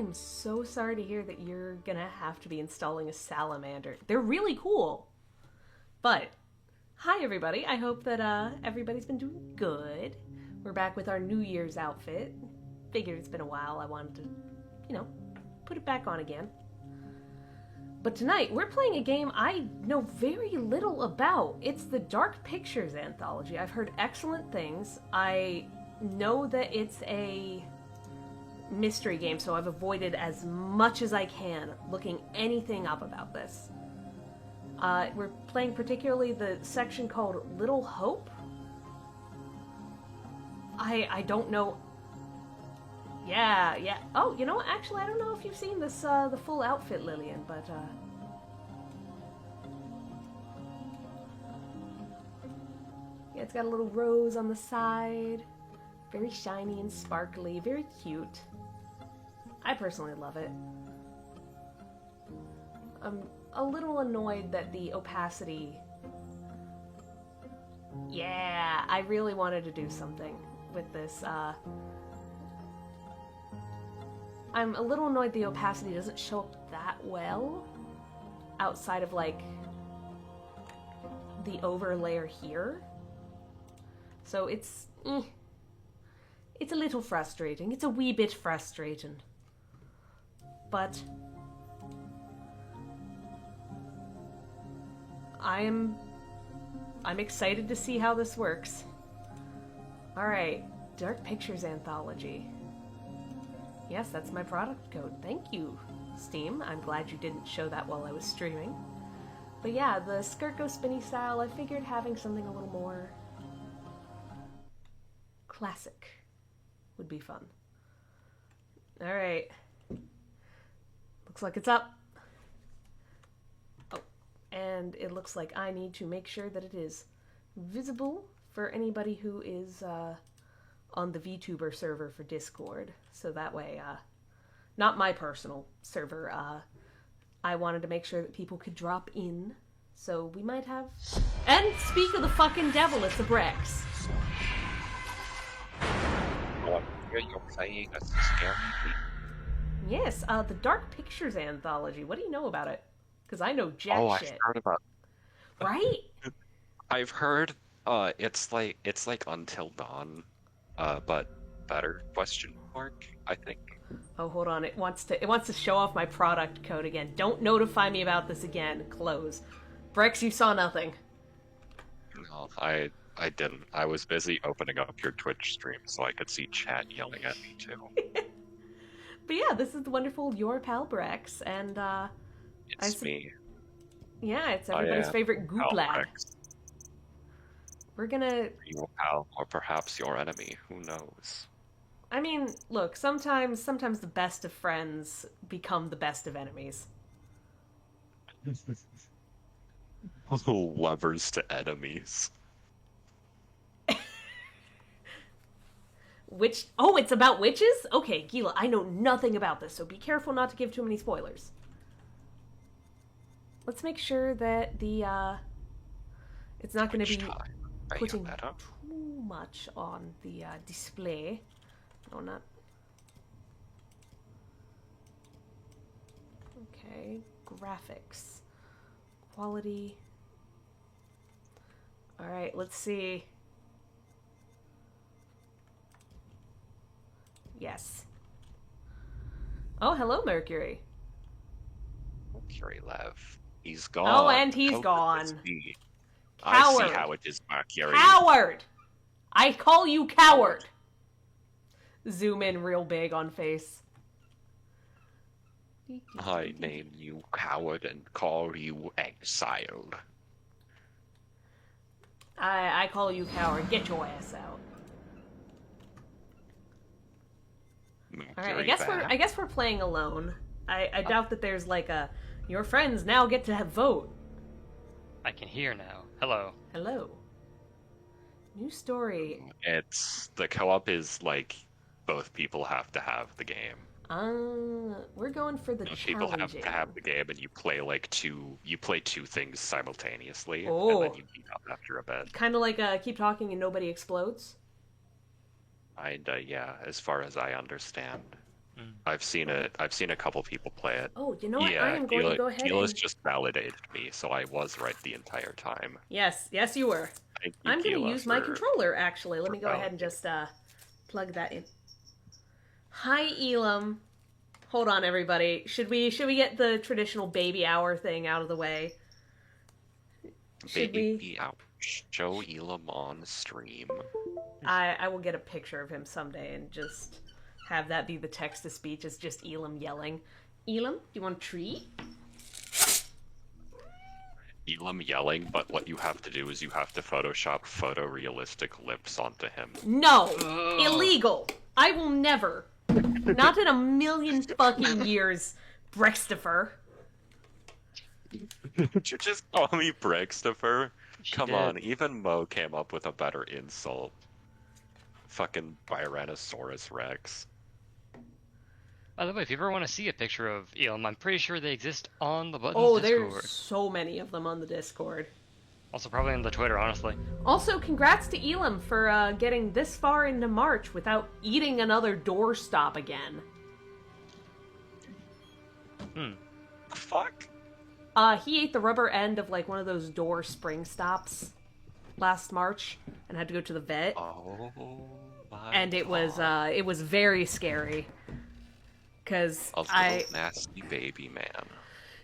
am so sorry to hear that you're gonna have to be installing a salamander. They're really cool. But, hi everybody. I hope that everybody's been doing good. We're back with our New Year's outfit. Figured it's been a while. I wanted to, put it back on again. But tonight, we're playing a game I know very little about. It's the Dark Pictures anthology. I've heard excellent things. I know that it's a mystery game, so I've avoided as much as I can looking anything up about this. We're playing particularly the section called Little Hope. I don't know. Yeah. Oh, you know what? Actually, I don't know if you've seen this, the full outfit, Lillian, but, yeah, it's got a little rose on the side. Very shiny and sparkly. Very cute. I personally love it. I'm a little annoyed that the opacity... Yeah, I really wanted to do something with this, I'm a little annoyed the opacity doesn't show up that well outside of, like, the overlayer here. So it's a little frustrating. It's a wee bit frustrating. But I'm excited to see how this works. Alright, Dark Pictures Anthology. Yes, that's my product code. Thank you, Steam. I'm glad you didn't show that while I was streaming. But yeah, the skirt goes spinny style. I figured having something a little more classic would be fun. Alright. Looks like it's up. Oh, and it looks like I need to make sure that it is visible for anybody who is, on the VTuber server for Discord. So that way, not my personal server, I wanted to make sure that people could drop in. So we might have... And speak of the fucking devil, it's a Brex. What you're playing a scary game. Yes, the Dark Pictures Anthology. What do you know about it? Because I know jack shit. I've heard about it. Right? I've heard, it's like Until Dawn. But better, question mark, I think. Oh, hold on. It wants to show off my product code again. Don't notify me about this again. Close. Brex, you saw nothing. No, I didn't. I was busy opening up your Twitch stream so I could see chat yelling at me too. But yeah, this is the wonderful Your Pal Brex, and It's me. Yeah, it's everybody's favorite goop lad. We're gonna... Your pal, or perhaps your enemy, who knows? I mean, look, sometimes the best of friends become the best of enemies. Lovers to enemies. Oh, it's about witches? Okay, Gila, I know nothing about this, so be careful not to give too many spoilers. Let's make sure that the, it's not gonna be putting too much on the display. No, not. Okay, graphics, quality. All right, let's see. Yes. Oh, hello, Mercury. Mercury Lev. He's gone. Oh, and he's gone. Coward. I see how it is, Mercury. Coward! I call you coward! Zoom in real big on face. I name you coward and call you exiled. I call you coward. Get your ass out. Alright, I guess we're playing alone. I doubt that there's like a your friends now get to vote. I can hear now. Hello. Hello. New story. It's the co-op is like both people have to have the game. We're going for the challenging. People have to have the game, and you play two things simultaneously, Oh. and then you meet up after a bit. Kind of like keep talking and nobody explodes. Yeah, as far as I understand. I've seen it. I've seen a couple people play it. Oh, you know what? Yeah, I am going to go ahead Gila's and... just validated me, so I was right the entire time. Yes, yes, you were. Thank you, I'm going to Gila, use my for- controller, actually. Let me go for ahead and just plug that in. Hi, Elam. Hold on, everybody. Should we get the traditional baby hour thing out of the way? Should we? Baby out. Show Elam on stream. I will get a picture of him someday and just have that be the text to speech. It's just Elam yelling. Elam, do you want a treat? Elam yelling, but what you have to do is you have to Photoshop photorealistic lips onto him. No! Illegal! I will never. Not in a million fucking years, Brextifer. Did you just call me Brextifer? She Come did. on, even Mo came up with a better insult. Fucking Tyrannosaurus Rex. By the way, if you ever want to see a picture of Elam, I'm pretty sure they exist on the Buttons Oh, Discord. there's so many of them on the Discord. Also, probably on the Twitter, honestly. Also, congrats to Elam for getting this far into March without eating another doorstop again. Fuck? He ate the rubber end of like one of those door spring stops last March and had to go to the vet. Oh my And it God. was very scary. Cause A little nasty baby man.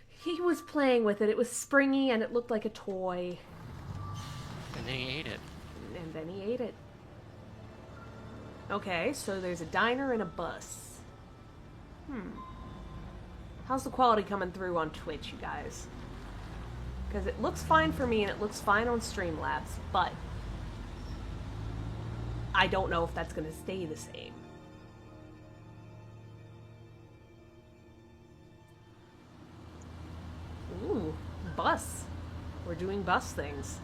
he was playing with it. It was springy and it looked like a toy. And then he ate it. And then he ate it. Okay, so there's a diner and a bus. How's the quality coming through on Twitch, you guys? Because it looks fine for me and it looks fine on Streamlabs, but I don't know if that's going to stay the same. Ooh, bus. We're doing bus things.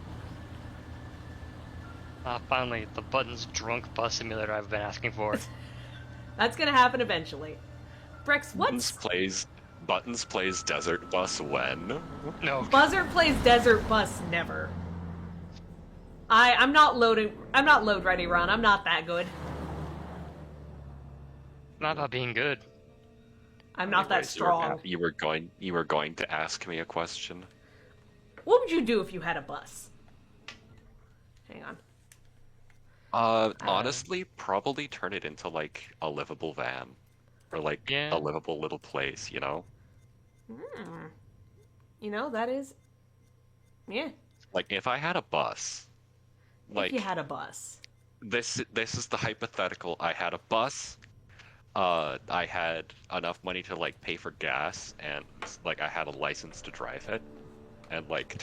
Finally, the Buttons drunk bus simulator I've been asking for. That's going to happen eventually. Brex, what's... Buttons plays Desert Bus when? No. Buzzer plays Desert Bus never. I'm not load ready, Ron. I'm not that good. Not about being good. I'm not that Anyways, strong. You were going to ask me a question. What would you do if you had a bus? Hang on. Honestly, probably turn it into like a livable van. Or like Yeah. a livable little place, you know? You know, that is... Yeah. Like if I had a bus, like If you had a bus. this is the hypothetical. I had a bus. I had enough money to like pay for gas, and like I had a license to drive it, and like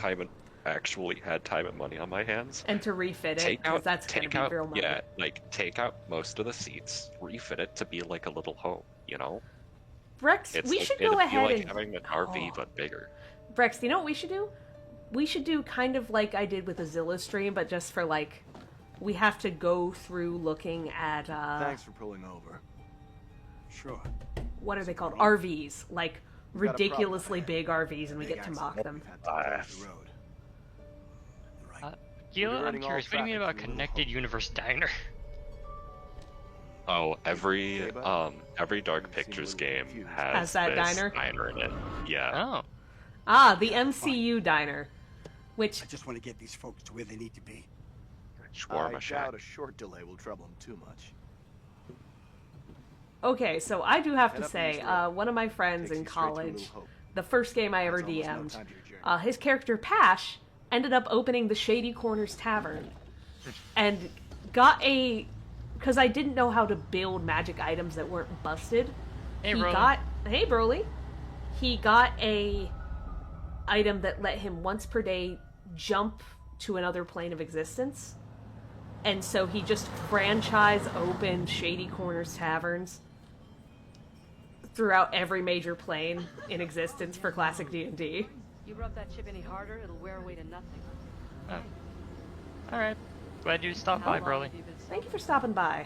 actually had time and money on my hands. And to refit it, because that's going to be real money. Yeah, like take out most of the seats, refit it to be like a little home, you know? Brex, It's we like, should it'd go be ahead like and... having an RV but bigger. Brex, you know what we should do? We should do kind of like I did with the Zilla stream, but just for like... We have to go through looking at, Thanks for pulling over. Sure. what are they called? wrong? RVs. Like, We've got a problem ridiculously ahead. big RVs, and we Big get to accident. mock them. We've had to close the road. Right. Gila, I'm diverting all curious, what do you mean about traffic through Connected Little Universe Diner? Oh, every Okay, bud. every Dark You seem a Pictures little game confused. has that this diner? in it. Yeah. Oh. Ah, the MCU diner. Which, I just want to get these folks to where they need to be. Shawarma I shack. doubt a short delay will trouble him too much. okay, so I do have Head to up say, East Road. one of my friends Takes in you straight to college, New Hope. the first game I ever That's almost no DM'd, time to your journey. his character Pash ended up opening the Shady Corners Tavern and got a... Because I didn't know how to build magic items that weren't busted. Hey, he Broly. got... Hey, Broly. He got a item that let him once per day jump to another plane of existence. And so he just franchise opened Shady Corners Taverns throughout every major plane in existence for classic D&D. You rub that chip any harder, it'll wear away to nothing. Alright. Glad you stopped by, How long Broly. have you been Thank you for stopping by.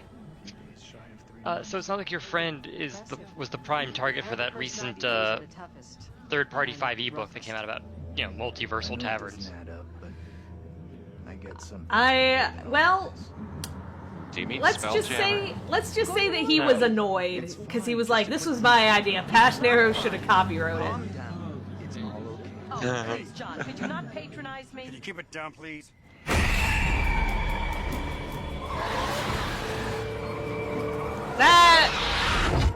So it's not like your friend was the prime target for that recent the toughest. third-party 5e book that came out about, multiversal taverns. I get some. Well, Do you mean let's just say that he was annoyed because he was like, "This was my idea. Passion Arrow should have copywrote it." Calm down. It's all okay. Oh, please, John, could you not patronize Can you me? keep it down, please? That.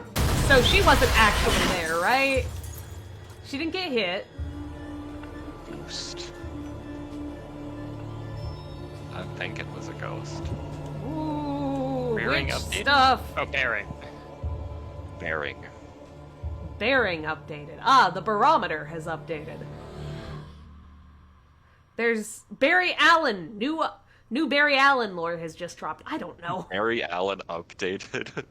So she wasn't actually there, right? She didn't get hit. Ghost. I think it was a ghost. Ooh, Bearing witch updated? stuff. Oh, bearing. Bearing. Bearing updated. Ah, the barometer has updated. There's Barry Allen. New Barry Allen lore has just dropped. I don't know. Barry Allen updated.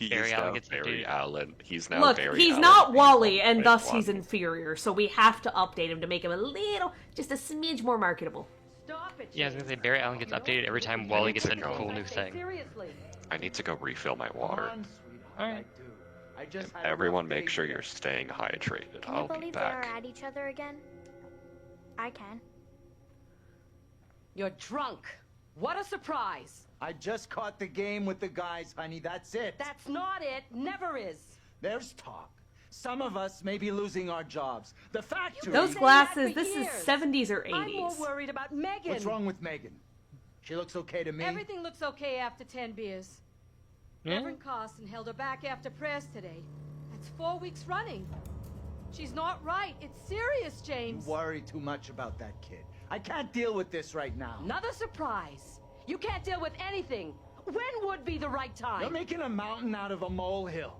Barry Allen gets Barry updated. Allen. He's now Look, Barry he's Allen. not Wally, and thus 1.1. he's inferior, so we have to update him to make him a little, just a smidge more marketable. Stop it. Yeah, I was gonna say Barry Allen gets updated every time Wally gets a Go. cool new thing. Seriously. I need to go refill my water. Alright. Everyone make sure you're staying hydrated. Can you I'll be believe they are back. at each other again? I can. You're drunk. What a surprise. I just caught the game with the guys, honey. That's it. That's not it. Never is. There's talk. Some of us may be losing our jobs. The factory. Those saying glasses, that for this is years. 70s or I'm more 80s. worried about Megan. What's wrong with Megan? She looks okay to me. Everything looks okay after 10 beers. Yeah. Reverend Carson held her back after prayers today. That's 4 weeks running. She's not right. It's serious, You James. worry too much about that kid. I can't deal with this right now. Another surprise. You can't deal with anything. When would be the right time? You're making a mountain out of a molehill.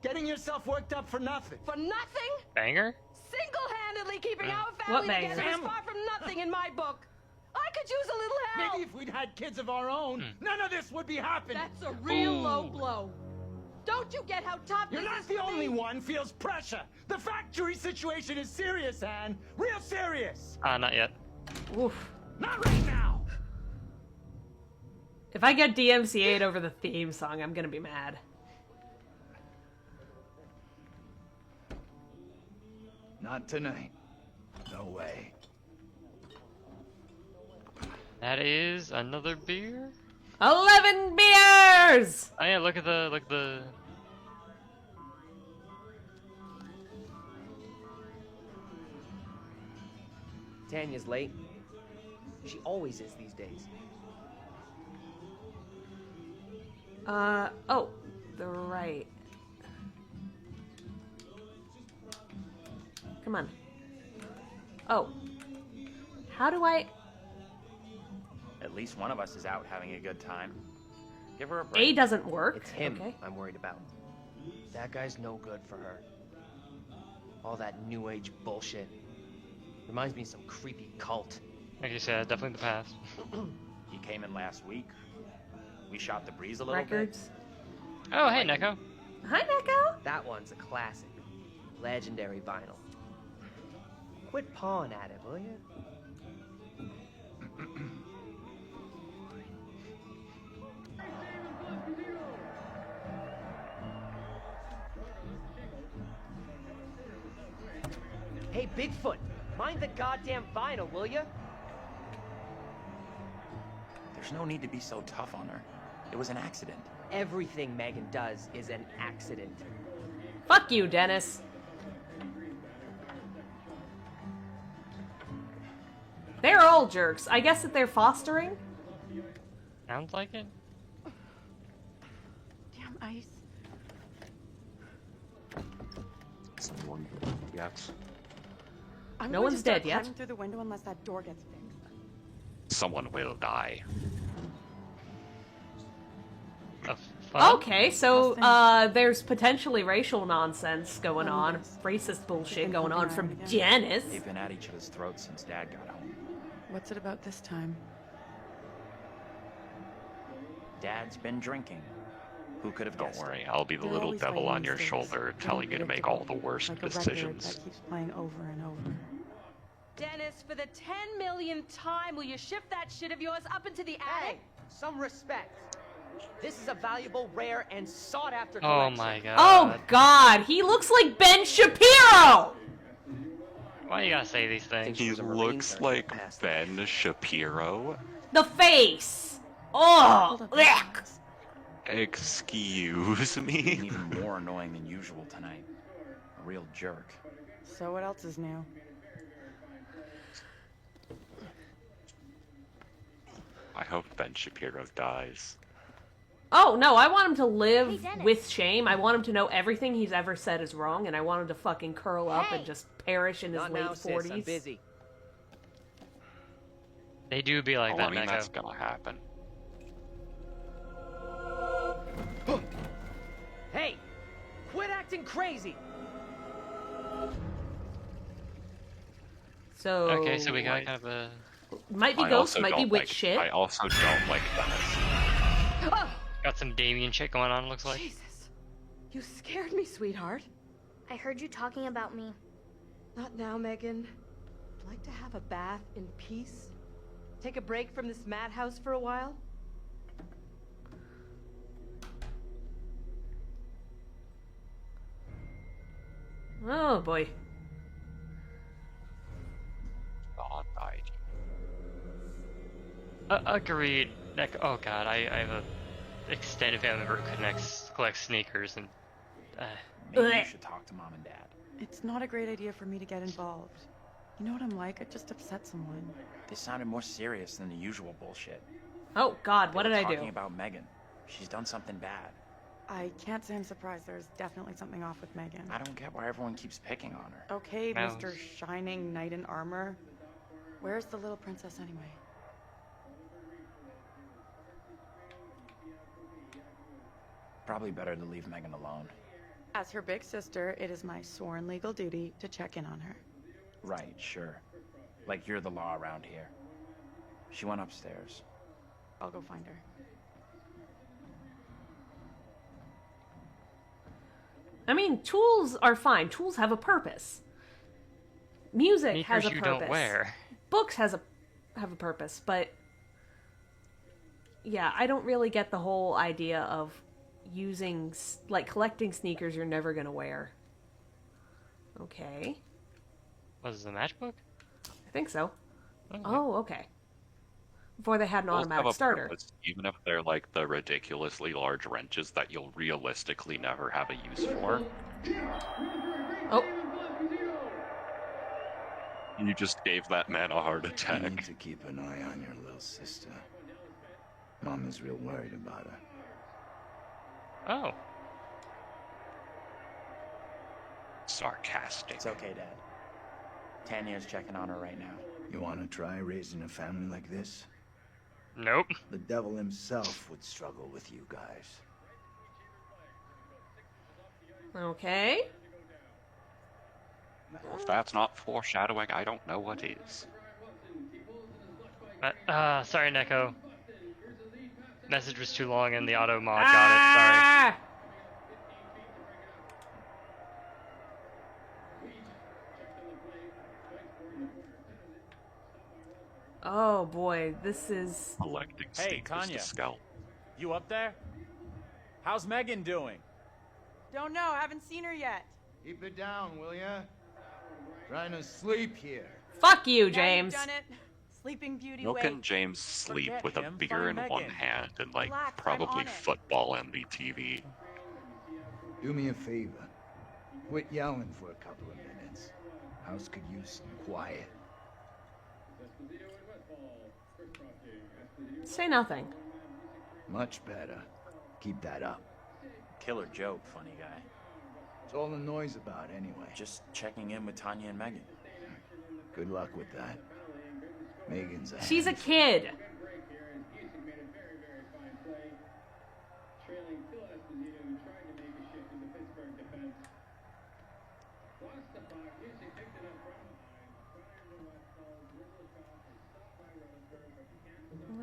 Getting yourself worked up for nothing. For nothing? Banger? Single-handedly keeping our What family banger? together is far from nothing in my book. I could use a little help. Maybe if we'd had kids of our own, none of this would be happening. That's a real low blow. Don't you get how tough You're this not is the for only me? one feels pressure. The factory situation is serious, Anne. Real serious. Not yet. Oof. Not right now. If I get DMCA'd over the theme song, I'm gonna be mad. Not tonight. No way. That is another beer? 11 beers! Oh yeah, look at the Tanya's late. She always is these days. Oh, the right. Come on. Oh. How do I... At least one of us is out having a good time. Give her a A break. doesn't work. It's him Okay. I'm worried about. That guy's no good for her. All that new age bullshit. Reminds me of some creepy cult. like you said, definitely the past. He came in last week. We shot the breeze a little Records. Oh hey Neko. Hi, Neko. That one's a classic. Legendary vinyl. Quit pawing at it, will you? Hey, Bigfoot, mind the goddamn vinyl, will you? bit. There's no need to be so tough on her. It was an accident. Everything Megan does is an accident. Fuck you, Dennis. They're all jerks. I guess that they're fostering. Sounds like it. Damn ice. Someone yet? I'm No going one's to start dead yet. climbing through the window unless that door gets fixed. Someone will die. The fuck? Okay, so there's potentially racial nonsense going on, racist bullshit going on from Janice. They've been at each other's throats since Dad got home. What's it about this time? Dad's been drinking. Who could have Don't guessed? worry, I'll be the They're little always devil laying on your things, shoulder telling you to make all the worst like a record decisions. that keeps playing over and over. Dennis, for the 10 millionth time, will you shift that shit of yours up into the Hey, attic? some respect. This is a valuable, rare, and sought-after Oh collection. my god. Oh God, he looks like Ben Shapiro. Why you gotta say these things? She He was a Marine looks during like the past. Ben Shapiro. The face. Oh! Ugh. Excuse Being me? even more annoying than usual tonight. A real jerk. So what else is new? I hope Ben Shapiro dies. Oh, no, I want him to live Hey, Dennis. with shame. I want him to know everything he's ever said is wrong, and I want him to fucking curl up Hey. and just perish in his Not late now, 40s. sis. I'm busy. They do be like Oh, that, I mean, Neko. that's gonna happen. Hey! Quit acting crazy! So... Okay, so we got kind of a... Might be I ghosts, also might be don't witch like- shit. I also don't like Dennis. Got some Damien shit going on, looks like. Jesus. You scared me, sweetheart. I heard you talking about me. Not now, Megan. I'd like to have a bath in peace. Take a break from this madhouse for a while. Oh, boy. God died. Agreed. Oh god, I have a extended family member who collects sneakers, and Maybe you Blech. should talk to Mom and Dad. It's not a great idea for me to get involved. You know what I'm like? I just upset someone. This sounded more serious than the usual bullshit. Oh, God, what They did were I do? Talking about Megan. She's done something bad. I can't say I'm surprised. There's definitely something off with Megan. I don't get why everyone keeps picking on her. Okay, Mouse. Mr. Shining Knight in Armor. Where's the little princess anyway? Probably better to leave Megan alone. As her big sister, it is my sworn legal duty to check in on her. Right, sure. Like you're the law around here. She went upstairs. I'll go find her. I mean, tools are fine. Tools have a purpose. Music has sneakers a you purpose. don't wear. Books have a purpose, but yeah, I don't really get the whole idea of using collecting sneakers you're never gonna wear. Okay, Was it the matchbook? I think so. Okay. Oh, okay. Before they had an Tools have automatic a starter. purpose, even if they're like the ridiculously large wrenches that you'll realistically never have a use for. Oh, You just gave that man a heart You need attack. to keep an eye on your little sister. Mom is real worried about her. Oh. Sarcastic. It's okay, Dad. Tanya's checking on her right now. You want to try raising a family like this? Nope. The devil himself would struggle with you guys. okay. If that's not foreshadowing, I don't know what is. Sorry, Neko. Message was too long and the auto mod got it. Sorry. Ah! Oh boy, this is... Collecting Hey, sneakers Tanya. to scalp. You up there? How's Megan doing? Don't know, haven't seen her yet. Keep it down, will ya? Trying to sleep here. Fuck you, Now you've James. done it. Sleeping Beauty Milk way. and James sleep Forget with a him, beer in find one Megan. hand and like Relax, I'm probably on it. football and the TV. Do me a favor. Quit yelling for a couple of minutes. House could use some quiet. Say nothing. Much better. Keep that up. Killer joke, funny guy. It's all the noise about anyway. Just checking in with Tanya and Megan. Good luck with that. Megan's a She's a handful. kid.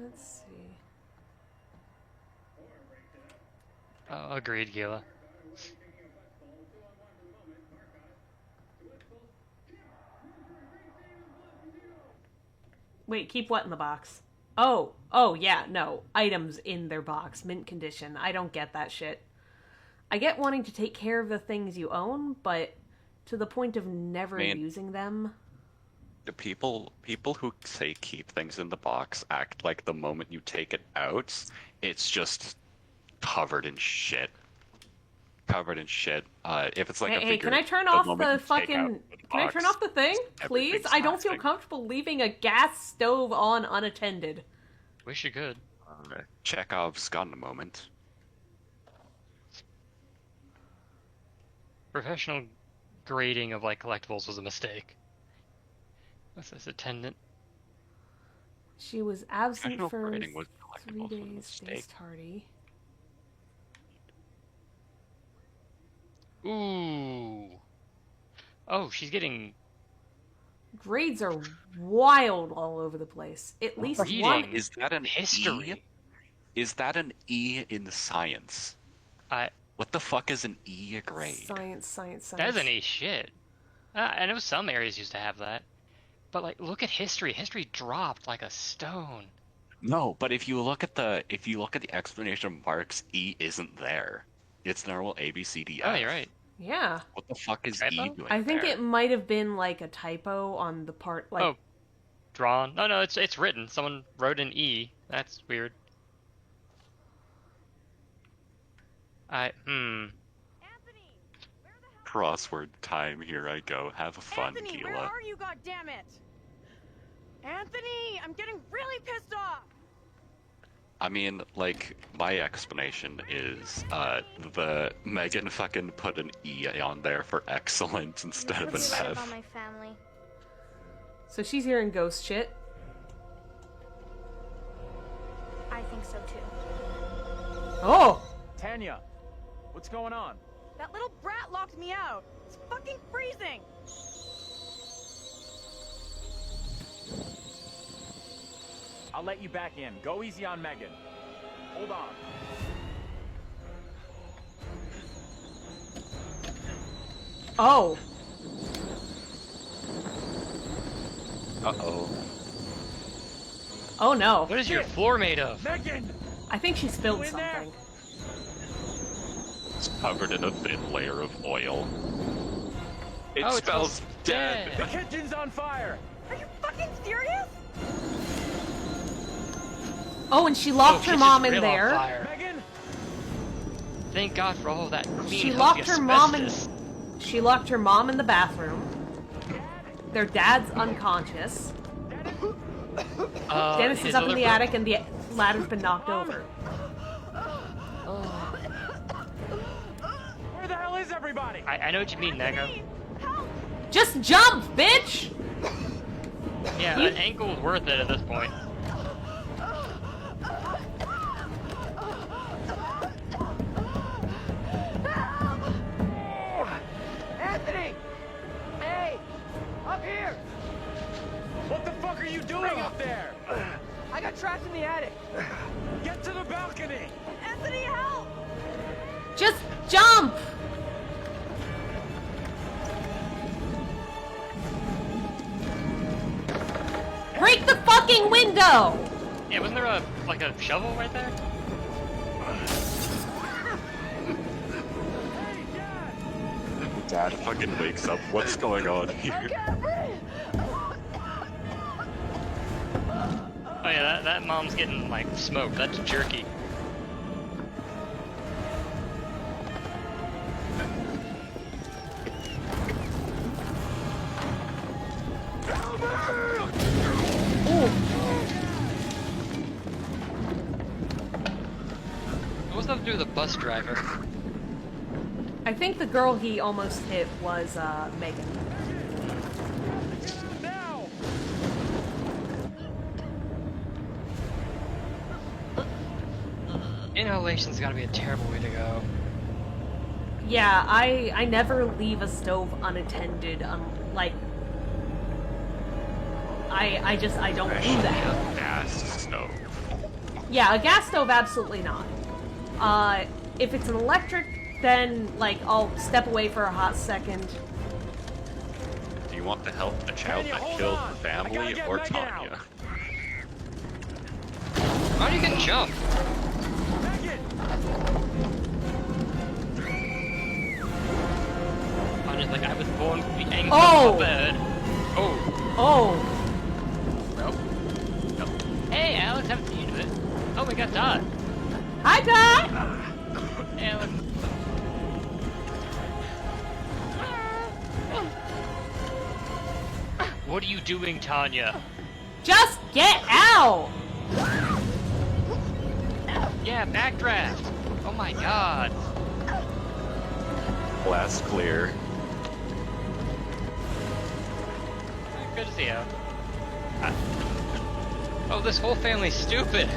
Let's see. Oh, agreed, Gila. Wait, keep what in the box? Oh, yeah, no. Items in their box, mint condition. I don't get that shit. I get wanting to take care of the things you own, but to the point of never Man. using them. The people who say keep things in the box act like the moment you take it out, it's just covered in shit. Covered in shit. If it's like a Hey, figure, can I turn the off moment the you take fucking... out the Can I turn box, off the thing, please? everything's I don't feel plastic. comfortable leaving a gas stove on unattended. Wish you could. Chekhov's got a moment. Professional grading of like collectibles was a mistake. What's this, attendant? She was absent Professional for grading was 3 collectibles was a days, mistake. days tardy. Ooh. Oh, she's getting Grades are wild all over the place. At least Reading. one... Is that an history. E? Is that an E in science? What the fuck is an E a grade? Science. That isn't a shit. I know some areas used to have that, but like, look at history. History dropped like a stone. No, but if you look at the explanation marks, E isn't there. It's normal A B C D F. Oh, you're right. Yeah. What the fuck is Right, E though? doing I think there? it might have been like a typo on the part, like... Oh, drawn. No, it's written. Someone wrote an E. That's weird. Crossword time. Here I go. Have fun, Anthony, Keela. where are you, goddammit? Anthony, I'm getting really pissed off. I mean, like, my explanation is, the Megan fucking put an E on there for excellent instead of an What's said F. about my family? So she's hearing ghost shit. I think so too. Oh! Tanya, what's going on? That little brat locked me out. It's fucking freezing. I'll let you back in. Go easy on Megan. Hold on. Oh! Uh-oh. Oh no. What is your floor made of? Megan! I think she spilled in there? something. It's covered in a thin layer of oil. It Oh, it smells smells dead! The kitchen's on fire! Are you fucking serious? Oh, and she locked her kitchen's mom in real on there. fire. Megan! Thank God for all that clean, She healthy locked her mom in. asbestos. She locked her mom in the bathroom. Their dad's unconscious. Dennis his is up in other the bro- attic, and the ladder's been knocked over. Where the hell is everybody? I know what you mean, Nega. Just jump, bitch! Yeah, You- an ankle's worth it at this point. Anthony! Hey! Up here! What the fuck are you doing up there? I got trapped in the attic. Get to the balcony! Anthony, help! Just jump! Break the fucking window! Yeah, wasn't there a shovel right there? Dad fucking wakes up. What's going on here? Oh yeah, that mom's getting like smoked. That's jerky. What's that to do with the bus driver? I think the girl he almost hit was, Megan. Now! Inhalation's gotta be a terrible way to go. Yeah, I never leave a stove unattended, like... I don't do that. Gas stove. Yeah, a gas stove, absolutely not. If it's an electric, then, like, I'll step away for a hot second. Do you want to help the child Tanya, that hold killed on. the family I gotta get or Megan out. Tanya? How do you get jump? Megan! I'm just like, I was born with the ankle Oh! of a bird. Oh. Oh! Nope. Nope. Hey, Alex, haven't seen you in a bit. Oh, we got Todd. Hi, Todd! Hey, Alex. What are you doing, Tanya? Just get out! Yeah, backdraft. Oh my god. Blast clear. Good to see you. Oh, this whole family's stupid.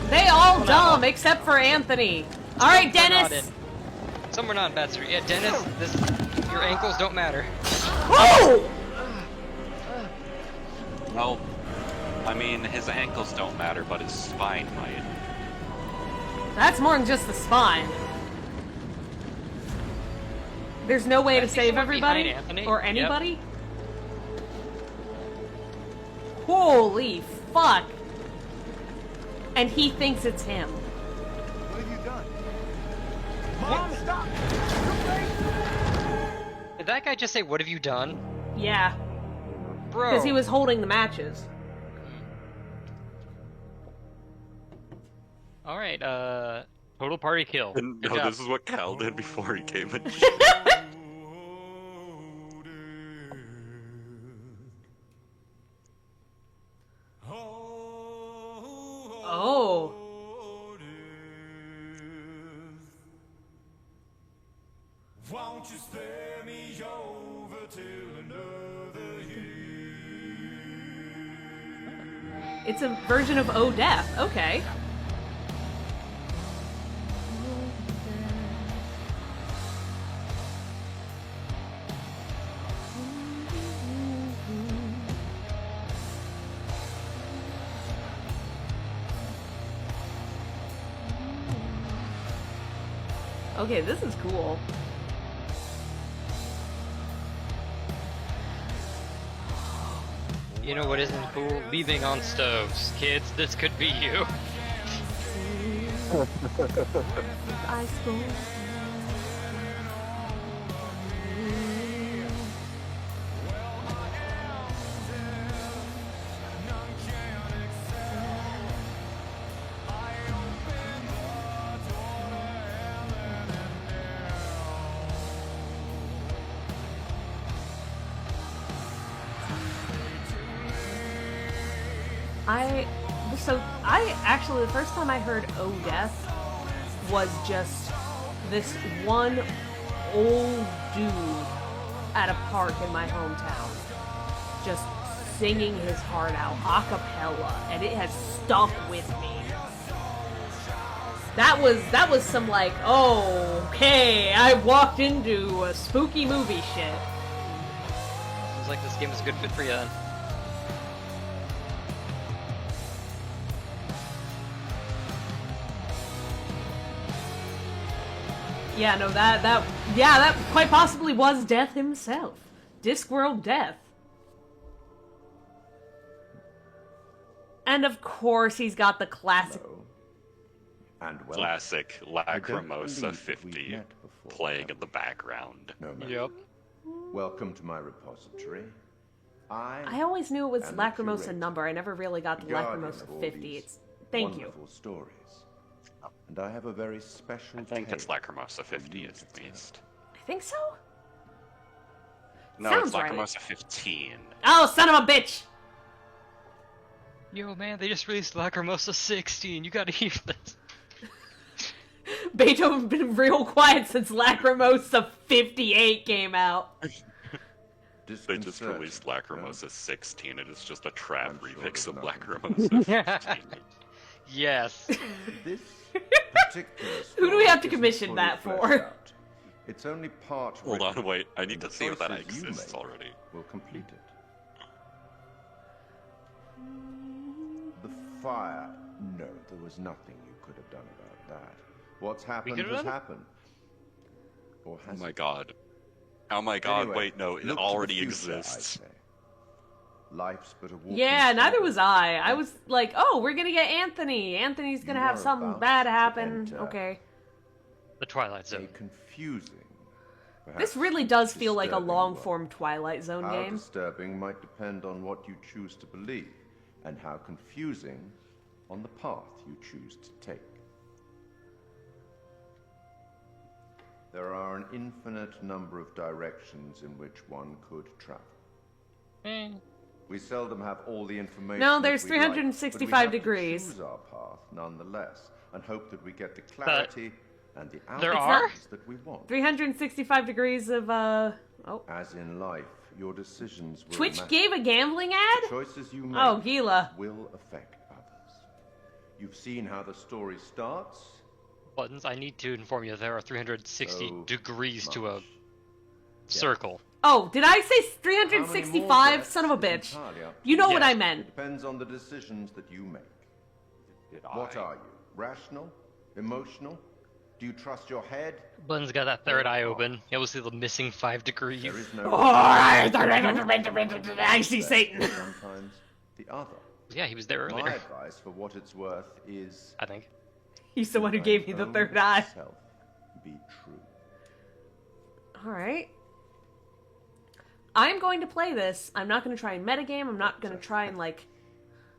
They all dumb, except for Anthony. Alright, Dennis! Some are not in bad street. Yeah, Dennis, your ankles don't matter. Oh! Well, I mean, his ankles don't matter, but his spine might. That's more than just the spine. There's no way to save everybody? Or anybody? Yep. Holy fuck! And he thinks it's him. What have you done? Mom, stop! Did that guy just say, "What have you done"? Yeah. Bro. Because he was holding the matches. Alright, total party kill. And no, this is what Cal did before he came in. Oh. Won't you spare me over till another year? It's a version of Oh Death. Okay. Okay, this is cool. You know what isn't cool? Leaving on stoves. Kids, this could be you. I actually, the first time I heard Oh Death was just this one old dude at a park in my hometown just singing his heart out a cappella, and it has stuck with me. That was some like, oh, okay, I walked into a spooky movie shit. Seems like this game is a good fit for you then. Yeah, no, that quite possibly was Death himself. Discworld Death. And of course he's got the classic... And classic Lacrimosa 50 playing in the background. No, yep. Welcome to my repository. I always knew it was Lacrimosa number. I never really got the Lacrimosa 50. It's... Thank you. Stories. And I have a very special I think it's Lacrimosa 50 at least. I think so? No, Sounds it's Lacrimosa 15. Oh, son of a bitch! Yo, man, they just released Lacrimosa 16. You gotta hear this. Beethoven's been real quiet since Lacrimosa 58 came out. They just released Lacrimosa 16 and it's just a trap remix of Lacrimosa 15. Yes. This Who do we have to commission that for? It's only part. Hold on, wait. I need to see if that exists already. We'll complete it. The fire. No, there was nothing you could have done about that. What's happened has happened. Or has Oh my god. Oh my god, Anyway, wait, no, it look to already the future, exists. I say. Life's but a walking Yeah, neither stair. was I. I was like, oh, we're gonna get Anthony. Anthony's gonna have something bad happen. Okay. The Twilight Zone. A confusing This really does feel like a disturbing long-form Twilight Zone How game. disturbing might depend on what you choose to believe, and how confusing on the path you choose to take. There are an infinite number of directions in which one could travel. We seldom have all the information. No, there's that we'd like, 365 but we have degrees. To choose our path nonetheless, and hope that we get the clarity and the there outcomes that we want. 365 degrees of Oh. As in life, your decisions will Twitch matter. gave a gambling ad? The choices you make Oh, Gila. will affect others. You've seen how the story starts. Buttons, I need to inform you there are 360 So degrees to a much. circle. Oh, did I say How many more 365? deaths Son of a is bitch. entirely up to You know Yes. what I It meant. depends on the decisions that you make. Did What I? are you? Rational? Emotional? Do you trust your head? Buttons got that third eye open. You'll see the missing 5 degrees. There is no. I see Satan. Sometimes the other. Yeah, he was there My earlier, advice, for what it's worth, is I think. He's the one who let gave me the only third eye. yourself be true. Alright. I'm going to play this. I'm not going to try and metagame. I'm not going to try and, like...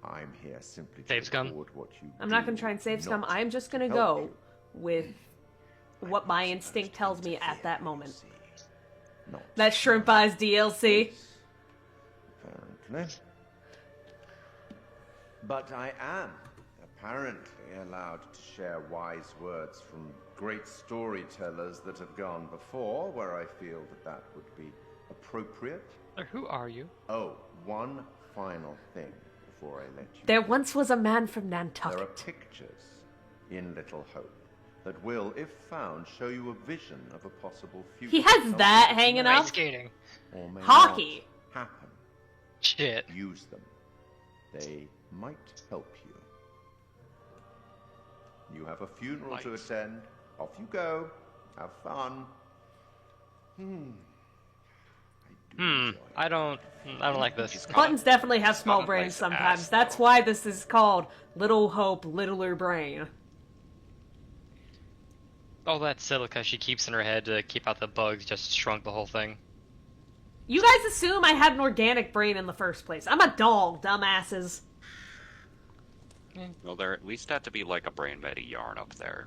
I'm here simply to Save scum. record what you I'm not do, going to try and save scum. not I'm just going to help go you. with what my instinct tells me at that moment. Not That Shrimp Eyes DLC. apparently. But I am apparently allowed to share wise words from great storytellers that have gone before, where I feel that that would be appropriate. Who are you? Oh, one final thing before I let you There go. once was a man from There are Nantucket. pictures in Little Hope that will, if found, show you a vision of a possible future. He has that hanging Ice up. skating. Or may Hockey. not happen. Shit. Use them. They might help you. You have a funeral to Might. attend. Off you go. Have fun. I don't like this. Buttons definitely have small got a brains nice sometimes. ass, That's though. why this is called Little Hope, Littler Brain. All that silica she keeps in her head to keep out the bugs just shrunk the whole thing. You guys assume I had an organic brain in the first place. I'm a dog, dumbasses. Well, there at least had to be like a brain meta yarn up there.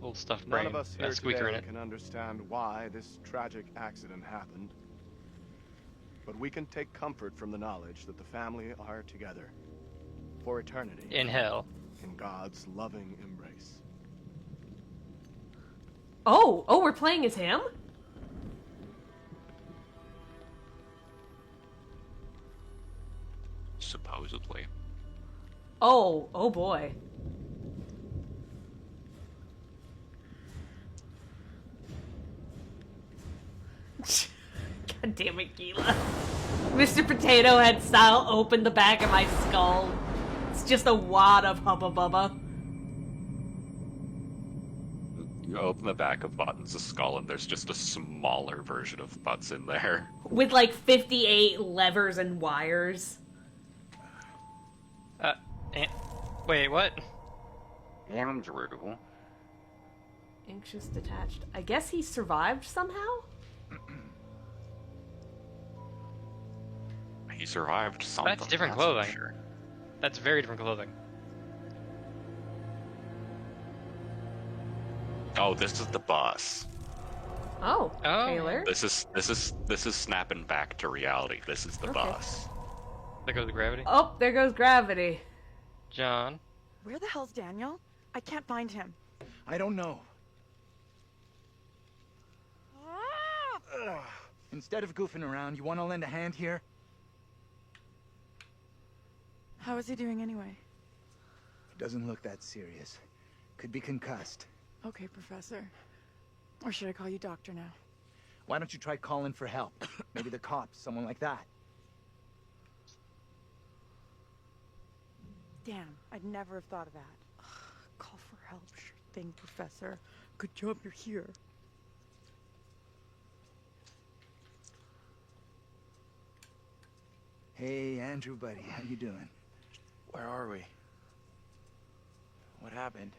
Old stuffed None brain. of us here That squeaker in today it. can understand why this tragic accident happened. But we can take comfort from the knowledge that the family are together. For eternity. In hell. In God's loving embrace. Oh, we're playing as him? Supposedly. Oh boy. God damn it, Gila. Mr. Potato Head style opened the back of my skull. It's just a wad of Hubba Bubba. You open the back of Buttons' skull and there's just a smaller version of Butts in there. With like 58 levers and wires. Wait, what? Andrew. Anxious, detached. I guess he survived somehow? He survived something. That's different for clothing. sure. That's very different clothing. Oh, this is the bus. Oh, Oh. Taylor. This is snapping back to reality. This is the Okay. bus. There goes the gravity. Oh, there goes gravity. John. Where the hell's Daniel? I can't find him. I don't know. Ugh. Instead of goofing around, you want to lend a hand here? How is he doing anyway? Doesn't look that serious. Could be concussed. Okay, Professor. Or should I call you Doctor now? Why don't you try calling for help? Maybe the cops, someone like that. Damn, I'd never have thought of that. Call for help, sure thing, Professor. Good job you're here. Hey, Andrew, buddy, how you doing? Where are we? What happened?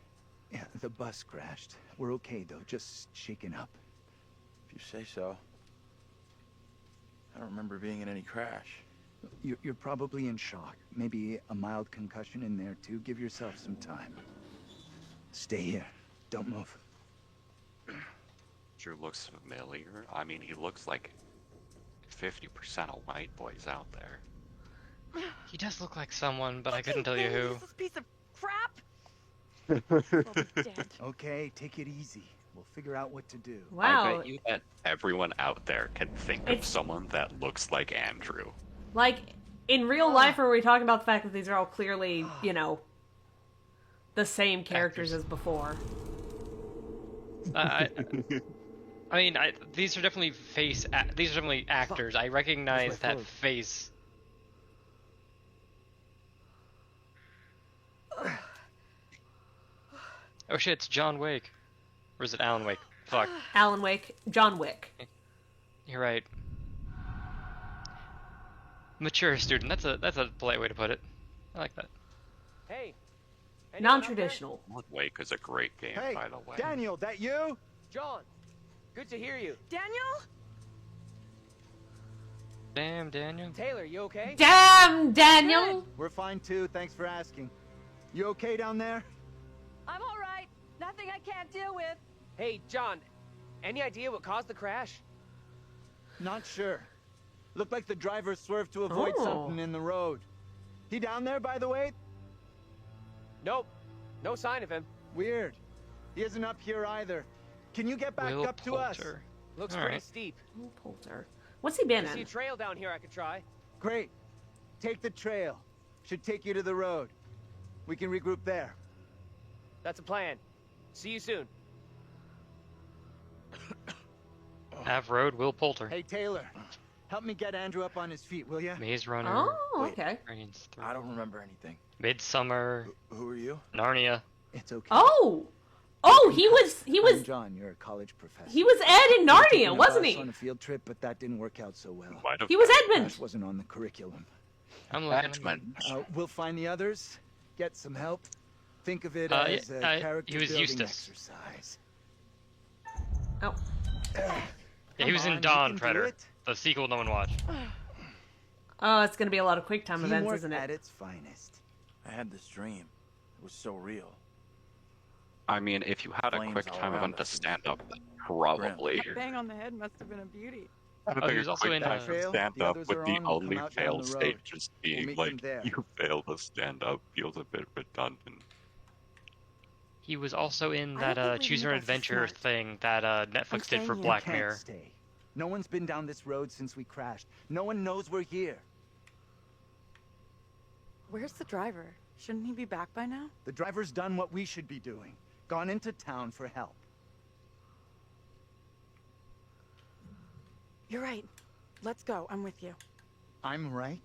Yeah, the bus crashed. We're okay, though. Just shaken up. If you say so. I don't remember being in any crash. You're probably in shock. Maybe a mild concussion in there, too. Give yourself some time. Stay here. Don't move. Drew looks familiar. I mean, he looks like 50% of white boys out there. He does look like someone, but I couldn't tell you who. This piece of crap. Okay, take it easy. We'll figure out what to do. Wow. I bet you that everyone out there can think of someone that looks like Andrew. Like, in real life, are we talking about the fact that these are all clearly, you know, the same characters as before? I mean, these are definitely these are definitely actors. I recognize that face. Oh shit, it's John Wake. Or is it Alan Wake? Fuck. Alan Wake. John Wick. You're right. Mature student. That's a polite way to put it. I like that. Hey. Non-traditional. Alan Wake is a great game, Hey, by the way. Daniel, that you? John, good to hear you. Daniel? Damn, Daniel. Taylor, you okay? Damn, Daniel! We're fine too, thanks for asking. You okay down there? I'm all right. Nothing I can't deal with. Hey, John, any idea what caused the crash? Not sure. Looked like the driver swerved to avoid something in the road. He down there, by the way? Nope. No sign of him. Weird. He isn't up here either. Can you get back Will up to us? Poulter. Looks All pretty right. steep. Will Poulter. What's he been I see a in? trail down here I could try. Great. Take the trail. Should take you to the road. We can regroup there. That's a plan. See you soon. Ave Road, Will Poulter. Hey, Taylor. Help me get Andrew up on his feet, will ya? Maze Runner. Oh, okay. Guardians 3. I don't remember anything. Midsummer. Who are you? Narnia. It's okay. Oh! he was I'm John, you're a college professor. he was Ed in We're taking Narnia, a wasn't bus he? on a field trip, but that didn't work out so well. He was Edmund. Crash wasn't on the curriculum. I'm looking. We'll find the others. Get some help. Think of it Uh, as a yeah, character he was building Eustace. exercise. Oh. Yeah, he was Come in on, Dawn you can do Predator, it. the sequel no one watched. Oh, it's gonna be a lot of quick time events, Teamwork isn't at it? its finest. I had this dream. It was so real. I mean, if you had a Flames quick all time around event to us. stand up, probably. Bang on the head must have been a beauty. I Oh, he was also in, stand the up others with are the on, only come out down failed the state road. just We'll being meet them like, there. you failed to stand up feels a bit redundant. He was also in I don't that think Choose Your leaving the bus is Adventure smart. thing that Netflix did for saying you Black Can't Mirror. stay. No one's been down this road since we crashed. No one knows we're here. Where's the driver? Shouldn't he be back by now? The driver's done what we should be doing. Gone into town for help. You're right. Let's go. I'm with you. I'm right.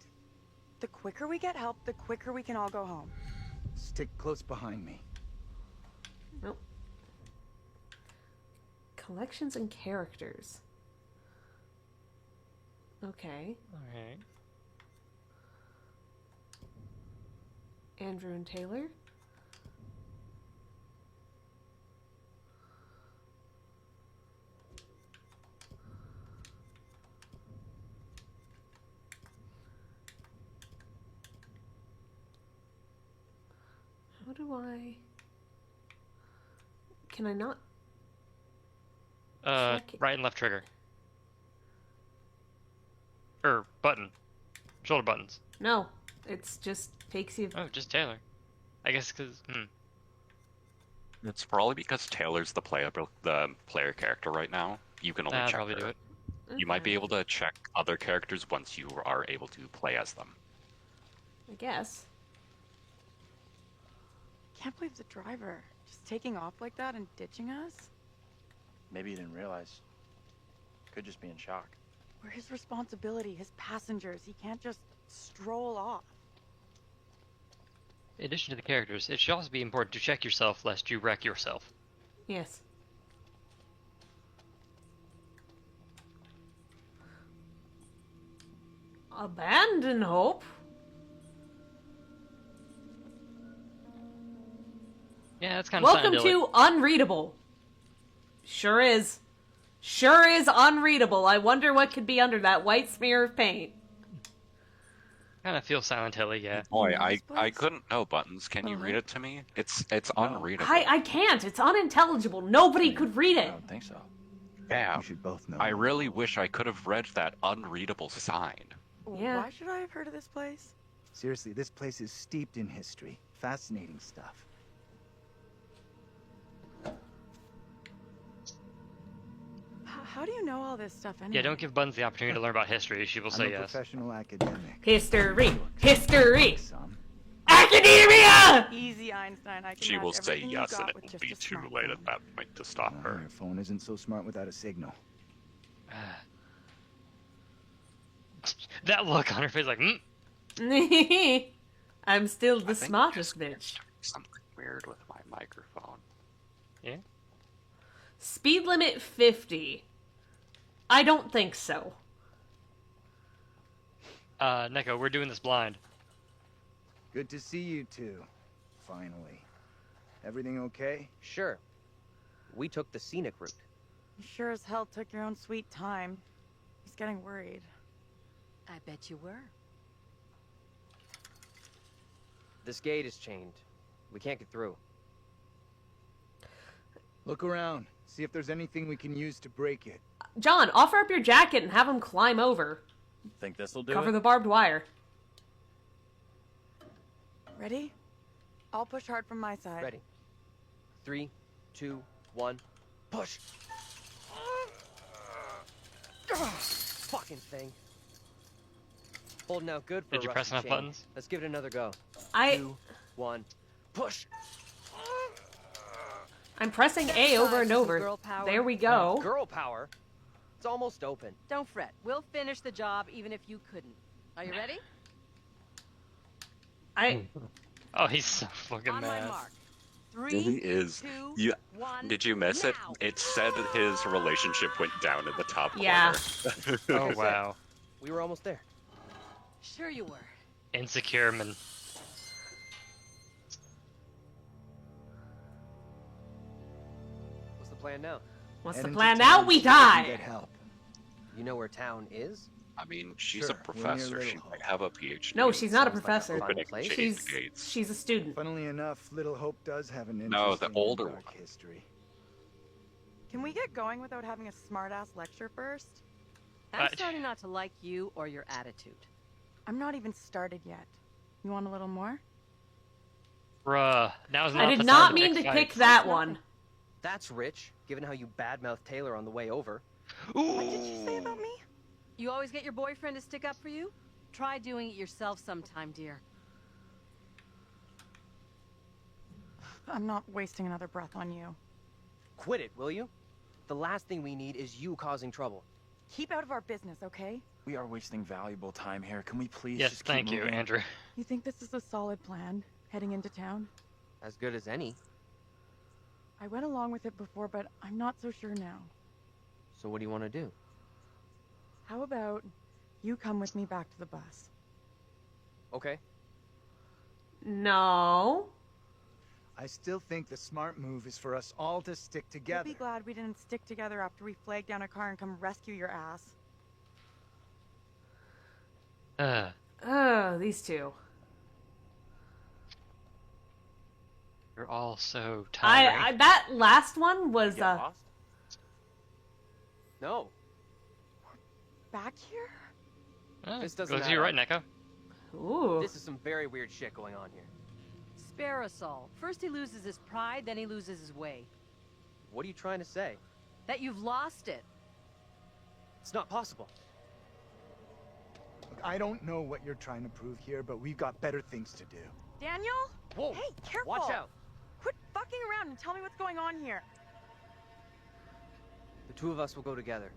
The quicker we get help, the quicker we can all go home. Stick close behind me. Nope. Collections and characters. Okay. Alright. Andrew and Taylor. How do I... Can I not... Check it. Right and left trigger. Button. Shoulder buttons. No, it's just takes you... Oh, just Taylor. I guess because... It's probably because Taylor's the player character right now. You can only check probably her. do it. You might be able to check other characters once you are able to play as them. I guess. Can't believe the driver just taking off like that and ditching us. Maybe he didn't realize. Could just be in shock. We're his responsibility, his passengers. He can't just stroll off. In addition to the characters, it should also be important to check yourself lest you wreck yourself. Yes. Abandon hope? Yeah, that's kind of Welcome to Unreadable. Sure is. Sure is unreadable. I wonder what could be under that white smear of paint. Kind of feels Silent Hill-y, yeah. Boy, I couldn't know Buttons. Can you read it to me? It's unreadable. I can't. It's unintelligible. Nobody could read it. I don't think so. Yeah. We should both know. I really wish I could have read that unreadable sign. Yeah. Why should I have heard of this place? Seriously, this place is steeped in history. Fascinating stuff. How do you know all this stuff anyway? Yeah, don't give Buttons the opportunity to learn about history. She will I'm say a yes. professional academic. History. History. Some. Academia! Easy, Einstein. I can She match will say everything you yes, got and it with will just be a too smartphone. late at that point to stop her. Your phone isn't so smart without a signal. That look on her face, like, hmm. I'm still the I think smartest there's bitch. something weird with my microphone. Yeah. Speed limit 50. I don't think so. Neko, we're doing this blind. Good to see you two. Finally. Everything okay? Sure. We took the scenic route. You sure as hell took your own sweet time. He's getting worried. I bet you were. This gate is chained. We can't get through. Look around. See if there's anything we can use to break it. John, offer up your jacket and have him climb over. Think this'll do Cover it? the barbed wire. Ready? I'll push hard from my side. Ready. 3, 2, 1, push! Fucking thing. Holding out good for Did a you press rusty enough chain. buttons? Let's give it another go. 2, 1, push! I'm pressing A over and over. Girl power. There we go. Girl power? It's almost open. Don't fret. We'll finish the job even if you couldn't. Are you ready? Oh, he's so fucking On my mad. mark. He 3, is. 2, You, 1. did you miss it? now. It said his relationship went down in the top Yeah. corner. Oh, wow. We were almost there. Sure you were. Insecure man. What's the plan now? What's Head the into plan town now? so We we can die. Get help. You know where town is? I mean, she's Sure, a professor. we're near She Little might Hope. have a PhD. No, she's not a Sounds like a professor. fun Opening place. gates. She's a student. Funnily enough, Little Hope does have an No, interesting the older dark one. history. Can we get going without having a smart-ass lecture first? I'm starting not to like you or your attitude. I'm not even started yet. You want a little more? Bruh. Now's not I the did time not to mean pick to pick fights. that one. That's rich, given how you badmouthed Taylor on the way over. What did you say about me? You always get your boyfriend to stick up for you? Try doing it yourself sometime, dear. I'm not wasting another breath on you. Quit it, will you? The last thing we need is you causing trouble. Keep out of our business, okay? We are wasting valuable time here. Can we please Yes, just keep thank you, moving? Andrew. You think this is a solid plan, heading into town? As good as any. I went along with it before, but I'm not so sure now. So what do you want to do? How about you come with me back to the bus? Okay. No. I still think the smart move is for us all to stick You'll together. be glad we didn't stick together after we flagged down a car and come rescue your ass. Oh, these two. You're all so tired. That last one was Get lost? No. Back here? This doesn't Goes to add you up. right, Neko. Ooh. This is some very weird shit going on here. Spare us all. First he loses his pride, then he loses his way. What are you trying to say? That you've lost it. It's not possible. Look, I don't know what you're trying to prove here, but we've got better things to do. Daniel? Whoa! Hey, careful! Watch out! Quit fucking around and tell me what's going on here. The two of us will go together.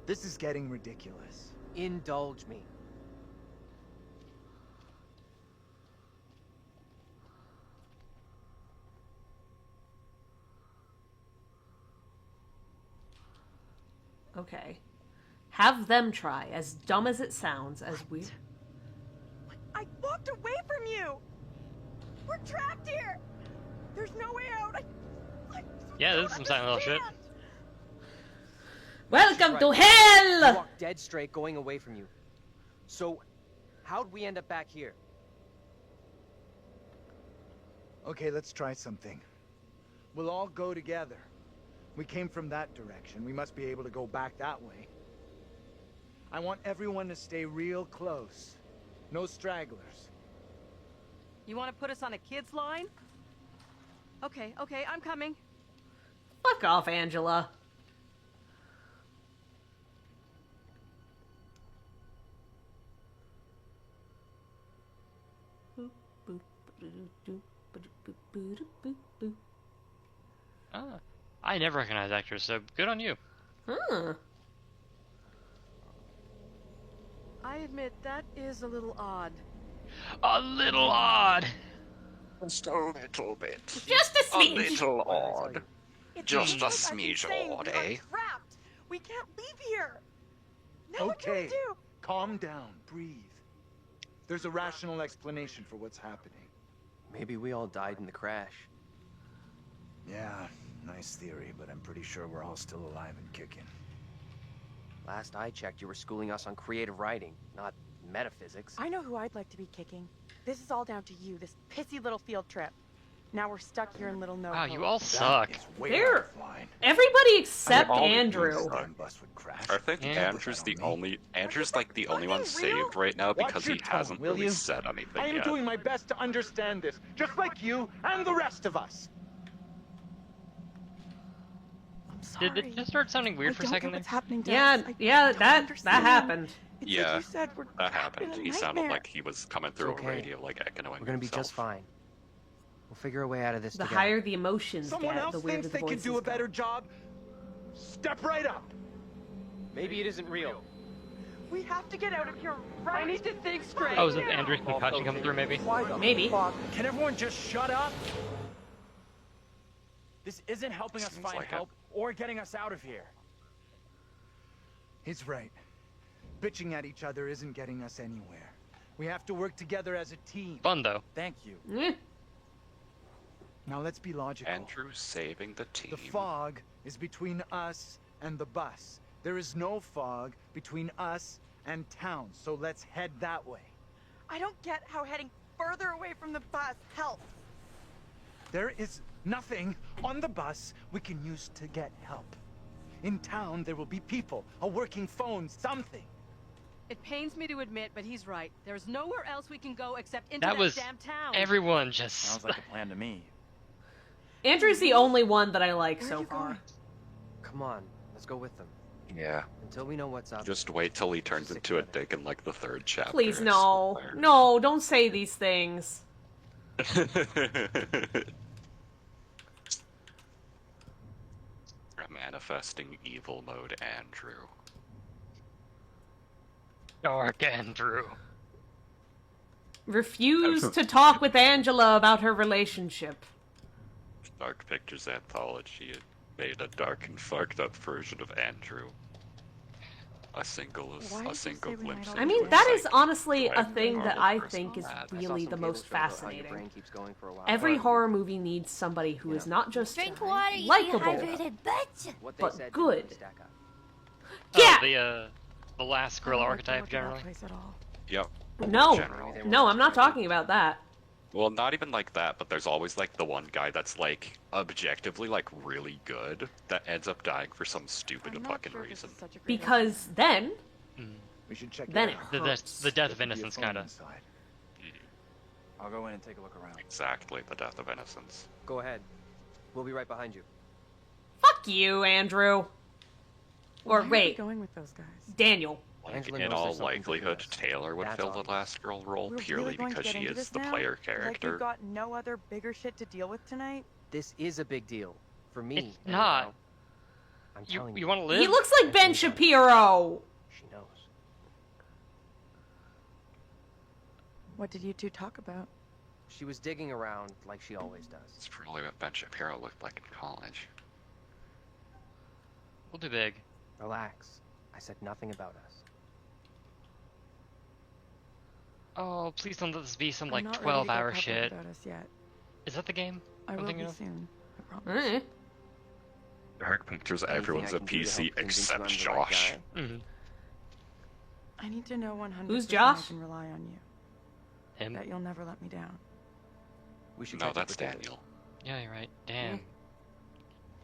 This is getting ridiculous. Indulge me. Okay. Have them try, as dumb as it sounds, as we... I walked away from you! We're trapped here! There's no way out. Yeah, this is some Silent Hill shit. Welcome Right. to You hell! walked dead straight going away from you. So, how'd we end up back here? Okay, let's try something. We'll all go together. We came from that direction. We must be able to go back that way. I want everyone to stay real close. No stragglers. You want to put us on a kids line? Okay, I'm coming. Fuck off, Angela. Ah, I never recognize actors, so good on you. Huh. I admit that is a little odd. A little odd. Just a little bit. Just a A smidge. little odd. Just a It's smidge insane. odd, We eh? are trapped. We can't leave here. Now what can Okay, we do? calm down, breathe. There's a rational explanation for what's happening. Maybe we all died in the crash. Yeah, nice theory, but I'm pretty sure we're all still alive and kicking. Last I checked, you were schooling us on creative writing, not metaphysics. I know who I'd like to be kicking. This is all down to you, this pissy little field trip. Now we're stuck here in Little No Wow, Hope. you all suck. They're everybody except all Andrew. I think Andrew's the only one saved right now Watch because your he tone, hasn't will really you? said anything I am yet. doing my best to understand this, just like you and the rest of us. Did it just start sounding weird for a second there? Yeah, that happened. Yeah, you said, we're that happened. in a He sounded nightmare. like he was coming through okay. a radio, like echoing We're gonna be himself. just fine. We'll figure a way out of this The together. higher the emotions Someone get, else the weirder thinks the they can voices do a go. better job? Step right up. Maybe it isn't real. We have to get out of here right. I need to think straight. Oh, is it Andrew's concussion coming through, maybe? Maybe. Can everyone just shut up? This isn't helping us Seems find like it. help or getting us out of here. He's right. Bitching at each other isn't getting us anywhere. We have to work together as a team. Fun, though. Thank you. Eh. Now let's be logical. Andrew saving the team. The fog is between us and the bus. There is no fog between us and town, so let's head that way. I don't get how heading further away from the bus helps. There is nothing on the bus we can use to get help. In town, there will be people, a working phone, something. It pains me to admit, but he's right. There's nowhere else we can go except into That was damn town. everyone just. Sounds like a plan to me. Andrew's the only one that I like Where are so you far. going? Come on, let's go with them. Yeah. Until we know what's up. Just wait till he turns into a dick in like the 3rd chapter. Please, I no. swear. No, don't say these things. Manifesting evil mode, Andrew. Dark Andrew. Refuse to talk with Angela about her relationship. Dark Pictures Anthology had made a dark and fucked up version of Andrew. A single glimpse. I mean, that is honestly a thing that I person think is that. really the most fascinating. Brain keeps going for a while. Every horror movie needs somebody who is not just Drink water, you likable, dehydrated bitch. What they but said good. didn't stack up. Yeah! The last gorilla archetype, generally. Yep. No, General. no, I'm not talking about that. Well, not even like that, but there's always like the one guy that's like objectively like really good that ends up dying for some stupid fucking reason. Because then, We should check then it it out. hurts. The death of innocence, kinda. I'll go in and take a look around. Exactly, the death of innocence. Go ahead. We'll be right behind you. Fuck you, Andrew. Or Why are we wait, going with those guys? Daniel. Like, Angela in knows all there's something between likelihood, us. Taylor would That's fill the obvious. last girl role We're purely really going to because get she into is this the now? player Like character. we've got no other bigger shit to deal with tonight? This is a big deal. For me. It's not. I'm You telling want to live? He looks like Ben Shapiro. She knows. What did you two talk about? She was digging around like she always does. It's probably what Ben Shapiro looked like in college. We'll do big. Relax. I said nothing about us. Oh, please don't let this be some I'm like not ready to go 12-hour public shit. about us yet. Is that the game? I will thinking be of? soon. I promise. Alright. Dark Pictures, Anything everyone's I a can do to PC help convince you except I'm the right Josh. guy? Mm-hmm. I need to know 100% Who's I Josh? can rely on you. Him? That you'll never let me down. We should No, check that's it with Daniel. Yeah, you're right. Damn.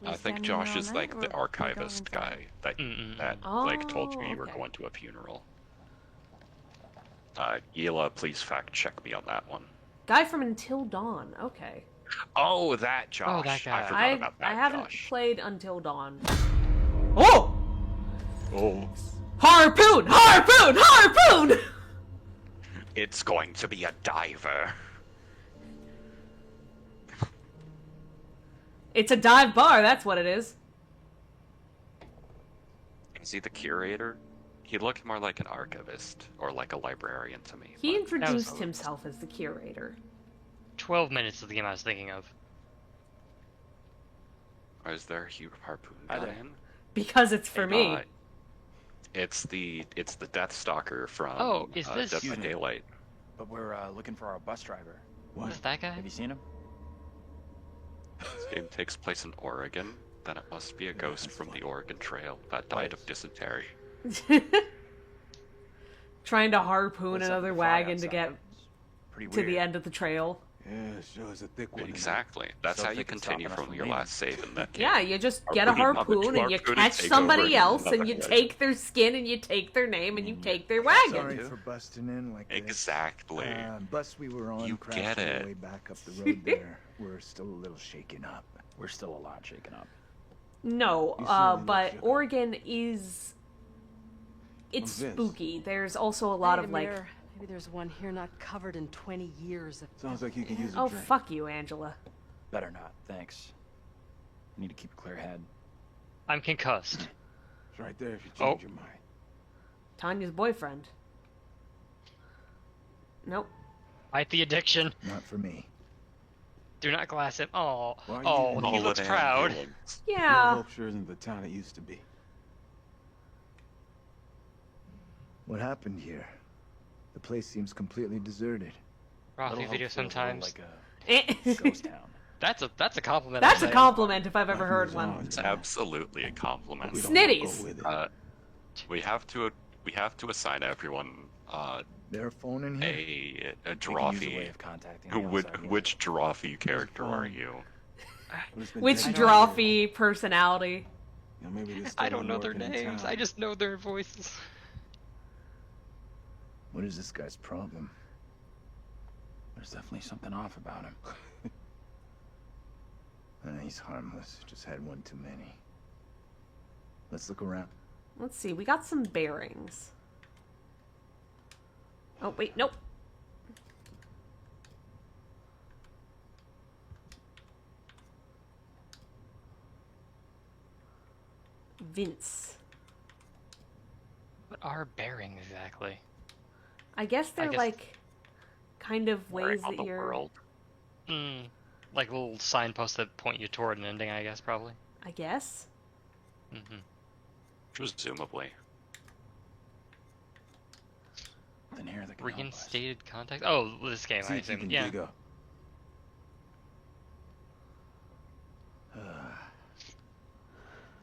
We I think standing Josh here all is like night, the or can we go archivist guy inside? that like told you you were okay. going to a funeral. Yela, please fact check me on that one. Guy from Until Dawn. Okay. Oh, that Josh. Oh, that guy. I forgot about that I haven't Josh. played Until Dawn. Oh! Oh, Harpoon! Harpoon! Harpoon! it's going to be a diver. It's a dive bar, that's what it is. Is he the curator? He looked more like an archivist or like a librarian to me. He but- introduced himself as the curator. 12 minutes is the game I was thinking of. Or is there a Hugh Harpoon Hi guy there. in? Because it's for me. It's the Deathstalker from Oh, is Dead this- by Daylight. But we're looking for our bus driver. Is that guy? Have you seen him? This game takes place in Oregon. Then it must be a ghost from the Oregon Trail that died of dysentery. Trying to harpoon What's up another with the fly wagon to outside? get Pretty to weird. the end of the trail. Yeah, sure is a thick one. Exactly. That's Still how you think it's continue stopping us from from your leaving. last save in that game. Yeah, you just get a Harpooning harpoon and you harpoon catch take somebody over else and another you wagon. take their skin and you take their name and you take their wagon. Sorry for busting in like this. Exactly. Bus we were on You crashed get on it. the way back up the road there. We're still a little shaken up. We're still a lot shaken up. No, You certainly look but shook up. Oregon is... It's Vince. spooky. There's also a lot Need of a like... mirror. Maybe there's one here not covered in 20 years of... Sounds like you can use a Oh, drink. fuck you, Angela. Better not, thanks. Need to keep a clear head. I'm concussed. It's right there if you Oh. change your mind. Tanya's boyfriend. Nope. Fight the addiction. Not for me. Do not glass him. Oh, Why are you oh, even he all looks the proud. ambulance. Yeah. Hope sure isn't the town it used to be. What happened here? The place seems completely deserted. Rafi Little video hopeful, sometimes. Like Eh. a ghost town. That's a compliment. That's I'm a saying. compliment if I've ever Life heard moves one. on. It's absolutely a compliment. We don't wanna go Snitties. with it. We have to assign everyone There a phone in here? a We can use a way Drawfee. of contacting the outside world. Which Drawfee character are you? But it's been Which dead. Drawfee personality? You know, maybe this I still don't know their working in names. town. I just know their voices. What is this guy's problem? There's definitely something off about him. He's harmless. Just had one too many. Let's look around. Let's see. We got some bearings. Oh, wait. Nope. Vince. What are bearings exactly? I guess they're guess- like kind of ways on that the you're... world. Hmm. Like little signposts that point you toward an ending, I guess, probably. I guess. Mm-hmm. Presumably. Then here that can help us. Reinstated contact. Oh, this game, See I if you assume. can Yeah. dig up.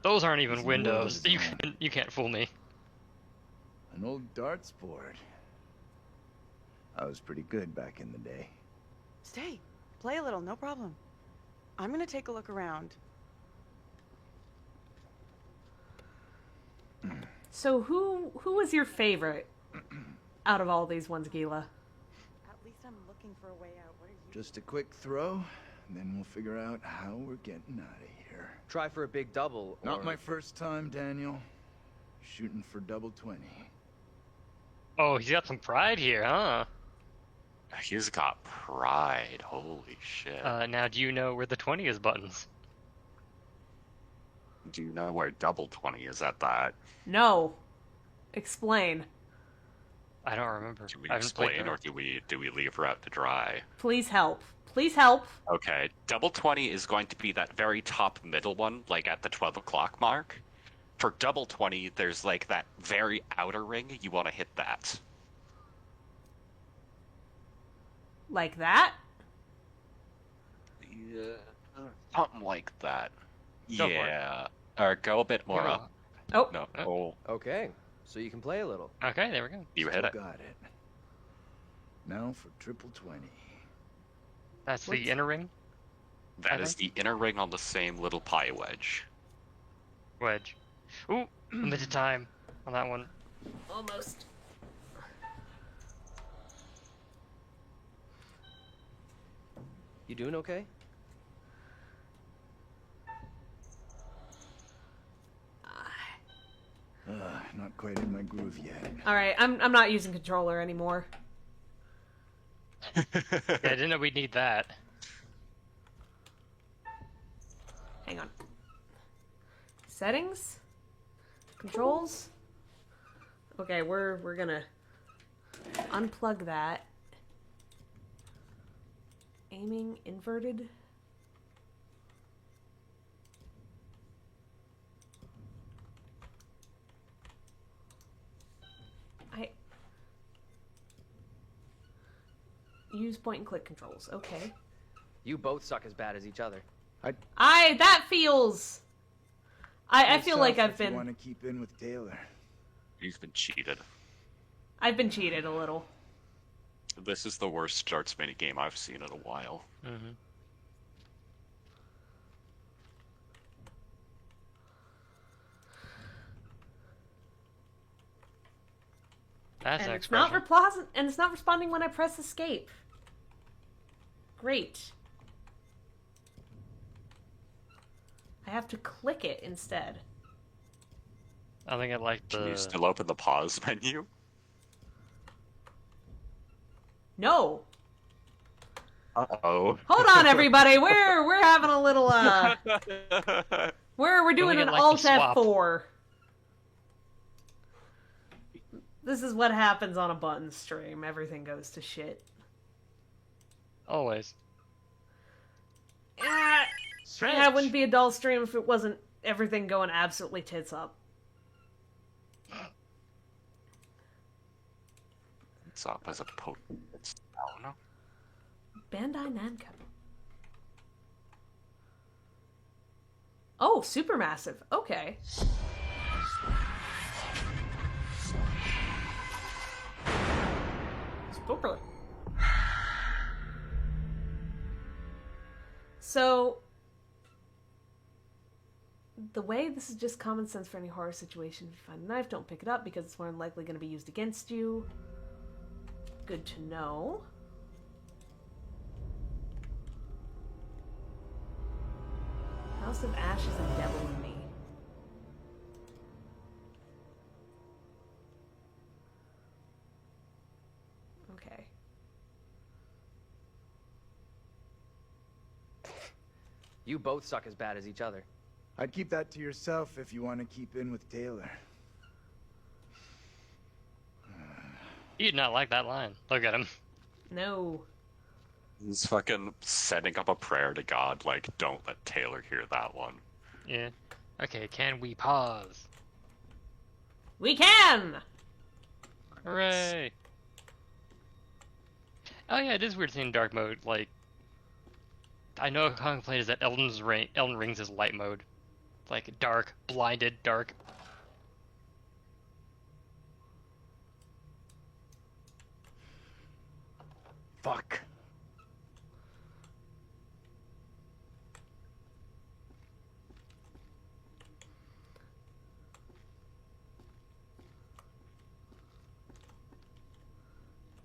Those aren't even There's windows. windows You can't fool me. An old darts board. I was pretty good back in the day. Stay. Play a little, no problem. I'm gonna take a look around. So who was your favorite out of all these ones, Gila? At least I'm looking for a way out. What are you? Just a quick throw, and then we'll figure out how we're getting out of here. Try for a big double, or... Not my first time, Daniel. Shooting for double 20. Oh, he's got some pride here, huh? He's got pride. Holy shit. Now do you know where the 20 is buttons? Do you know where double 20 is at that? No. Explain. I don't remember. Do we I haven't played explain or do we leave her out to dry? Please help. Please help. Okay, double 20 is going to be that very top middle one, like at the 12 o'clock mark. For double 20, there's like that very outer ring. You want to hit that. Like that? Something like that. Go for it. Yeah. Or go a bit more Go. up. Oh. No. Oh. Oh. Okay, so you can play a little. Okay, there we go. You hit Still it. got it. Now for triple 20. That's What's- the inner ring? That is the inner ring on the same little pie wedge. Wedge. Ooh, limited time on that one. Almost. You doing okay? Not quite in my groove yet. All right, I'm not using controller anymore. Yeah, I didn't know we'd need that. Hang on. Settings? Controls? Okay, we're gonna unplug that. Aiming inverted. Use point and click controls. Okay. You both suck as bad as each other. That feels. I feel like I've You been. want to keep in with Taylor. You've been cheated. I've been cheated a little. This is the worst starts minigame I've seen in a while. Mm-hmm. That's And an it's not expression. and it's not responding when I press escape. Great. I have to click it instead. I think I like Can you the. still open the pause menu? No. Uh-oh. Hold on, everybody. We're having a little we're doing Really an like Alt the swap. F4. This is what happens on a button stream. Everything goes to shit. Always. Yeah, it wouldn't be a dull stream if it wasn't everything going absolutely tits up. It's up as a potent sound. Bandai Namco. Oh, Supermassive. Okay. Super. So, the way this is just common sense for any horror situation. If you find a knife, don't pick it up because it's more than likely going to be used against you. Good to know. House of Ashes and Devil in Me. Okay. You both suck as bad as each other. I'd keep that to yourself if you want to keep in with Taylor. You did not like that line. Look at him. No. He's fucking setting up a prayer to God, like, don't let Taylor hear that one. Yeah. Okay, can we pause? We can! Hooray! Oh yeah, it is weird seeing dark mode. Like, I know a common complaint is that Elden Rings is light mode. Like, dark, blinded, dark. Fuck.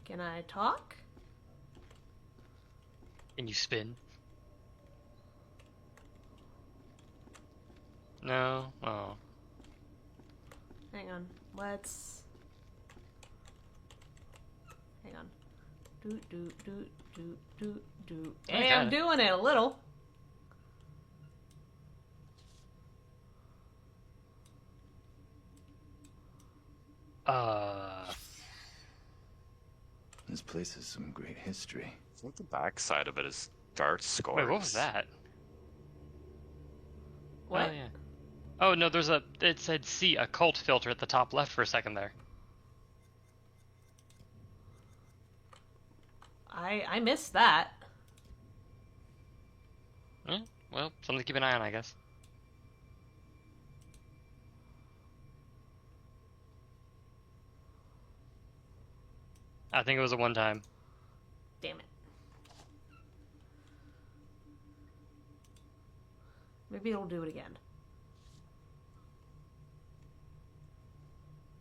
Can I talk? And you spin. No? Oh. Hang on. Let's... Hang on. Do. Hey, I'm doing it a little. This place has some great history. I think the backside of it is Dart scores. Wait, what was that? What? Oh, yeah. Oh, no, there's a... It said see occult filter at the top left for a second there. I missed that. Well, something to keep an eye on, I guess. I think it was a one-time. Damn it. Maybe it'll do it again.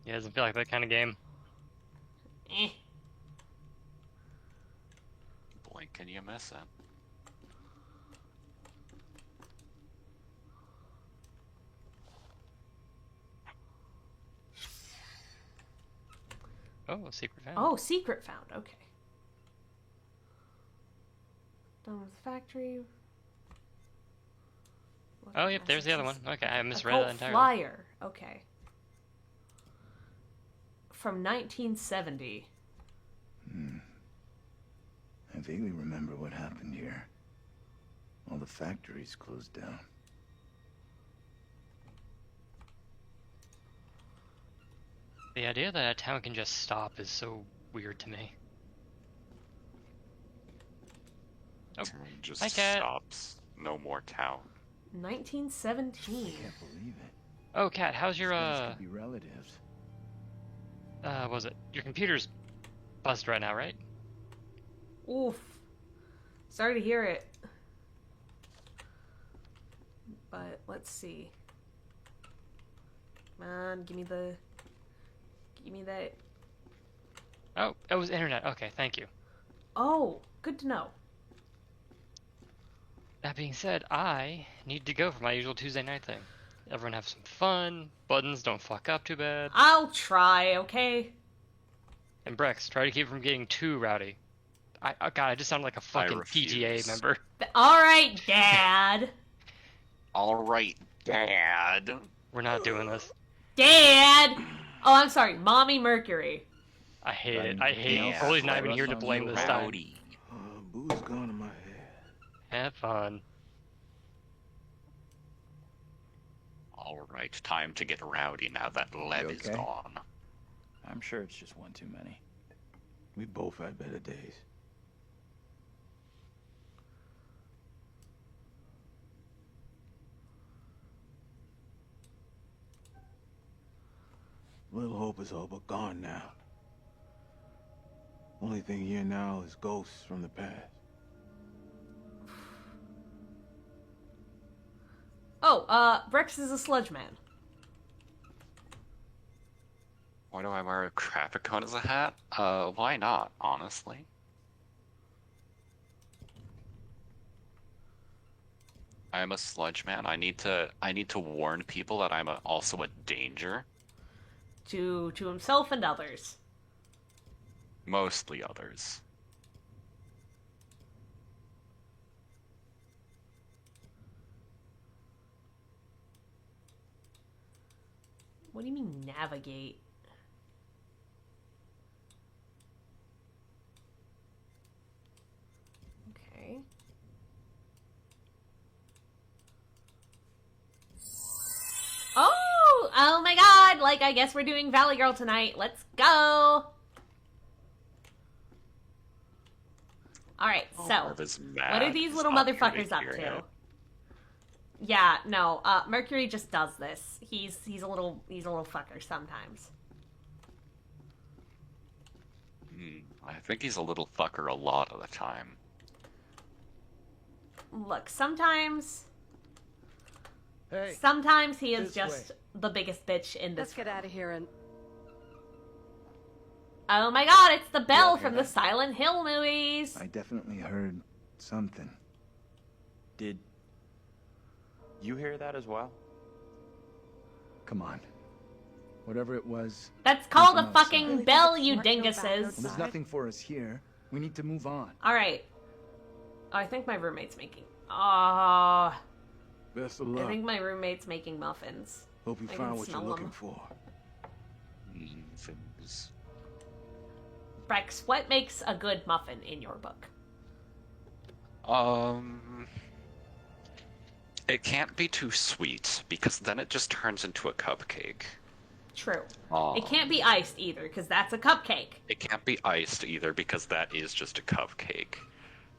Yeah, doesn't feel like that kind of game. Eh. Blink and you miss it. Oh, a secret found. Oh, secret found. Okay. Done with the factory. Oh, yep, there's the other one. Okay, I misread Occult that entirely. flyer. Okay. From 1970. I vaguely remember what happened here. All the factories closed down. The idea that a town can just stop is so weird to me. Oh, Just hi, cat. stops. No more town. 1917. Can't believe it. Oh, cat, how's your, These guys could be relatives. what was it? Your computer's buzzed right now, right? Oof. Sorry to hear it. But let's see. Come on, give me that. Oh, it was internet. Okay, thank you. Oh, good to know. That being said, I need to go for my usual Tuesday night thing. Everyone have some fun. Buttons don't fuck up too bad. I'll try, okay? And Brex, try to keep from getting too rowdy. Oh god, I just sound like a fucking PTA refuse. member. Alright, Dad. Alright, Dad. We're not doing this. Dad! Oh, I'm sorry. Mommy Mercury. I hate it. I hate it. Foley's not even here to blame this time. Booze gone in my head. Have fun. Alright, time to get rowdy now that Lev is okay? gone. I'm sure it's just one too many. We both had better days. Little hope is all but gone now. Only thing here now is ghosts from the past. Oh, Brex is a sludge man. Why do I wear a traffic cone as a hat? Why not, honestly? I am a sludge man. I need to warn people that I'm also a danger. To himself and others. Mostly others. What do you mean navigate? Okay. Oh my god! Like, I guess we're doing Valley Girl tonight. Let's go! Alright, so, what are these little motherfuckers up to? Yeah, no, Mercury just does this. He's a little fucker sometimes. I think he's a little fucker a lot of the time. Look, sometimes he is this just the biggest bitch in this. Let's get out of here and... Oh my god, it's the bell from the Silent Hill movies! I definitely heard something. Did you hear that as well? Come on. Whatever it was... That's called a something else. fucking bell, you Smart, go back dinguses! outside. There's nothing for us here. We need to move on. Alright. Oh, I think my roommate's making... Oh, Best of I luck. think my roommate's making muffins. Hope you I find can what you're smell looking them. for. Brex, what makes a good muffin in your book? It can't be too sweet, because then it just turns into a cupcake. True. It can't be iced either, because that's a cupcake. It can't be iced either, because that is just a cupcake.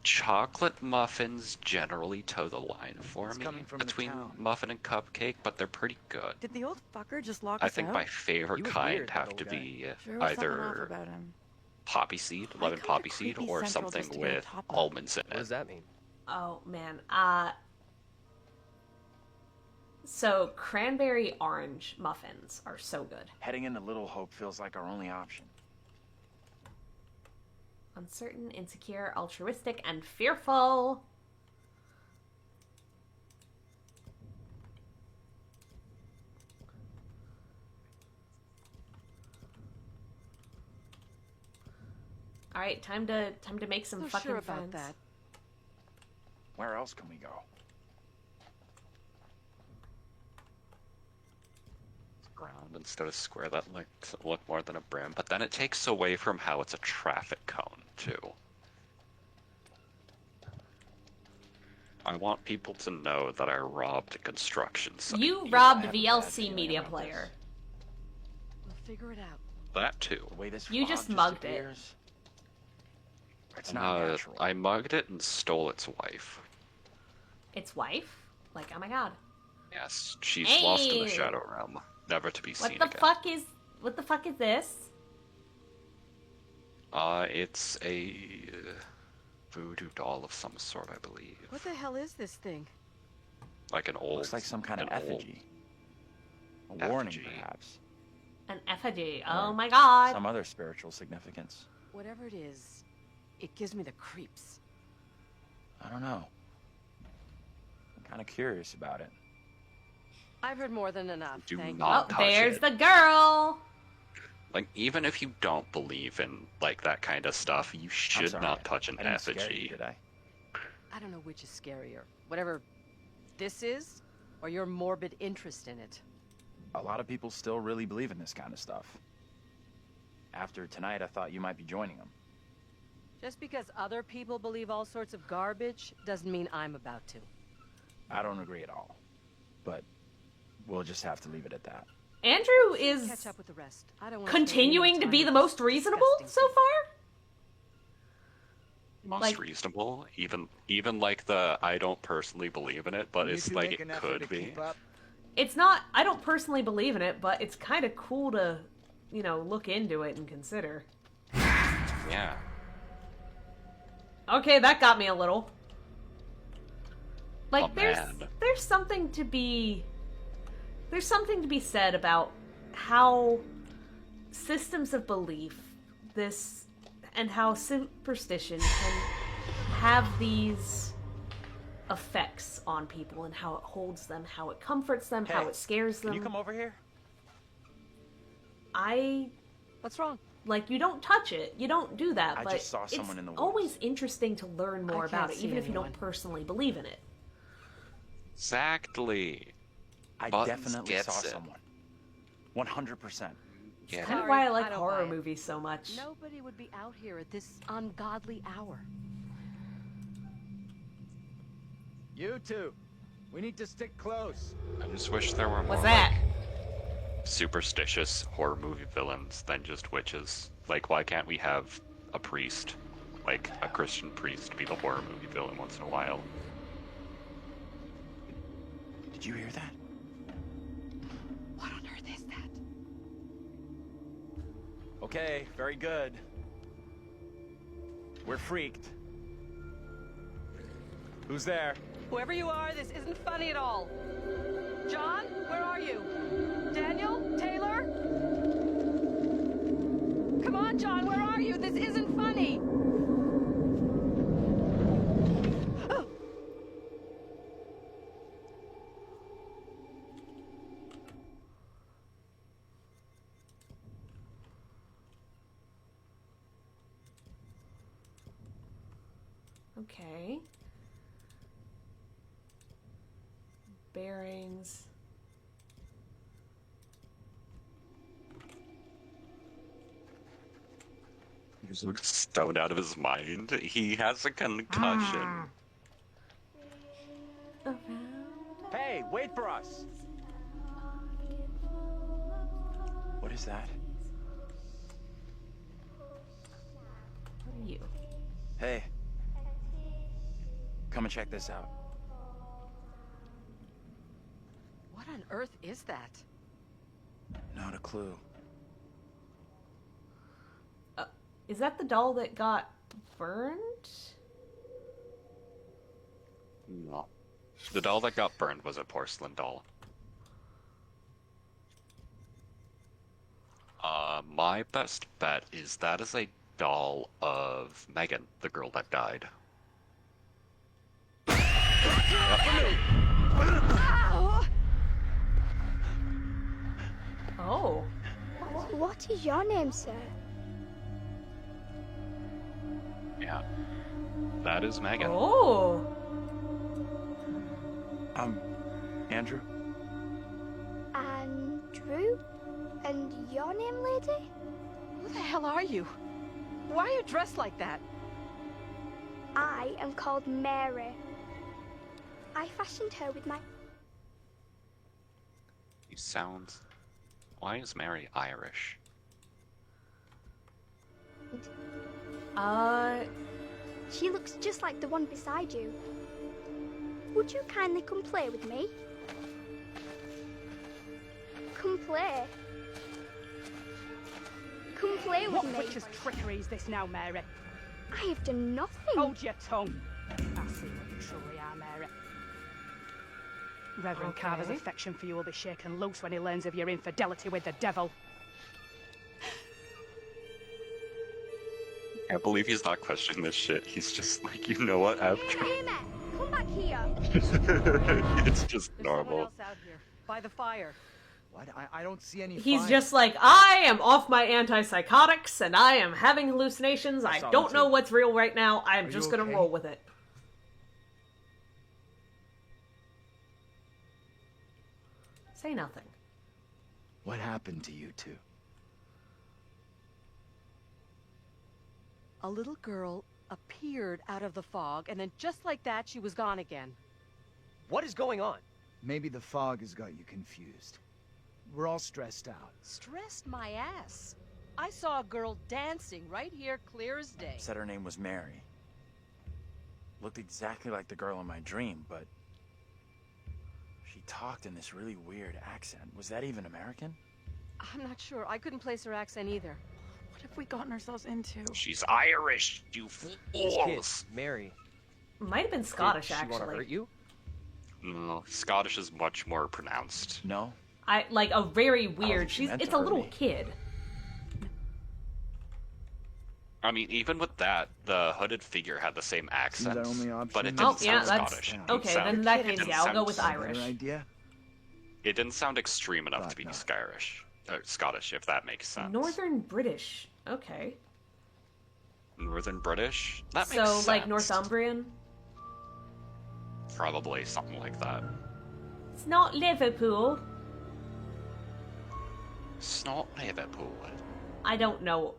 chocolate muffins generally toe the line for me between muffin and cupcake, but they're pretty good. Did the old fucker just lock I us think out? my favorite kind have to be either poppy seed, lemon poppy seed, or something with almonds in it. What does that mean? Oh man. So cranberry orange muffins are so good. Heading into Little Hope feels like our only option. Uncertain, insecure, altruistic, and fearful. All right, time to make some fucking sure friends. about that. Where else can we go? Round instead of square, that makes it look more than a brim, but then it takes away from how it's a traffic cone too. I want people to know that I robbed a construction site. You robbed VLC Media Player. We'll figure it out. That too. The way this You just mugged it. It's not natural. I mugged it and stole its wife. Its wife? Like, oh my god. Yes, she's lost in the Shadow Realm, never to be seen again. What the fuck is this? It's a voodoo doll of some sort, I believe. What the hell is this thing? Like an old... Looks like some kind of effigy. A warning, perhaps. An effigy. Oh my god. Some other spiritual significance. Whatever it is, it gives me the creeps. I don't know. I'm kind of curious about it. I've heard more than enough. Do Thank not you. touch There's it. the girl. Like, even if you don't believe in, like, that kind of stuff, you should not touch an I didn't scare you, effigy. did I? I don't know which is scarier. Whatever this is, or your morbid interest in it. A lot of people still really believe in this kind of stuff. After tonight, I thought you might be joining them. Just because other people believe all sorts of garbage doesn't mean I'm about to. I don't agree at all. But we'll just have to leave it at that. Andrew is Catch up with the rest. I don't want continuing to be the most reasonable so far. Most reasonable, even like the I don't personally believe in it, but it's like it could be. It's not. I don't personally believe in it, but it's kind of cool to, you know, look into it and consider. Yeah. Okay, that got me a little. Like, Oh, there's man. something to be said about how systems of belief, and how superstition can have these effects on people, and how it holds them, how it comforts them, how it scares them. Can you come over here? What's wrong? Like, you don't touch it, you don't do that, I but just saw someone in the it's woods. always interesting to learn more I about can't it, see even if you anyone. don't personally believe in it. Exactly. I Buttons definitely gets saw it. someone. 100%. Yeah. Kind of Sorry, why I like I don't horror buy it. movies so much. Nobody would be out here at this ungodly hour. You two, we need to stick close. I just wish there were more What's that? like, superstitious horror movie villains than just witches. Like, why can't we have a priest, like a Christian priest, be the horror movie villain once in a while? Did you hear that? What on earth is that? Okay, very good. We're freaked. Who's there? Whoever you are, this isn't funny at all. John, where are you? Daniel? Taylor? Come on, John, where are you? This isn't funny. Oh. Okay. Bearings. He's like stoned out of his mind. He has a concussion. Hey, wait for us! What is that? What are you? Hey, Come and check this out. What on earth is that? Not a clue. Is that the doll that got burned? No. The doll that got burned was a porcelain doll. My best bet is that is a doll of Megan, the girl that died. Oh. What is your name, sir? Yeah. That is Megan. Oh. Andrew? Andrew? And your name, lady? Who the hell are you? Why are you dressed like that? I am called Mary. I fashioned her with my... He sounds... Why is Mary Irish? She looks just like the one beside you. Would you kindly come play with me? Come play. Come play with me. What witch's trickery is this now, Mary? I have done nothing. Hold your tongue. I see what you truly are, Mary. Reverend Carver's affection for you will be shaken loose when he learns of your infidelity with the devil. I can't believe he's not questioning this shit. He's just like, you know what, after... Come back here. It's just normal. Someone else out here, by the fire. What? I don't see any He's fire. just like, I am off my antipsychotics and I am having hallucinations. I don't know what's real right now. I am just gonna roll with it. Say nothing. What happened to you two? A little girl appeared out of the fog, and then just like that, she was gone again. What is going on? Maybe the fog has got you confused. We're all stressed out. Stressed my ass. I saw a girl dancing right here, clear as day. Said her name was Mary. Looked exactly like the girl in my dream, but... she talked in this really weird accent. Was that even American? I'm not sure. I couldn't place her accent either. What have we gotten ourselves into? She's Irish, you fools! Mary. Might have been Scottish, Did she want to actually. hurt you? No, Scottish is much more pronounced. No? I like a very weird. she meant to It's a hurt little me. kid. I mean, even with that, the hooded figure had the same accent, our only option but it now? didn't Oh, yeah, sound that's Scottish. It okay. sound- Then in that it case, didn't yeah, I'll go sound- with Better Irish. idea? It didn't sound extreme enough to be Scottish, if that makes sense. Northern British. Okay. Northern British? That makes So sense. like Northumbrian. Probably something like that. It's not Liverpool. It's not Liverpool. I don't know.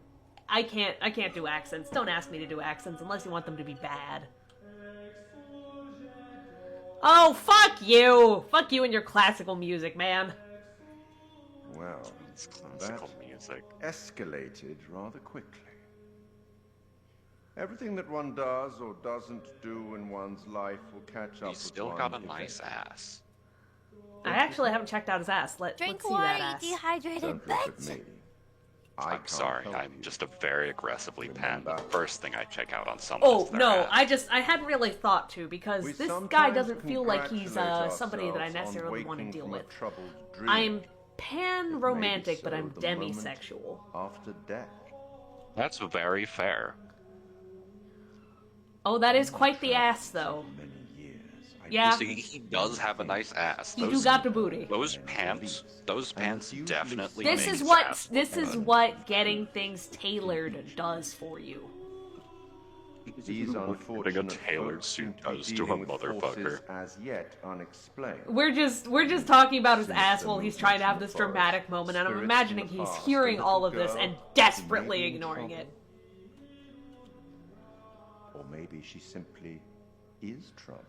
I can't do accents. Don't ask me to do accents unless you want them to be bad. Oh, fuck you! Fuck you and your classical music, man. Well, It's classical music. escalated rather quickly. Everything that one does or doesn't do in one's life will catch up He's with still one got a nice eventually. ass. I actually haven't checked out his ass. Let's see that ass. dehydrated Don't look at me. I I'm can't sorry, help I'm you. just a very aggressively pan. The first thing I check out on someone Oh is their no, ass. I hadn't really thought to because We this guy sometimes doesn't feel like he's congratulate somebody that I ourselves on necessarily want to waking deal from a with. troubled dream. I'm pan romantic, but so I'm the moment demisexual. After death. That's very fair. Oh, that is quite the ass, though. Yeah, You see, he does have a nice ass. you do got the booty. Those pants definitely This make is his what ass this look is good. what getting things tailored does for you. These What unfortunate a tailored folks suit seem to be does to a dealing with motherfucker. forces as yet unexplained. We're just talking about his ass while he's trying to have this dramatic moment, and I'm Spirits imagining from the he's past, hearing a all little of this girl and who desperately may be in ignoring trouble. it. Or maybe she simply is trouble.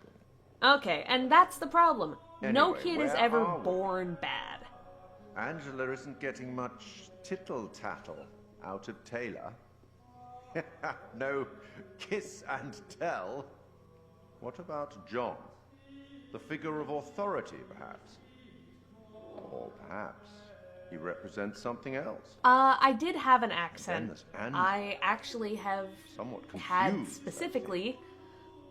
Okay, and that's the problem. No Anyway, kid is where ever are we? born bad. Angela isn't getting much tittle-tattle out of Taylor. No kiss and tell. What about John? The figure of authority, perhaps? Or perhaps he represents something else? I did have an And accent. there's Andrew. I actually have Somewhat had confused, specifically,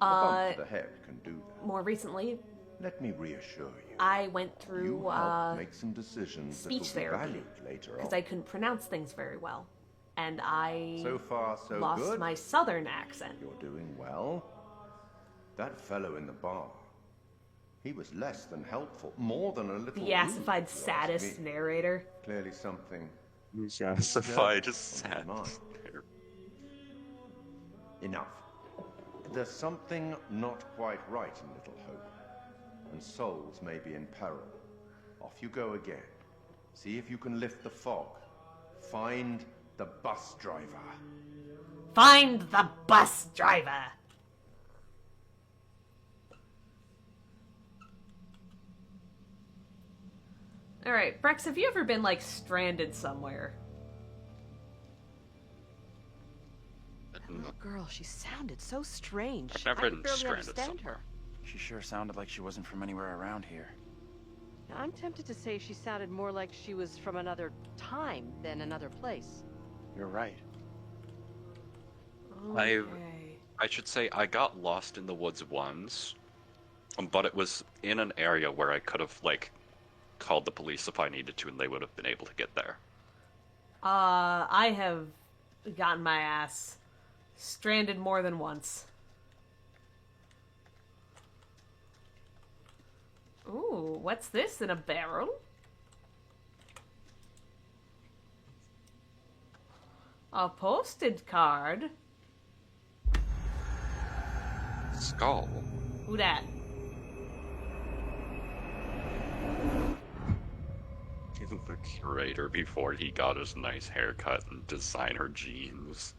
A bump to the head can do that. more recently, Let me reassure you. I went through You help make some decisions that will speech be therapy valued later because on. I couldn't pronounce things very well, and I So far, so lost good. my southern accent. You're doing well. That fellow in the bar, he was less than helpful, more than a little The acidified rude, if you ask sadist me. narrator. Clearly something. Acidified deserves on your sadist. mind. Enough. There's something not quite right in Little Hope, and souls may be in peril. Off you go again. See if you can lift the fog. Find the bus driver. Find the bus driver! Alright, Brex, have you ever been, like, stranded somewhere? That little girl, she sounded so strange. I've never I could been barely stranded understand somewhere. her. She sure sounded like she wasn't from anywhere around here. Now, I'm tempted to say she sounded more like she was from another time than another place. You're right. Okay. I should say I got lost in the woods once, but it was in an area where I could have, like, called the police if I needed to, and they would have been able to get there. I have gotten my ass stranded more than once. Ooh, what's this in a barrel? A posted card. Skull. Who dat? The curator before he got his nice haircut and designer jeans.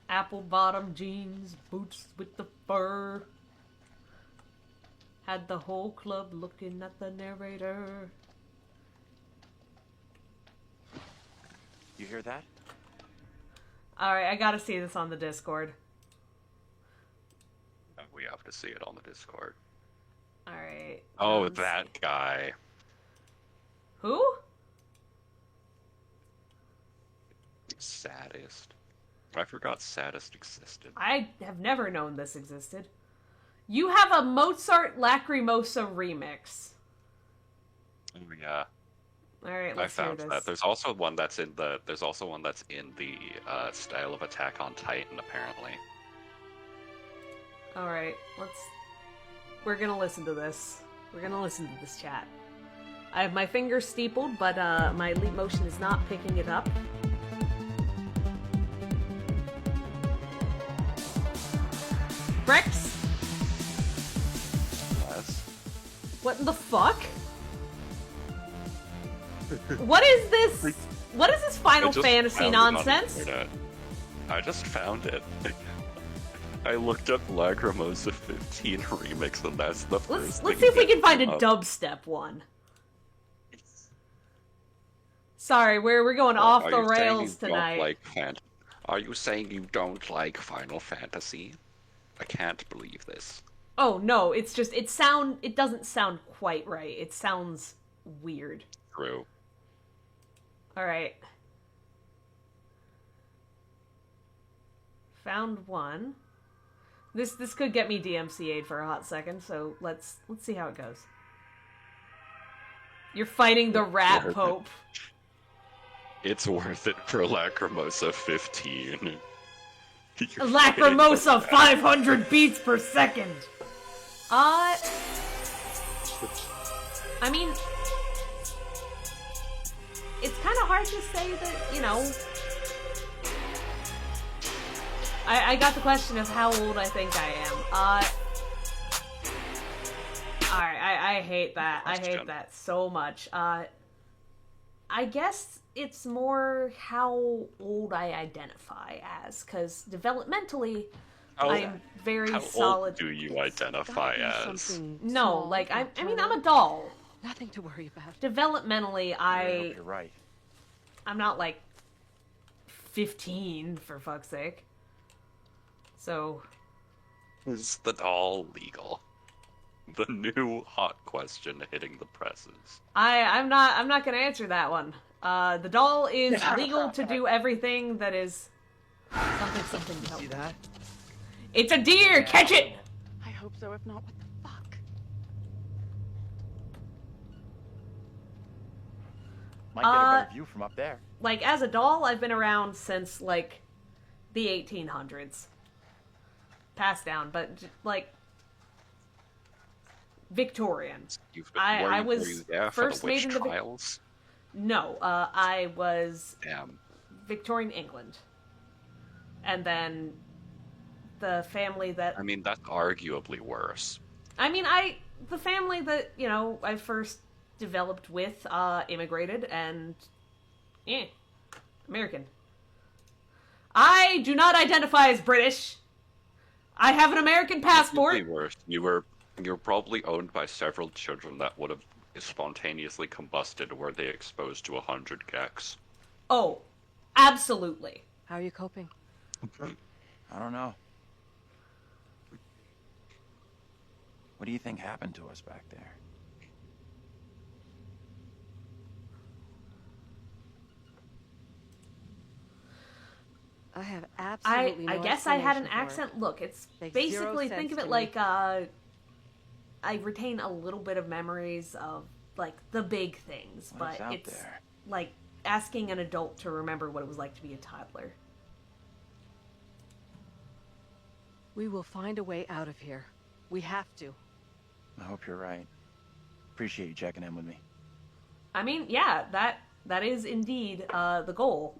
Apple bottom jeans, boots with the fur. Had the whole club looking at the narrator. You hear that? Alright, I gotta see this on the Discord. We have to see it on the Discord. Alright. Oh, that guy. Who? Saddest. I forgot Saddest existed. I have never known this existed. You have a Mozart Lacrimosa remix. Oh yeah. Alright, I let's hear found this. that. There's also one that's in the style of Attack on Titan, apparently. Alright, we're gonna listen to this. We're gonna listen to this chat. I have my fingers steepled, but my leap motion is not picking it up. Brex? Yes. What in the fuck? What is this? What is this Final Fantasy nonsense? I just found it. I looked up Lacrimosa 15 remix, and that's the first Let's thing see if we that can find a came up. dubstep one. Sorry, we're going off Are the you saying rails you don't tonight. Are you saying you don't like Final Fantasy? I can't believe this. Oh no, it's just it doesn't sound quite right. It sounds weird. True. All right. Found one. This could get me DMCA'd for a hot second, so let's see how it goes. You're fighting the Rat Pope. It's worth it for Lacrimosa 15. Lacrimosa 500 beats per second. I mean, it's kind of hard to say that, you know. I got the question of how old I think I am. Alright, I hate that. I hate that so much. I guess it's more how old I identify as, because developmentally, I'm very how solid. Old do you identify as? No, like, I mean, I'm a doll. Nothing to worry about. Developmentally, I hope you're right. I'm not like 15 for fuck's sake. So Is the doll legal? The new hot question hitting the presses. I'm not gonna answer that one. The doll is legal to do everything that is something to help. See that? It's a deer! Catch it! I hope so. If not, what the fuck? Might get a better view from up there. Like, as a doll, I've been around since, like, the 1800s. Passed down, but, like, Victorian. I were was you there first for the witch made in the... trials? No, I was Damn. Victorian England. And then the family that... I mean, that's arguably worse. I mean, the family that, you know, I first developed with, immigrated, and... American. I do not identify as British. I have an American passport. Arguably worse. You're probably owned by several children that would have spontaneously combusted were they exposed to 100 gex. Oh, absolutely. How are you coping? I don't know. What do you think happened to us back there? I have absolutely no I guess I had an explanation for accent. it. Look, it's Makes basically, zero think of sense it to like, me. I retain a little bit of memories of, like, the big things, What is but out it's, there? like, asking an adult to remember what it was like to be a toddler. We will find a way out of here. We have to. I hope you're right. Appreciate you checking in with me. I mean, yeah, that is indeed, the goal.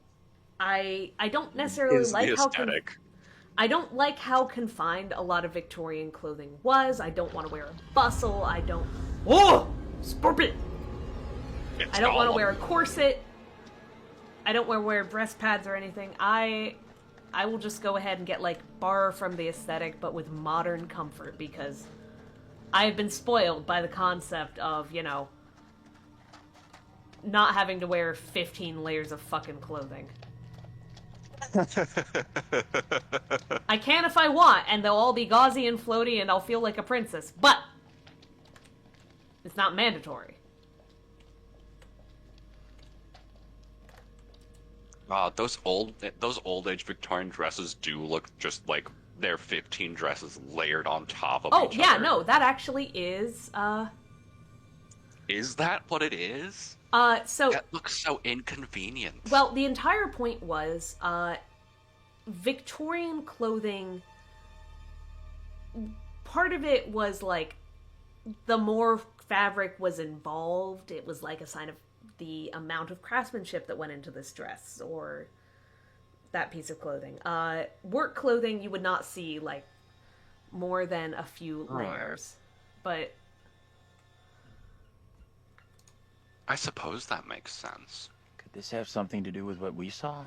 I don't necessarily Is the like how aesthetic. I don't like how confined a lot of Victorian clothing was. I don't want to wear a bustle. I don't... Oh! Scorpion! I don't want to wear a corset. I don't want to wear breast pads or anything. I will just go ahead and get, like, borrow from the aesthetic, but with modern comfort, because I have been spoiled by the concept of, you know, not having to wear 15 layers of fucking clothing. I can if I want, and they'll all be gauzy and floaty, and I'll feel like a princess, but it's not mandatory. Those old age Victorian dresses do look just like they're 15 dresses layered on top of each yeah, other. no, that actually is, Is that what it is? so... That looks so inconvenient. Well, the entire point was, Victorian clothing, part of it was, like, the more fabric was involved, it was like a sign of the amount of craftsmanship that went into this dress, or that piece of clothing. Work clothing, you would not see, like, more than a few layers. But... I suppose that makes sense. Could this have something to do with what we saw?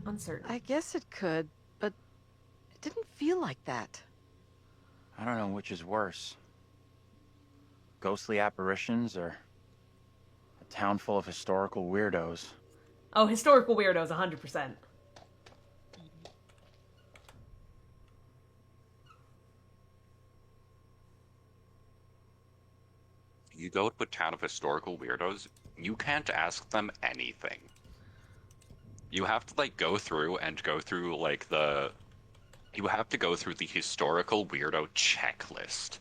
Uncertain. I guess it could, but it didn't feel like that. I don't know which is worse. Ghostly apparitions or a town full of historical weirdos. Oh, historical weirdos, 100%. You go to a town of historical weirdos, you can't ask them anything. You have to, like, go through, like, you have to go through the historical weirdo checklist.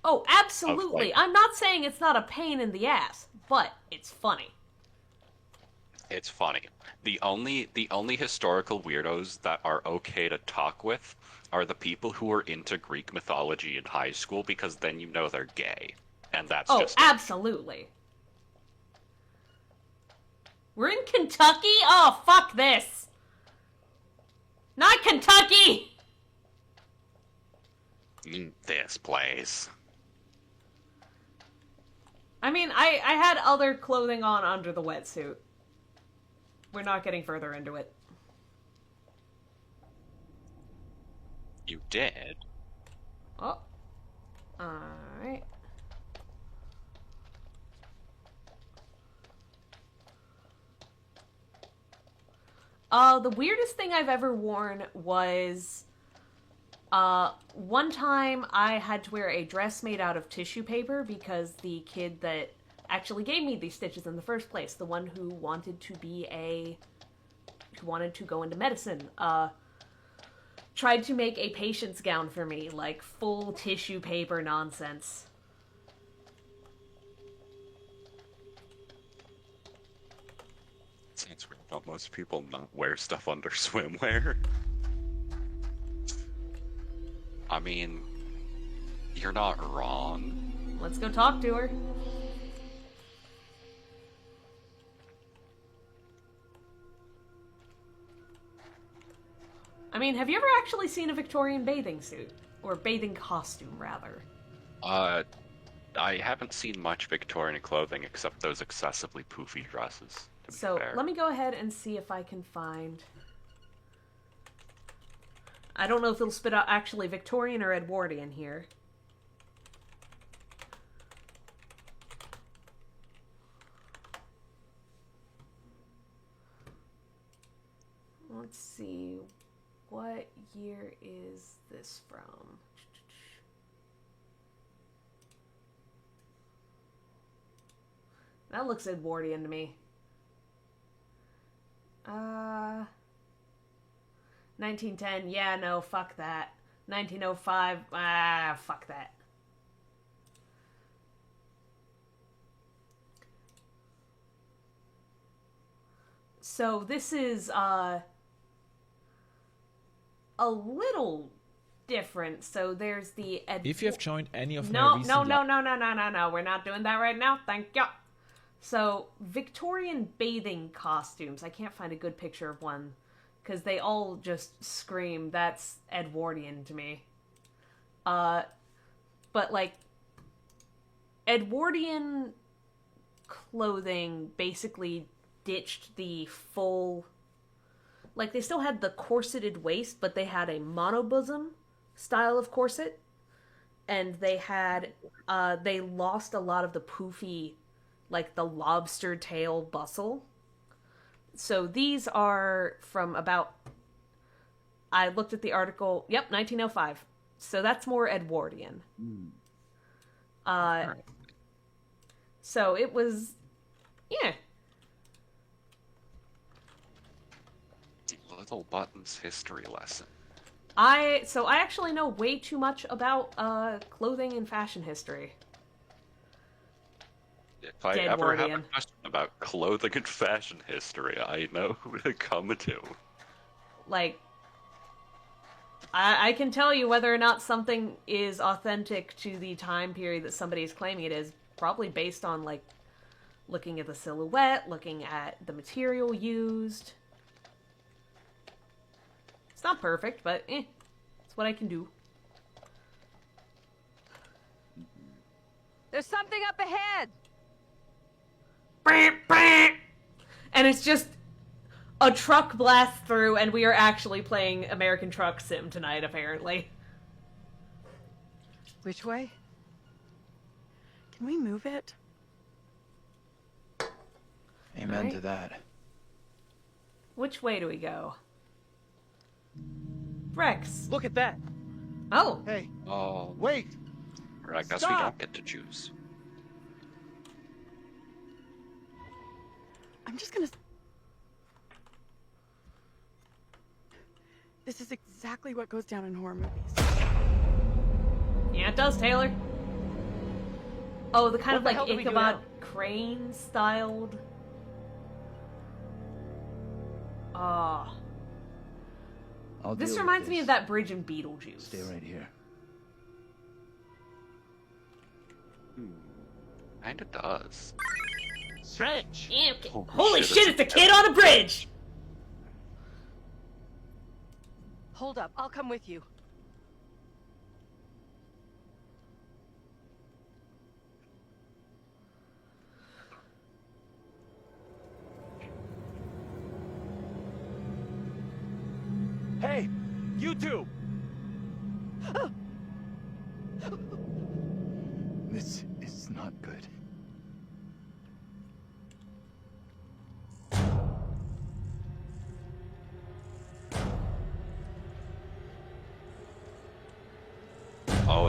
Oh, absolutely. I'm not saying it's not a pain in the ass, but it's funny. It's funny. The only historical weirdos that are okay to talk with are the people who are into Greek mythology in high school, because then you know they're gay. And that's Oh, just... absolutely. We're in Kentucky? Oh, fuck this. Not Kentucky! This place. I mean, I had other clothing on under the wetsuit. We're not getting further into it. You did? Oh. Alright. The weirdest thing I've ever worn was, one time I had to wear a dress made out of tissue paper because the kid that actually gave me these stitches in the first place, the one who wanted to go into medicine, tried to make a patient's gown for me, like full tissue paper nonsense. Seems weird how most people not wear stuff under swimwear. I mean, you're not wrong. Let's go talk to her. I mean, have you ever actually seen a Victorian bathing suit? Or bathing costume, rather? I haven't seen much Victorian clothing except those excessively poofy dresses, to be So, fair. let me go ahead and see if I can find... I don't know if it'll spit out actually Victorian or Edwardian here. Let's see. What year is this from? That looks Edwardian to me. 1910, yeah, no, fuck that. 1905, fuck that. So this is, a little different. So there's the... If you have joined any of No, my recent... no, we're not doing that right now, thank you. So, Victorian bathing costumes. I can't find a good picture of one, because they all just scream, that's Edwardian to me. But, like, Edwardian clothing basically ditched the full... Like, they still had the corseted waist, but they had a monobosom style of corset. And they had, they lost a lot of the poofy, like, the lobster tail bustle. So these are from about... I looked at the article. Yep, 1905. So that's more Edwardian. So it was... Yeah. Little Buttons history lesson. So I actually know way too much about clothing and fashion history. If I ever have a question about clothing and fashion history, I know who to come to. Like, I can tell you whether or not something is authentic to the time period that somebody is claiming it is, probably based on, like, looking at the silhouette, looking at the material used. It's not perfect, but it's what I can do. There's something up ahead! And it's just a truck blasts through, and we are actually playing American Truck Sim tonight, apparently. Which way? Can we move it? Amen to that. Which way do we go? Rex. Look at that. Oh. Hey. Oh. Wait. I guess Stop. we don't get to choose. I'm just gonna... This is exactly what goes down in horror movies. Yeah, it does, Taylor. Oh, the kind of What the like hell do we do Ichabod now? Crane styled. Ah. This reminds me of that bridge in Beetlejuice. Stay right here. Kinda does. Bridge. Yeah, okay. Oh, Holy shit, shit, it's a kid on a bridge! Hold up, I'll come with you. Hey, you two! This is not good.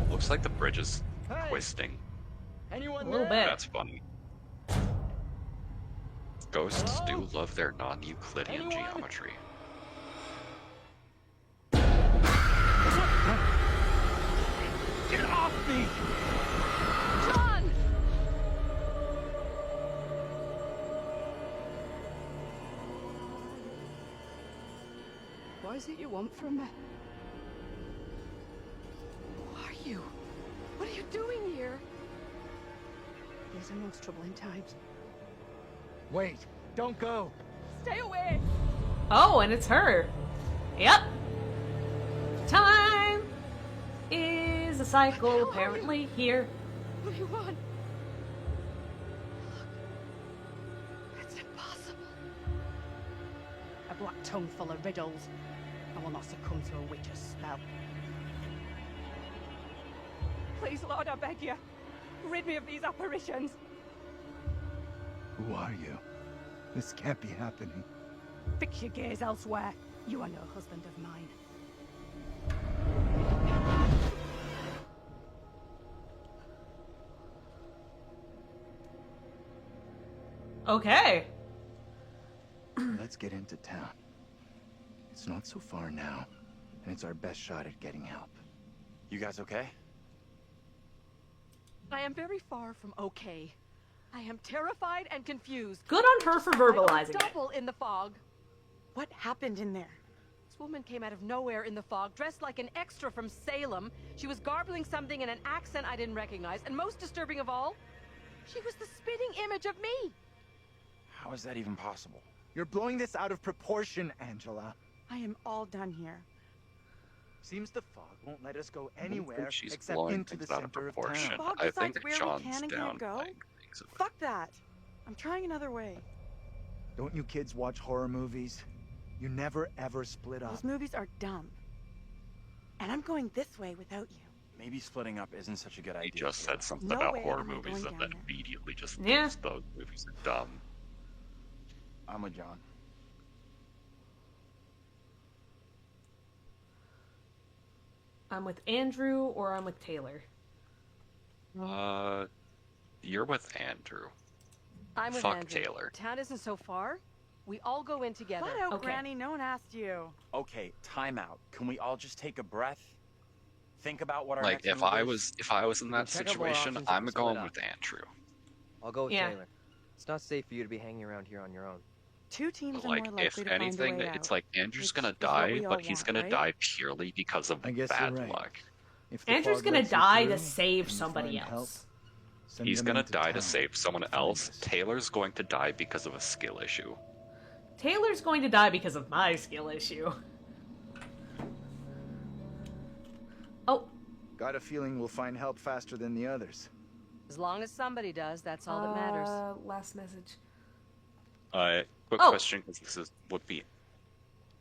it looks like the bridge is twisting. Anyone A little there? bit. That's funny. Ghosts do love their non-Euclidean geometry. Get off me! John! What is it you want from me? Who are you? What are you doing here? These are most troubling times. Wait, don't go. Stay away! Oh, and it's her. Yep. Time is a cycle apparently here. What do you want? It's impossible. A black tongue full of riddles. I will not succumb to a witch's spell. Please, Lord, I beg you. Rid me of these apparitions. Who are you? This can't be happening. Fix your gaze elsewhere. You are no husband of mine. Okay. Let's get into town. It's not so far now, and it's our best shot at getting help. You guys okay? I am very far from okay. I am terrified and confused. Good on her for verbalizing it. Double in the fog. What happened in there? This woman came out of nowhere in the fog, dressed like an extra from Salem. She was garbling something in an accent I didn't recognize, and most disturbing of all, she was the spitting image of me. How is that even possible? You're blowing this out of proportion, Angela. I am all done here. Seems the fog won't let us go I don't anywhere think she's except blowing into the things out of center of proportion. town. Fog I decides think where we John's can and can't go. downplaying things. Fuck that. I'm trying another way. Don't you kids watch horror movies? You never ever split up. Those movies are dumb. And I'm going this way without you. Maybe splitting up isn't such a good idea. He just said something No about way horror am I movies going and down then there. immediately just Yeah. thinks those movies are dumb. I'm with John. I'm with Andrew or I'm with Taylor. You're with Andrew. I'm with Fuck Andrew. Taylor. Town isn't so far. We all go in together. Flat out, Okay. Granny. No one asked you. Okay, time out. Can we all just take a breath? Think about what our Like next if move I is? was in that check out more situation, options I'm if we going split up. with Andrew. I'll go with Yeah. Taylor. It's not safe for you to be hanging around here on your own. Two teams are Like more likely if to find a anything, way it's out, like Andrew's which gonna is what die, we all but he's want, gonna right? die purely because of I guess bad you're right. luck. If the Andrew's fog gonna lets you die through to save and you somebody find help, else. send He's them gonna into die to town. save someone Find else. us. Taylor's going to die because of a skill issue. Taylor's going to die because of my skill issue. Oh, Got a feeling we'll find help faster than the others. As long as somebody does, that's all that matters. Last message. Quick Oh. question, because would be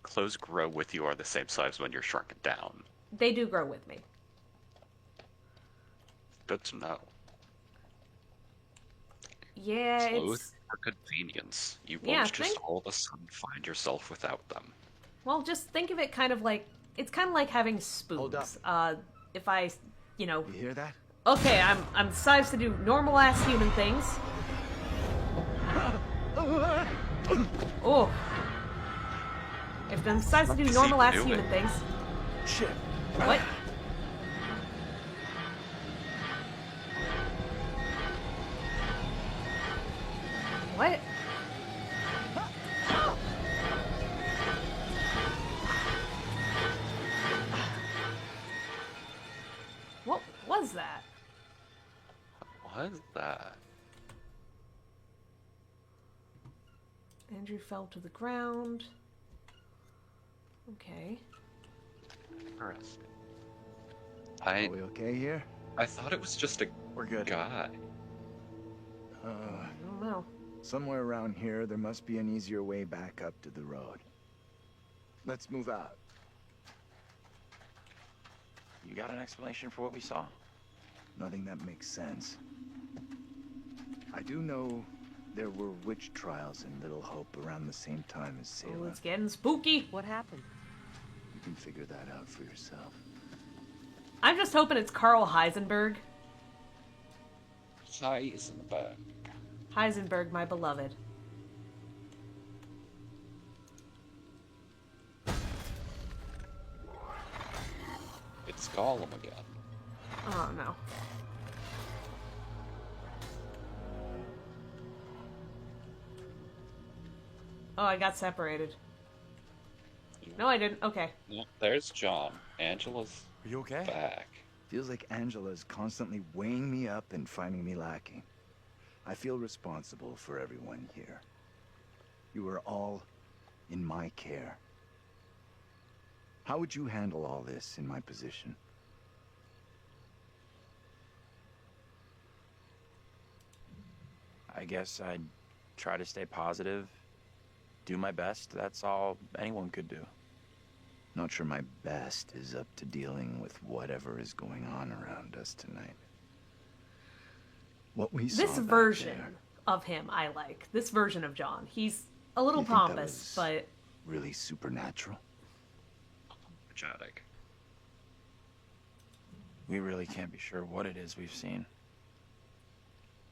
clothes grow with you or the same size when you're shrunken down. They do grow with me. Good to know. Yeah, Clothes it's... for convenience. You won't Yeah, just think- all of a sudden find yourself without them. Well, just think of it kind of like... It's kind of like having spoons. If I, you know... You hear that? Okay, I'm the size to do normal-ass human things. Oh. If I'm the size to do Is he normal-ass doing? human things... Shit. What? What? What was that? What is that? Andrew fell to the ground. Okay. Interesting. Are we okay here? I thought it was just a We're good. guy. I don't know. Somewhere around here, there must be an easier way back up to the road. Let's move out. You got an explanation for what we saw? Nothing that makes sense. I do know there were witch trials in Little Hope around the same time as Salem. Oh, it's getting spooky. What happened? You can figure that out for yourself. I'm just hoping it's Carl Heisenberg. Heisenberg. Heisenberg, my beloved. It's Gollum again. Oh, no. Oh, I got separated. No, I didn't. Okay. Yeah, there's John. Angela's Are you okay? back. Feels like Angela's constantly weighing me up and finding me lacking. I feel responsible for everyone here. You are all in my care. How would you handle all this in my position? I guess I'd try to stay positive, do my best. That's all anyone could do. Not sure my best is up to dealing with whatever is going on around us tonight. What we saw This back version there, of him, I like. This version of John. He's a little You think that pompous, was but... really supernatural. Dramatic. We really can't be sure what it is we've seen.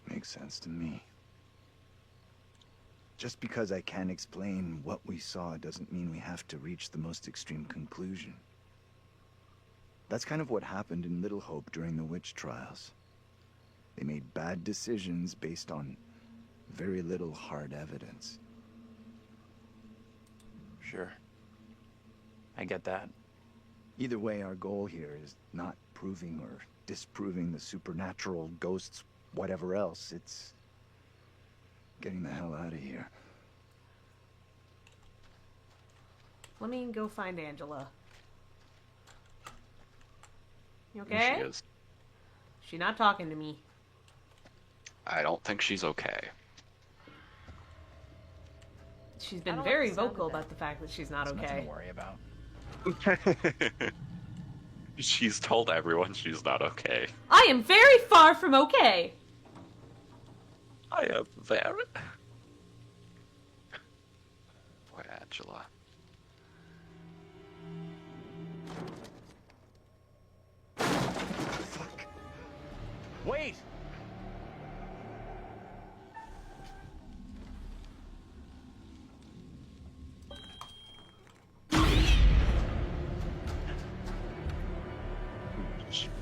Makes sense to me. Just because I can't explain what we saw doesn't mean we have to reach the most extreme conclusion. That's kind of what happened in Little Hope during the witch trials. They made bad decisions based on very little hard evidence. Sure. I get that. Either way, our goal here is not proving or disproving the supernatural, ghosts, whatever else. It's getting the hell out of here. Let me go find Angela. You There okay? she is. She not talking to me. I don't think she's okay. She's I been don't very like the sound vocal of that. about the fact that she's not It's nothing okay. to worry about. She's told everyone she's not okay. I am very far from okay. I am very... Poor Angela. Wait!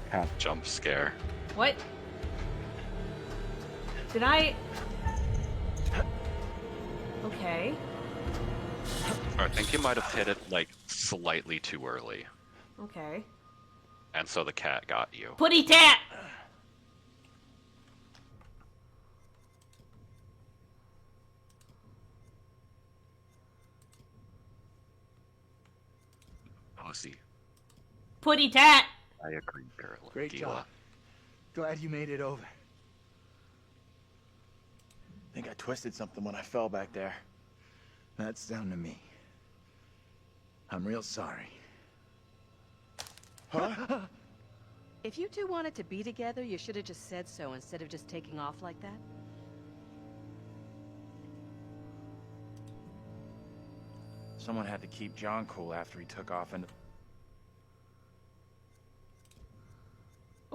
Half jump scare. What? Did I... Okay. I think you might have hit it, like, slightly too early. Okay. And so the cat got you. Putty tat! Oh, see. Putty tat! I agree, girl. Great job. Glad you made it over. I think I twisted something when I fell back there. That's down to me. I'm real sorry. Huh? If you two wanted to be together, you should have just said so instead of just taking off like that. Someone had to keep John cool after he took off and...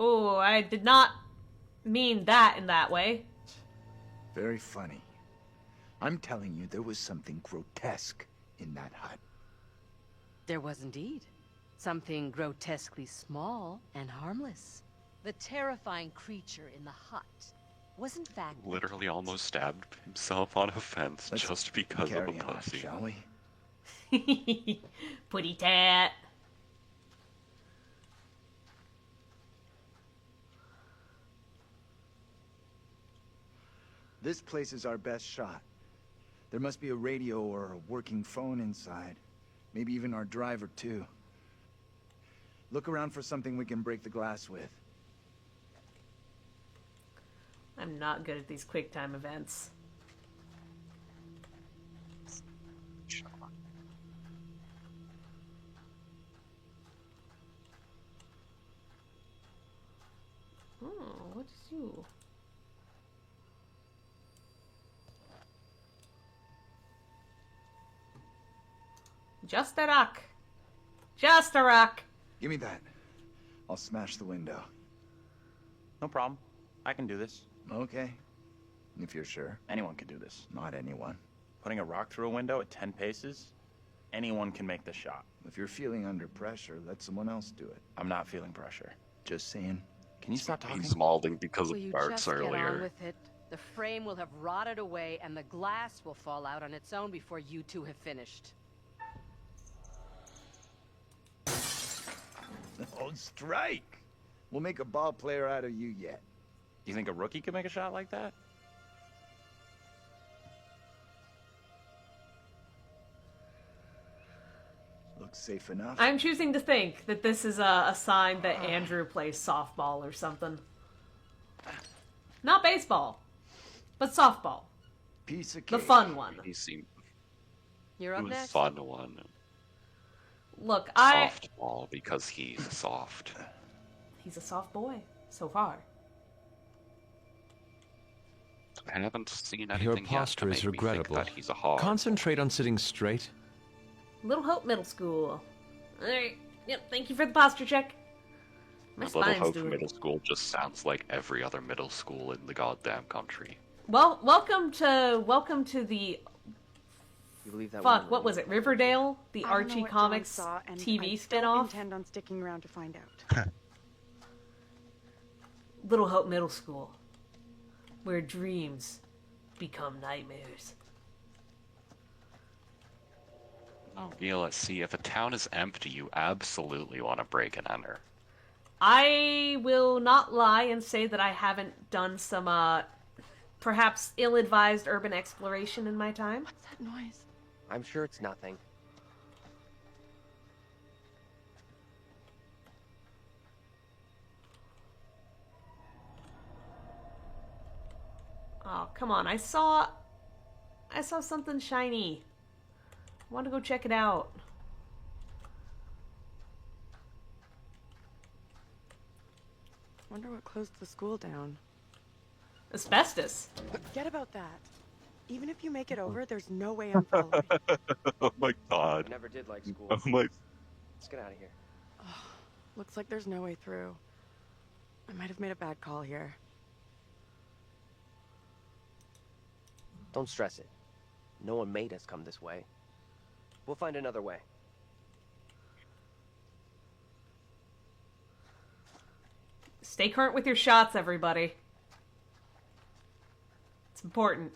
Oh, I did not mean that in that way. Very funny. I'm telling you, there was something grotesque in that hut. There was indeed. Something grotesquely small and harmless. The terrifying creature in the hut was in fact... Literally almost stabbed himself on a fence just because of a carry on, pussy. shall we? Putty tat. This place is our best shot. There must be a radio or a working phone inside. Maybe even our driver, too. Look around for something we can break the glass with. I'm not good at these quick time events. Oh, what is you? Just a rock. Just a rock. Give me that. I'll smash the window. No problem. I can do this. Okay. If you're sure. Anyone can do this. Not anyone. Putting a rock through a window at 10 paces? Anyone can make the shot. If you're feeling under pressure, let someone else do it. I'm not feeling pressure. Just saying. Can you stop talking? He's mauling because Will of you Bart's just get on earlier. with it? The frame will have rotted away and the glass will fall out on its own before you two have finished. Oh, strike! We'll make a ball player out of you yet. You think a rookie could make a shot like that? Looks safe enough. I'm choosing to think that this is a sign that Andrew plays softball or something. Not baseball, but softball. Piece of cake. The fun one. He seemed You're up the next. fun one. Look, Softball because he's soft. He's a soft boy, so far. I haven't seen anything Your yet to posture is make me think regrettable. that he's a hog. Concentrate on sitting straight. Little Hope Middle School. Alright, yep, thank you for the posture check. My Little spine's Hope doing... Middle School just sounds like every other middle school in the goddamn country. Well, welcome to the... You believe that? Fuck, what was it? Riverdale? The I don't know Archie what John Comics saw, and TV I spin-off? don't intend on sticking around to find out. Little Hope Middle School, where dreams become nightmares. Oh, yeah, let's see. If a town is empty, you absolutely want to break and enter. I will not lie and say that I haven't done some, perhaps ill-advised urban exploration in my time. What's that noise? I'm sure it's nothing. Oh, come on. I saw something shiny. I want to go check it out. Wonder what closed the school down. Asbestos. Forget about that. Even if you make it over, there's no way I'm following. Oh my god. I never did like school. Oh my... Let's get out of here. Oh, looks like there's no way through. I might have made a bad call here. Don't stress it. No one made us come this way. We'll find another way. Stay current with your shots, everybody. It's important.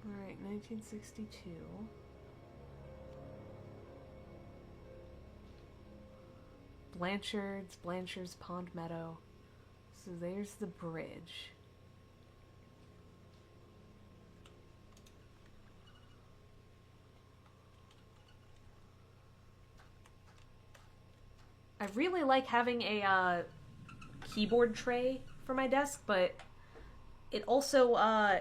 Alright, 1962. Blanchard's Pond Meadow. So there's the bridge. I really like having a keyboard tray for my desk, but it also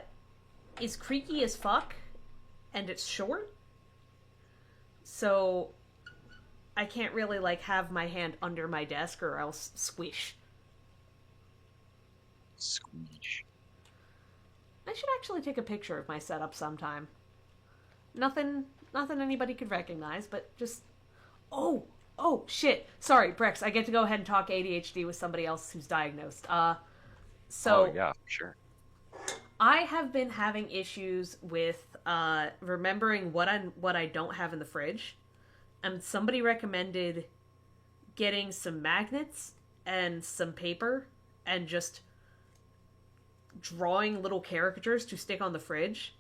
is creaky as fuck, and it's short. So I can't really like have my hand under my desk or else squish. Squeeze. I should actually take a picture of my setup sometime. Nothing anybody could recognize, but just... Oh, shit. Sorry, Brex, I get to go ahead and talk ADHD with somebody else who's diagnosed. Oh, yeah, sure. I have been having issues with remembering what I don't have in the fridge. And somebody recommended getting some magnets and some paper and just drawing little caricatures to stick on the fridge.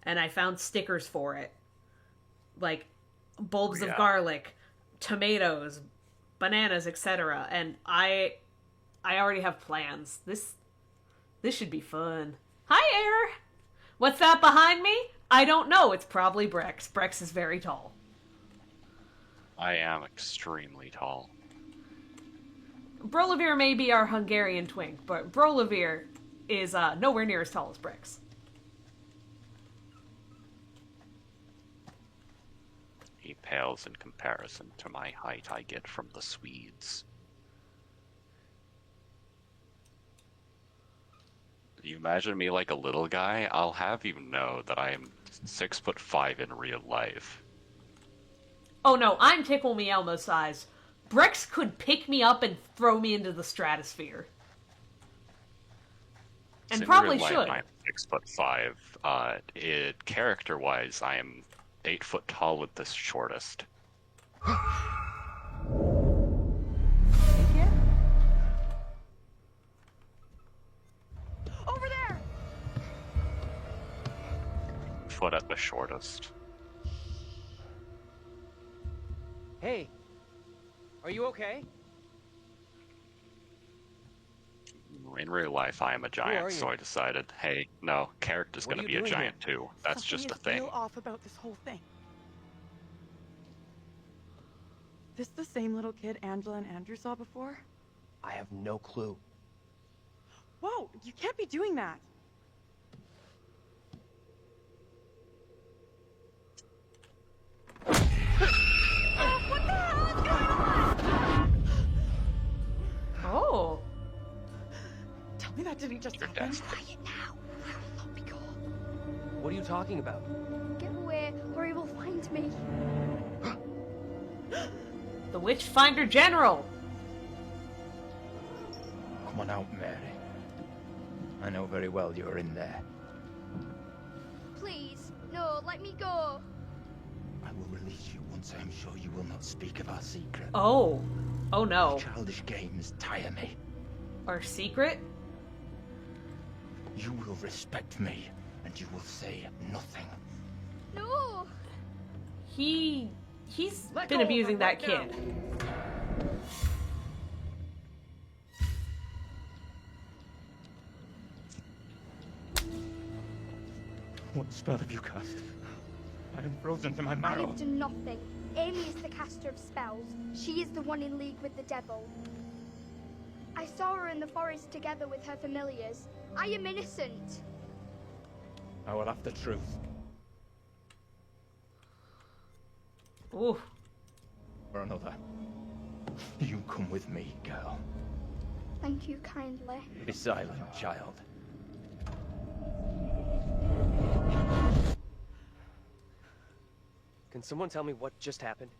And I found stickers for it. Like bulbs of garlic, tomatoes, bananas, etc. And I already have plans. This should be fun. Hi, Air! What's that behind me? I don't know. It's probably Brex. Brex is very tall. I am extremely tall. Brolavir may be our Hungarian twink, but Brolavir is nowhere near as tall as Brex. He pales in comparison to my height I get from the Swedes. You imagine me like a little guy, I'll have you know that I am 6'5" in real life. Oh no, I'm Tickle Me Elmo size. Brex could pick me up and throw me into the stratosphere. And In probably real life, should. I'm 6'5". Character-wise, I am 8 foot tall with the shortest. Over there! Foot at the shortest. Hey, are you okay? In real life, I am a are giant, you? so I decided, hey, no, character's What gonna are be you a doing giant too. That's Something just a is thing. real off about this whole thing. This the same little kid Angela and Andrew saw before? I have no clue. Whoa, you can't be doing that. What the hell is going on? Oh. Tell me that didn't just happen. Quiet now. I will not be caught. What are you talking about? Get away, or he will find me. The Witchfinder General. Come on out, Mary. I know very well you're in there. Please, no, let me go. I will release you once I am sure you will not speak of our secret. Oh. Oh no. Childish games tire me. Our secret? You will respect me, and you will say nothing. No. He's Let been go of abusing her that right kid. What spell have you cast? I am frozen to my I marrow. have done nothing. Amy is the caster of spells. She is the one in league with the devil. I saw her in the forest together with her familiars. I am innocent. I will have the truth. Ooh. Or another. You come with me, girl. Thank you kindly. Be silent, child. Can someone tell me what just happened?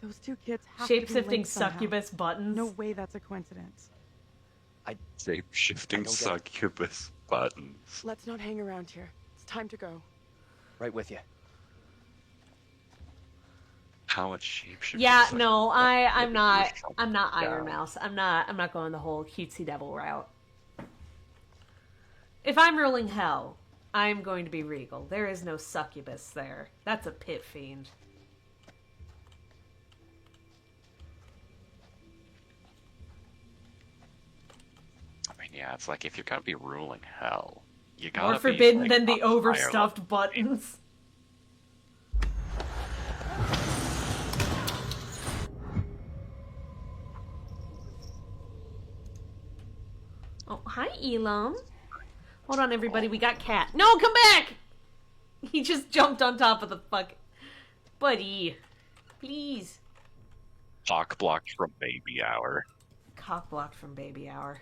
Those two kids have to be Shape-shifting linked somehow. succubus buttons. No way that's a coincidence. Shape-shifting I don't get it. succubus buttons. Let's not hang around here. It's time to go. Right with you. How much shape-shifting? Yeah, no, I'm not Yeah. Iron Mouse. I'm not going the whole cutesy devil route. If I'm ruling hell, I'm going to be regal. There is no succubus there. That's a pit fiend. I mean, yeah, it's like if you're gonna be ruling hell, you gotta More be, forbidden like, than the on higher overstuffed level. buttons. Oh, hi, Elam. Hold on, everybody. We got Cat. No, come back! He just jumped on top of the fuck. Buddy. Please. Cock blocked from baby hour. Cock blocked from baby hour.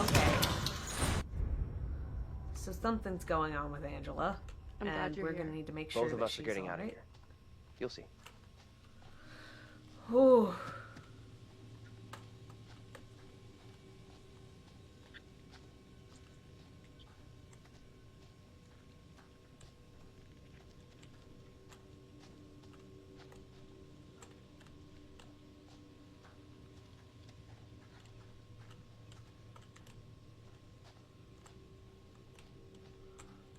Okay. So something's going on with Angela. I'm glad and you're we're here. gonna need to make sure Both of that us are she's getting all out of right. here. You'll see. Ooh.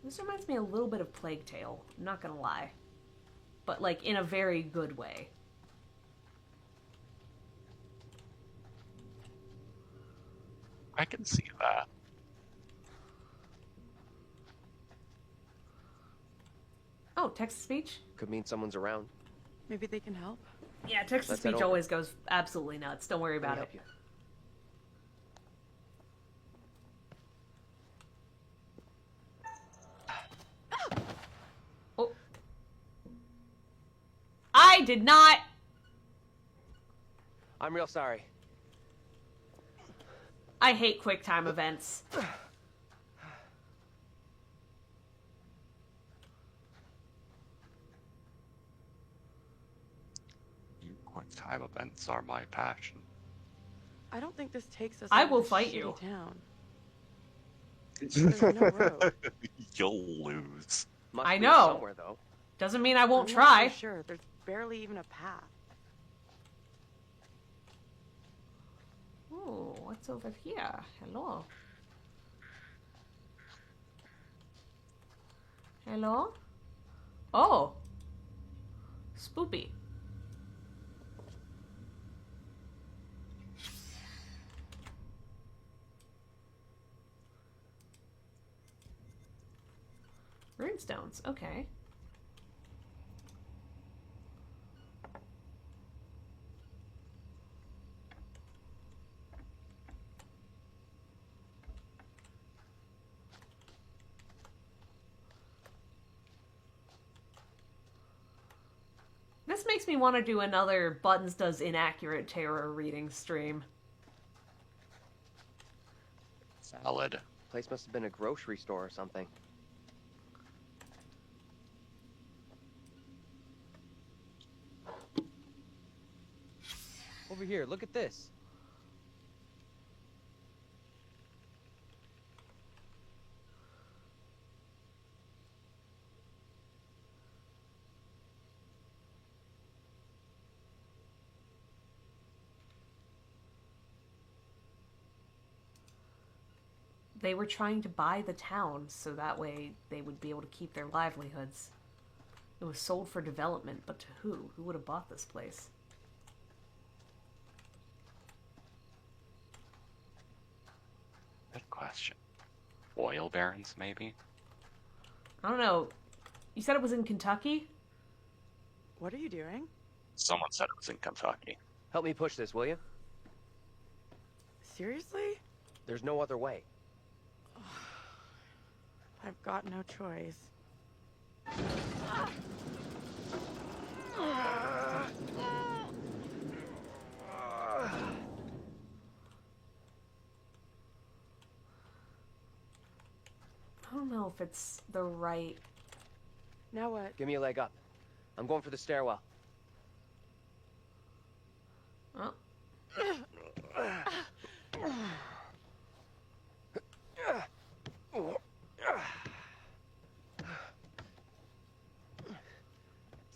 This reminds me a little bit of Plague Tale, I'm not gonna lie. But, like, in a very good way. I can see that. Oh, text-to-speech? Could mean someone's around. Maybe they can help. Yeah, Let's head text-to-speech over. always goes absolutely nuts. Don't worry Let me about it. help you. Oh. I did not... I'm real sorry. I hate QuickTime events. QuickTime events are my passion. I don't think this takes us. I out of will this fight shitty you. Town. There's no road. You'll lose. Must I be know. somewhere though. Doesn't mean I won't I'm try. Not so sure, there's barely even a path. Oh, what's over here? Hello. Hello? Oh! Spoopy. Runestones, okay. This makes me want to do another Buttons Does Inaccurate Tarot reading stream. Salad. Place must have been a grocery store or something. Over here, look at this. They were trying to buy the town so that way they would be able to keep their livelihoods. It was sold for development, but to who? Who would have bought this place? Good question. Oil barons, maybe? I don't know. You said it was in Kentucky? What are you doing? Someone said it was in Kentucky. Help me push this, will you? Seriously? There's no other way. I've got no choice. I don't know if it's the right... Now what? Give me a leg up. I'm going for the stairwell. Oh.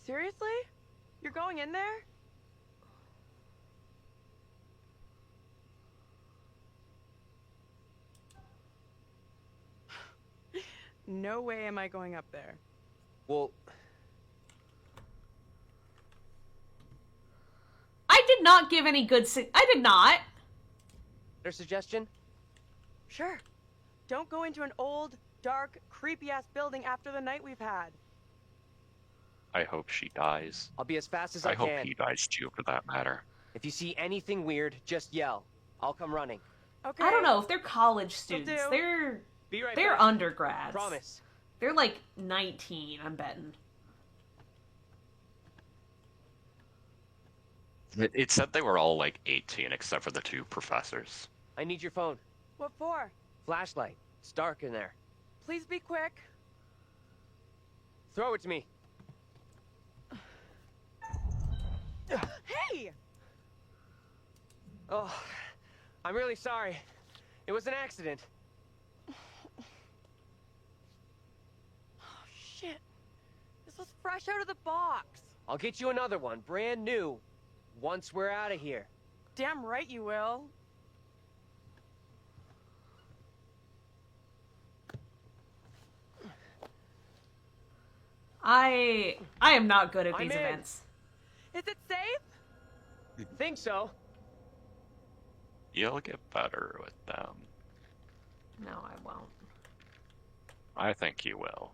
Seriously? You're going in there? No way am I going up there. Well, I did not give any good... I did not! their suggestion? Sure. Don't go into an old, dark, creepy-ass building after the night we've had. I hope she dies. I'll be as fast as I hope can. he dies too, for that matter. If you see anything weird, just yell. I'll come running. Okay. I don't know. If they're college Will students, do. they're... Be right they're back. undergrads. Promise. They're like 19, I'm betting. It said they were all like 18, except for the two professors. I need your phone. What for? Flashlight. It's dark in there. Please be quick. Throw it to me. Hey! Oh, I'm really sorry. It was an accident. Oh, shit. This was fresh out of the box. I'll get you another one, brand new, once we're out of here. Damn right you will. I am not good at I'm these in. events. Is it safe? Think so. You'll get better with them. No, I won't. I think you will.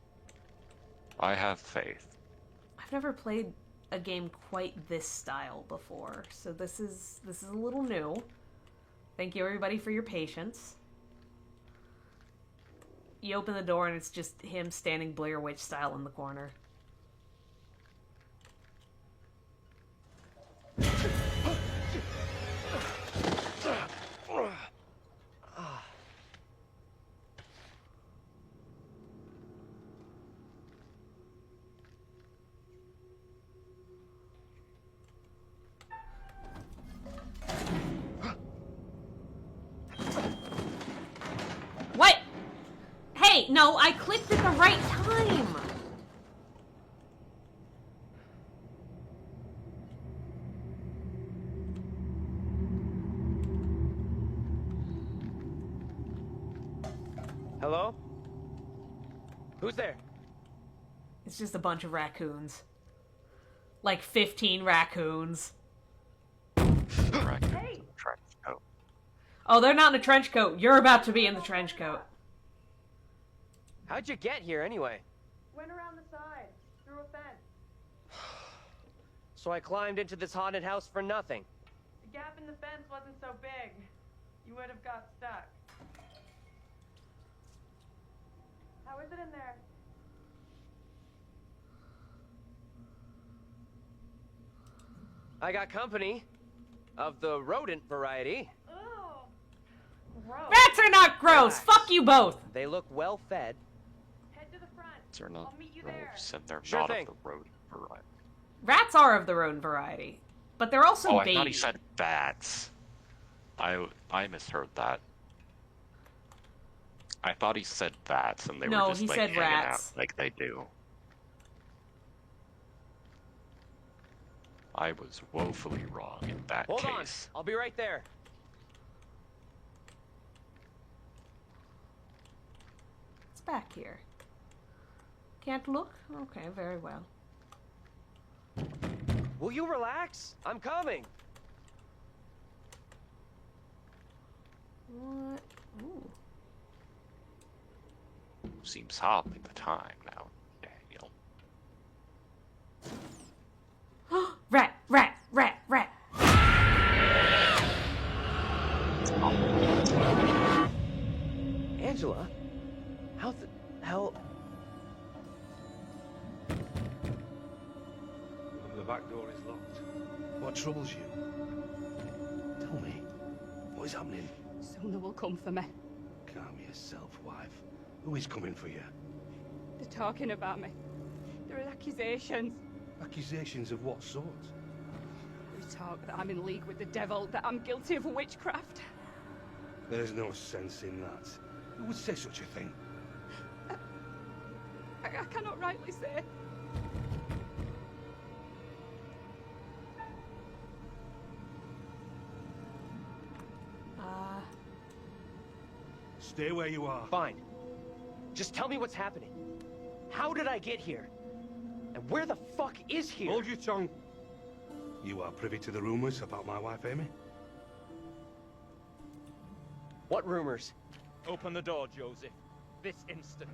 I have faith. I've never played a game quite this style before, so this is a little new. Thank you everybody for your patience. You open the door and it's just him standing Blair Witch style in the corner. No, I clicked at the right time! Hello? Who's there? It's just a bunch of raccoons. Like 15 raccoons. Hey. Oh, they're not in a trench coat. You're about to be in the trench coat. How'd you get here anyway? Went around the side, through a fence. So I climbed into this haunted house for nothing. The gap in the fence wasn't so big. You would have got stuck. How is it in there? I got company. Of the rodent variety. Oh, gross. Rats are not gross! Fuck you both! They look well fed. Head to the front. They're not I'll meet you there. gross, and they're Sure not thing. of the rodent variety. Rats are of their own variety. But they're also Oh, baby. I thought he said bats. I misheard that. I thought he said bats, and they No, were just he like said hanging rats. out like they do. I was woefully wrong in that Hold case. on. I'll be right there. It's back here. Can't look? Okay, very well. Will you relax? I'm coming. What? Ooh. Seems hardly the time now, Daniel. Rat! Rat! Rat! Rat! Angela? How the hell? The back door is locked. What troubles you? Tell me, what is happening? Soon they will come for me. Calm yourself, wife. Who is coming for you? They're talking about me. There are accusations. Accusations of what sort? They talk that I'm in league with the devil, that I'm guilty of witchcraft. There's no sense in that. Who would say such a thing? I cannot rightly say. Stay where you are. Fine. Just tell me what's happening. How did I get here? And where the fuck is here? Hold your tongue. You are privy to the rumors about my wife, Amy? What rumors? Open the door, Joseph. This instant.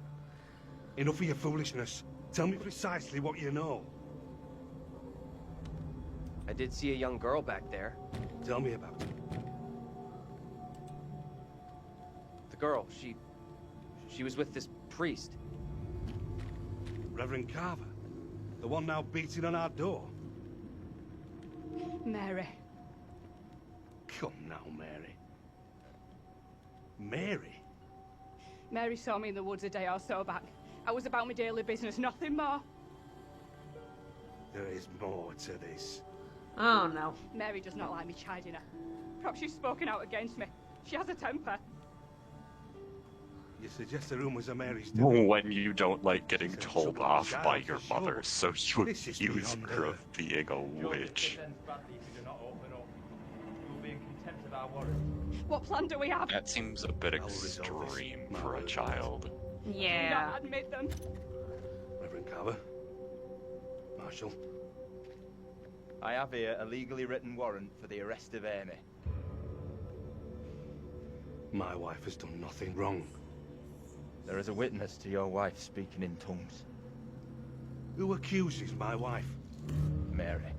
Enough of your foolishness. Tell me precisely what you know. I did see a young girl back there. Tell me about it. The girl, she was with this priest. Reverend Carver. The one now beating on our door. Mary. Come now, Mary. Mary? Mary saw me in the woods a day or so back. I was about my daily business, nothing more. There is more to this. Oh, no. Mary does not like me chiding her. Perhaps she's spoken out against me. She has a temper. You suggest the rumors are Mary's doing? When you don't like getting told off by your mother, so you accuse her of being a witch. What plan do we have? That seems a bit extreme for a child. Do Yeah. not admit them. Reverend Carver? Marshal? I have here a legally written warrant for the arrest of Amy. My wife has done nothing wrong. There is a witness to your wife speaking in tongues. Who accuses my wife? Mary.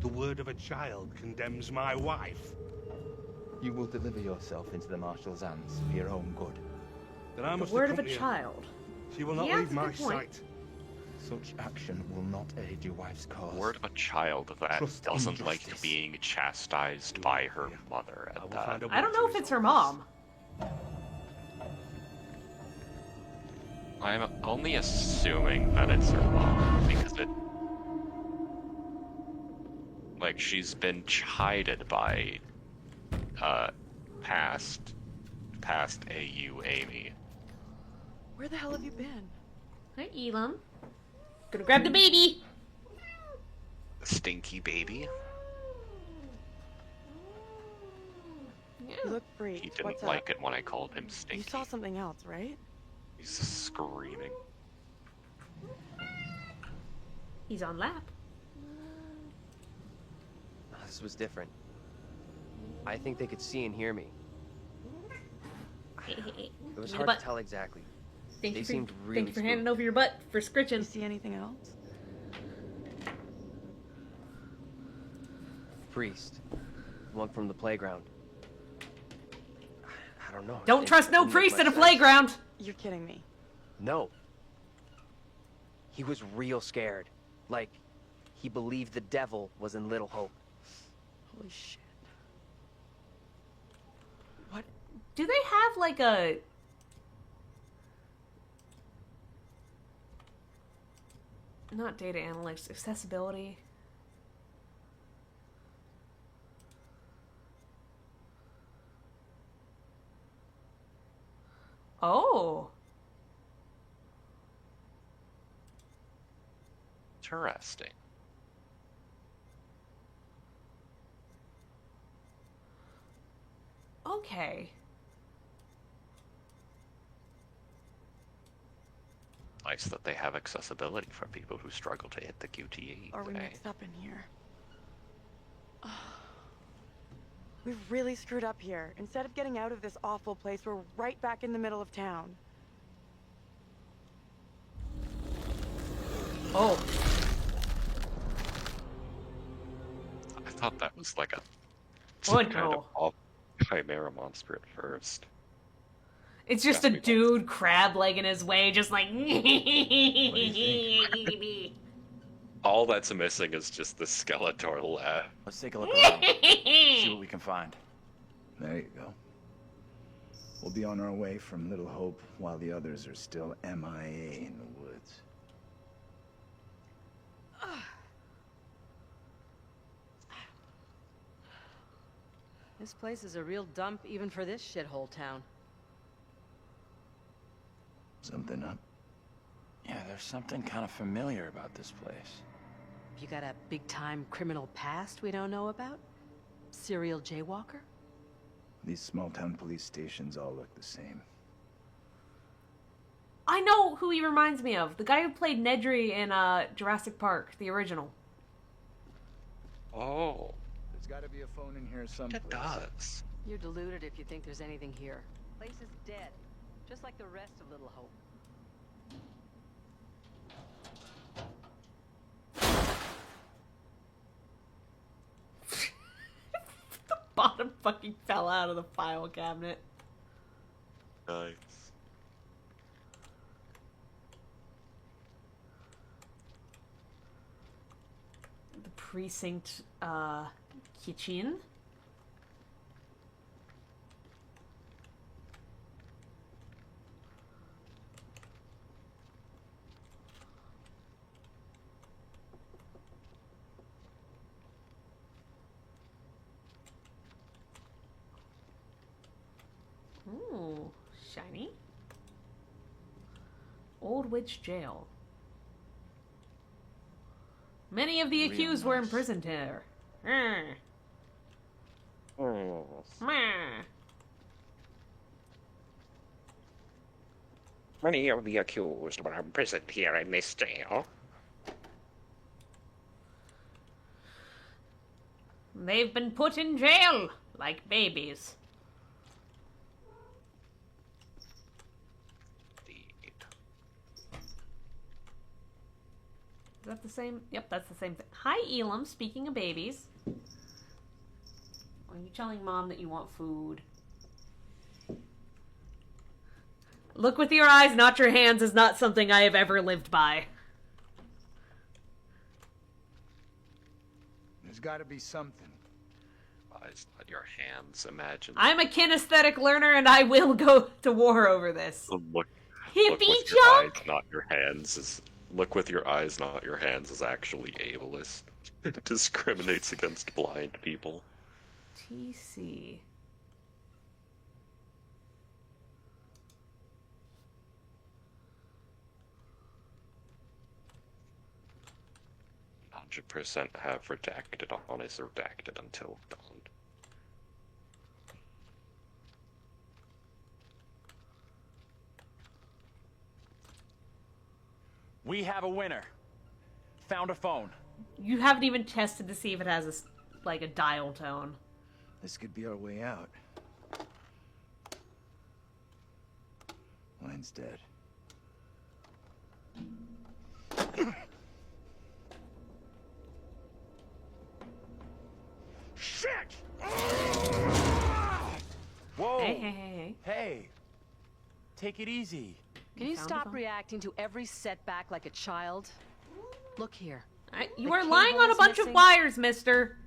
The word of a child condemns my wife. You will deliver yourself into the Marshal's hands for your own good. Then I The must word of a accompany her. child. She will not Yeah, leave that's a my good point. sight. Such action will not aid your wife's cause. Word of a child that Trust in doesn't like justice. being chastised by her mother at that. I don't know if it's her mom. I'm only assuming that it's her mom, because it... Like, she's been chided by, past AU Amy. Where the hell have you been? Hi, Elam. Gonna grab the baby. Stinky baby. You look freaked. He didn't What's like up? it when I called him stinky. You saw something else, right? He's screaming. He's on lap. This was different. I think they could see and hear me. It was hard to tell exactly. They seemed really Thank you for handing over your butt for scritching. You see anything else? Priest. The one from the playground. I don't know. Don't trust no didn't make priest much at a sense. playground. You're kidding me. No. He was real scared. Like, he believed the devil was in Little Hope. Holy shit. Do they have like a... Not data analytics, accessibility? Oh. Interesting. Okay. Nice that they have accessibility for people who struggle to hit the QTE. Are we mixed up in here? We've really screwed up here. Instead of getting out of this awful place, we're right back in the middle of town. Oh. I thought that was like a Oh, some kind no. of chimera monster at first. It's just a dude crab legging his way, just like... All that's missing is just the skeletal laugh. Let's take a look around. See what we can find. There you go. We'll be on our way from Little Hope while the others are still MIA in the woods. This place is a real dump even for this shithole town. Something up? Yeah, there's something kind of familiar about this place. You got a big-time criminal past we don't know about? Serial jaywalker? These small-town police stations all look the same. I know who he reminds me of. The guy who played Nedry in Jurassic Park, the original. Oh. There's got to be a phone in here someplace. It does. You're deluded if you think there's anything here. Place is dead, just like the rest of Little Hope. The bottom fucking fell out of the file cabinet. Nice. The precinct, kitchen. Ooh, shiny. Old Witch Jail. Many of the Real accused were nice. imprisoned here. Many of the accused were imprisoned here in this jail. They've been put in jail like babies. Is that the same? Yep, that's the same thing. Hi, Elam. Speaking of babies. Are you telling Mom that you want food? Look with your eyes, not your hands, is not something I have ever lived by. There's got to be something. Eyes, not your hands. Imagine. I'm a kinesthetic learner and I will go to war over this. Look Hippie with junk! your eyes, not your hands. Look with your eyes, not your hands is actually ableist. It discriminates against blind people. TC. 100% have redacted on is redacted until dawn. We have a winner. Found a phone. You haven't even tested to see if it has a dial tone. This could be our way out. Line's dead. Shit! Whoa! Hey. Hey! Take it easy. Can you stop reacting to every setback like a child? Look here. You are lying on a bunch of wires, mister.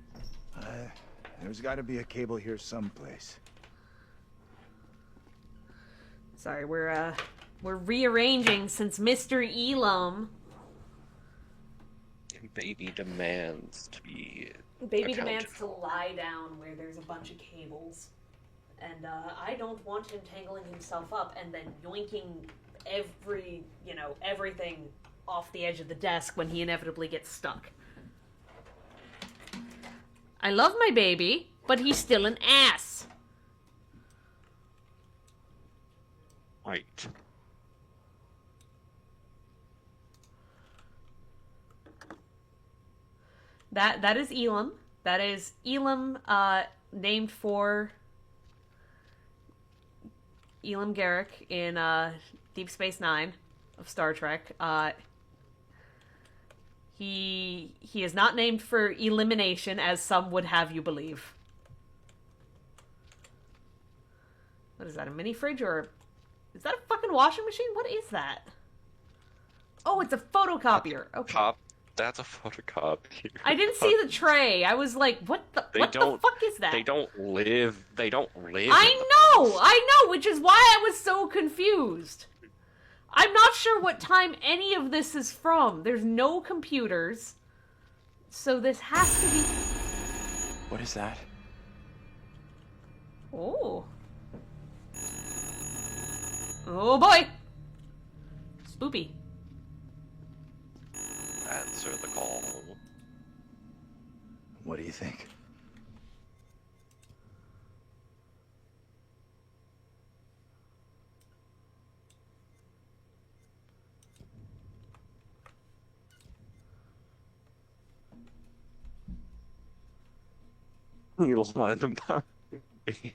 There's got to be a cable here someplace. Sorry, we're rearranging since Mr. Elam. Baby demands to be. Baby demands to lie down where there's a bunch of cables. And I don't want him tangling himself up and then yoinking everything off the edge of the desk when he inevitably gets stuck. I love my baby, but he's still an ass. Right. That is Elam. That is Elam, named for Elam Garrick in Deep Space Nine of Star Trek. He is not named for elimination, as some would have you believe. What is that, a mini fridge or... Is that a fucking washing machine? What is that? Oh, it's a photocopier. Okay. That's a photocopy. I didn't see the tray. I was like, what the fuck is that? They don't live. I know, which is why I was so confused. I'm not sure what time any of this is from. There's no computers. So this has to be... What is that? Oh. Oh boy! Spoopy. Answer the call. What do you think?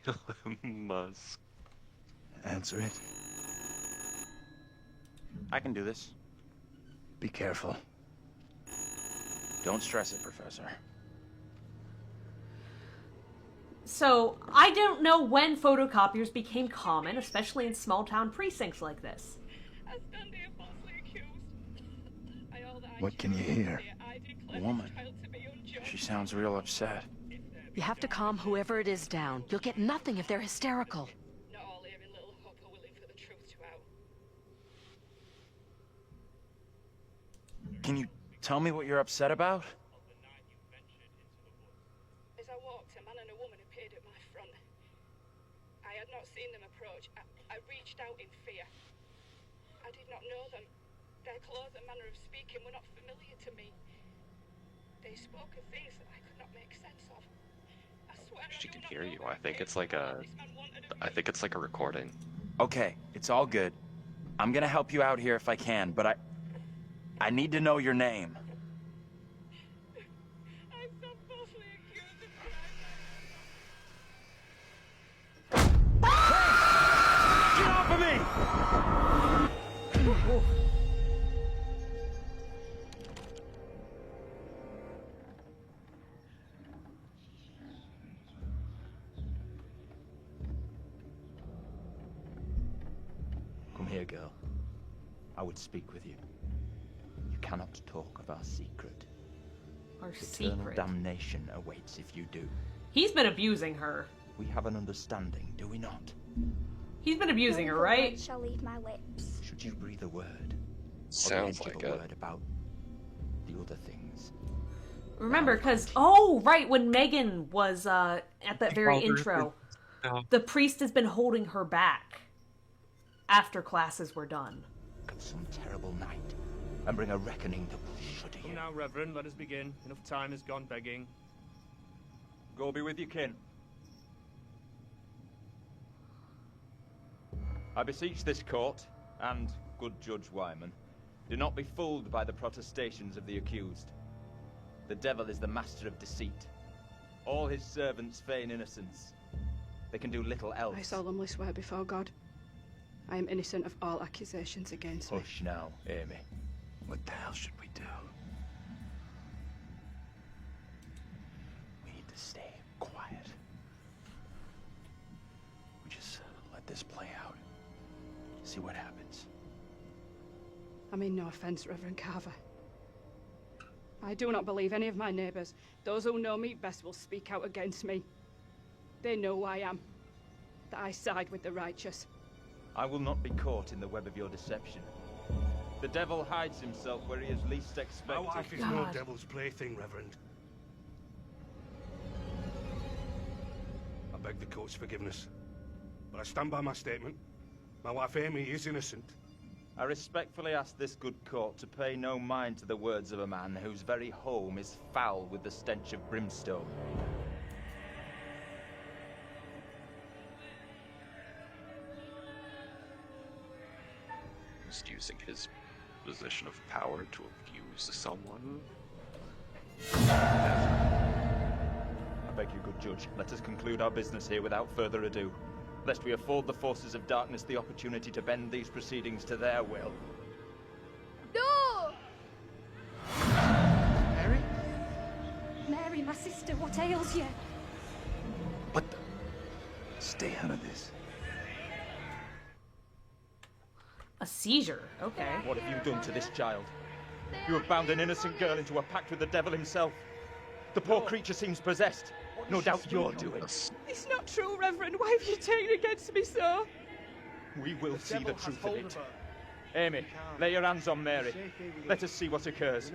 Elon Musk. Answer it. I can do this. Be careful. Don't stress it, Professor. So, I don't know when photocopiers became common, especially in small-town precincts like this. What can you hear? A woman. She sounds real upset. You have to calm whoever it is down. You'll get nothing if they're hysterical. Can you tell me what you're upset about? As I walked, a man and a woman appeared at my front. I had not seen them approach. I reached out in fear. I did not know them. Their clothes and manner of speaking were not familiar to me. They spoke of things that I could not make sense of. I swear She can hear you. I think it's like a recording. Okay, it's all good. I'm gonna help you out here if I can, but I need to know your name. Get off of me! Come here, girl. I would speak with you. You cannot talk of our secret. Our Eternal secret? damnation awaits if you do. He's been abusing her. We have an understanding, do we not? He's been abusing her, No right? word shall leave my lips. Should you breathe a word? Sounds or the edge like of a it. word about the other things. Remember, because, oh, right, when Megan was at that very intro, the priest has been holding her back after classes were done. Some terrible night, and bring a reckoning that will shudder you. Come now, Reverend, let us begin. Enough time has gone begging. Go be with your kin. I beseech this court, and good Judge Wyman, do not be fooled by the protestations of the accused. The devil is the master of deceit. All his servants feign innocence. They can do little else. I solemnly swear before God, I am innocent of all accusations against me. Hush now, Amy. What the hell should we do? We need to stay quiet. We just let this play out. See what happens. I mean no offence, Reverend Carver. I do not believe any of my neighbours. Those who know me best will speak out against me. They know who I am. That I side with the righteous. I will not be caught in the web of your deception. The devil hides himself where he is least expected. My wife is no devil's plaything, Reverend. I beg the court's forgiveness, but I stand by my statement. My wife Amy is innocent. I respectfully ask this good court to pay no mind to the words of a man whose very home is foul with the stench of brimstone. Just using his position of power to abuse someone. I beg you, good judge, let us conclude our business here without further ado, lest we afford the forces of darkness the opportunity to bend these proceedings to their will. No! Mary? Mary, my sister, what ails you? What the? Stay out of this. A seizure, okay. What have you done to this child? You have bound an innocent girl into a pact with the devil himself. The poor creature seems possessed. No doubt you're doing. It's not true, Reverend. Why have you taken against me so? We will see the truth of it. Amy, lay your hands on Mary. Let us see what occurs.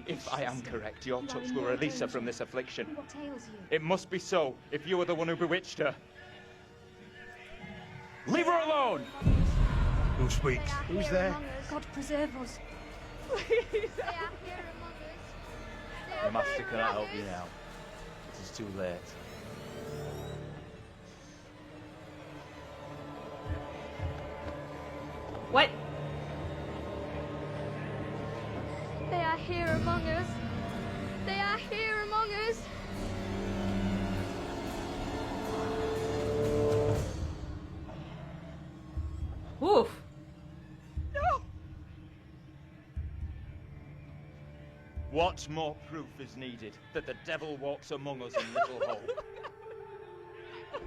If I am correct, your touch will release her from this affliction. What ails you? It must be so, if you are the one who bewitched her. Leave her alone! Who speaks? Who's there? God preserve us. Please. The master cannot help you now. It is too late. What? They are here among us. They are here among us. Oof. No! What more proof is needed that the devil walks among us in Little Hope?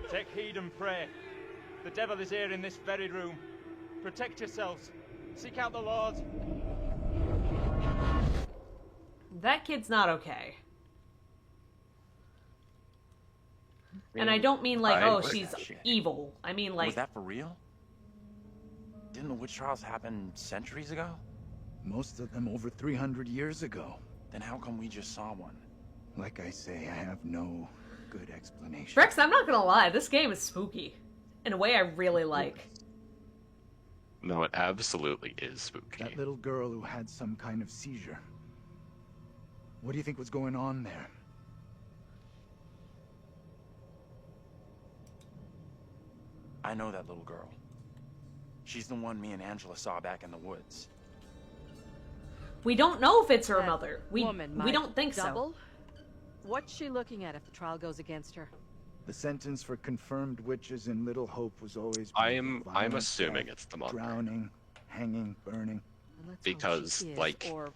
Take heed and pray. The devil is here in this very room. Protect yourselves. Seek out the Lord. That kid's not okay. And I don't mean like, oh, she's evil. I mean like... Was that for real? Didn't the witch trials happen centuries ago? Most of them over 300 years ago. Then how come we just saw one? Like I say, I have no good explanation. Rex, I'm not gonna lie, this game is spooky. In a way I really like. No, it absolutely is spooky. That little girl who had some kind of seizure. What do you think was going on there? I know that little girl. She's the one me and Angela saw back in the woods. We don't know if it's her mother. We Woman, don't think double? so. What's she looking at if the trial goes against her? The sentence for confirmed witches in Little Hope was always I'm violent assuming death, it's the mother. Drowning, hanging, burning. Because, like, or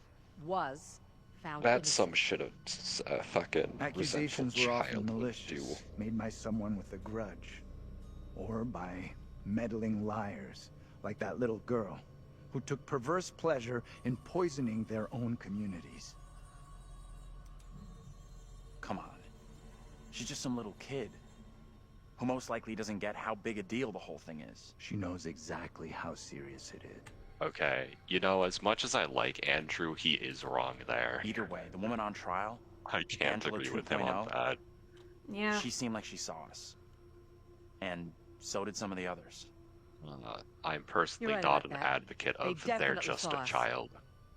was found that's some shit a fucking Accusations resentful were often child would do. malicious, made by someone with a grudge, or by meddling liars, like that little girl, who took perverse pleasure in poisoning their own communities. Come on. She's just some little kid, who most likely doesn't get how big a deal the whole thing is. She knows exactly how serious it is. Okay, you know, as much as I like Andrew, he is wrong there. Either way, the woman on trial, I can't Angela agree with him on 2.0, that. Yeah. She seemed like she saw us. And so did some of the others. I'm personally You're right not about an that. advocate They of they're definitely just saw a us. child.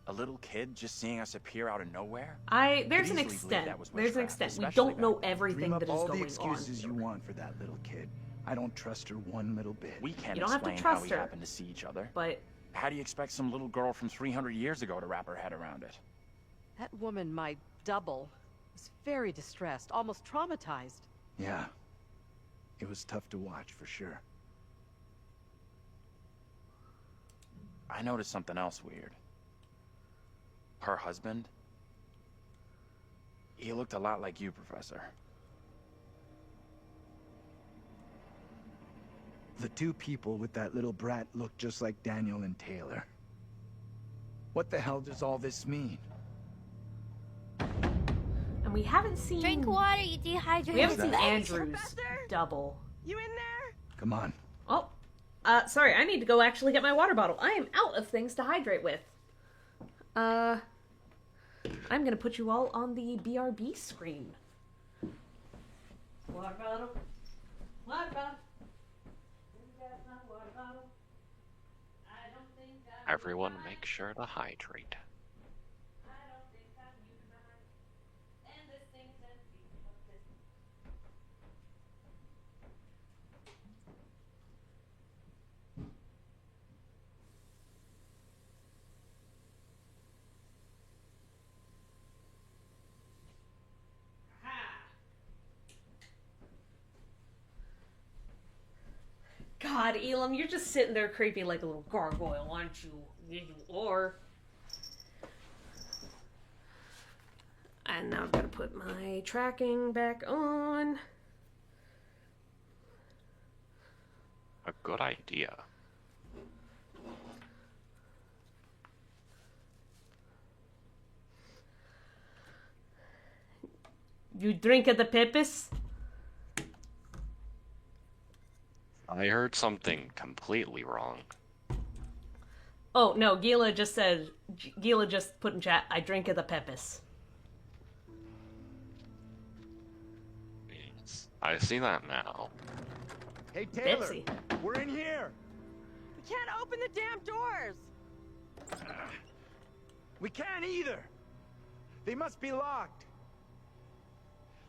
A little kid just seeing us appear out of nowhere? There's an Could easily believe extent. that was There's an witchcraft, extent. We especially don't know back then. everything Dream up that is all the going excuses on. you want for that little kid. I don't trust her one little bit. We can't You don't have to explain how trust we her, happened to see each other. But How do you expect some little girl from 300 years ago to wrap her head around it? That woman, my double, was very distressed, almost traumatized. Yeah. It was tough to watch, for sure. I noticed something else weird. Her husband, he looked a lot like you, Professor. The two people with that little brat look just like Daniel and Taylor. What the hell does all this mean? and we haven't seen. Drink water, you dehydrated. We haven't seen Thanks, Andrew's Professor. double. You in there? Come on. Oh, sorry. I need to go actually get my water bottle. I am out of things to hydrate with. I'm gonna put you all on the BRB screen. Water bottle. Water bottle. Everyone make sure to hydrate. God, Elam, you're just sitting there creepy like a little gargoyle, aren't you? Yeah, you are. And now I've got to put my tracking back on. A good idea. You drink at the Pipis? I heard something completely wrong. Oh, no, Gila just said, Gila just put in chat, I drink at the Pipis. I see that now. Hey, Taylor, Bitsy. we're in here. We can't open the damn doors. We can't either. They must be locked.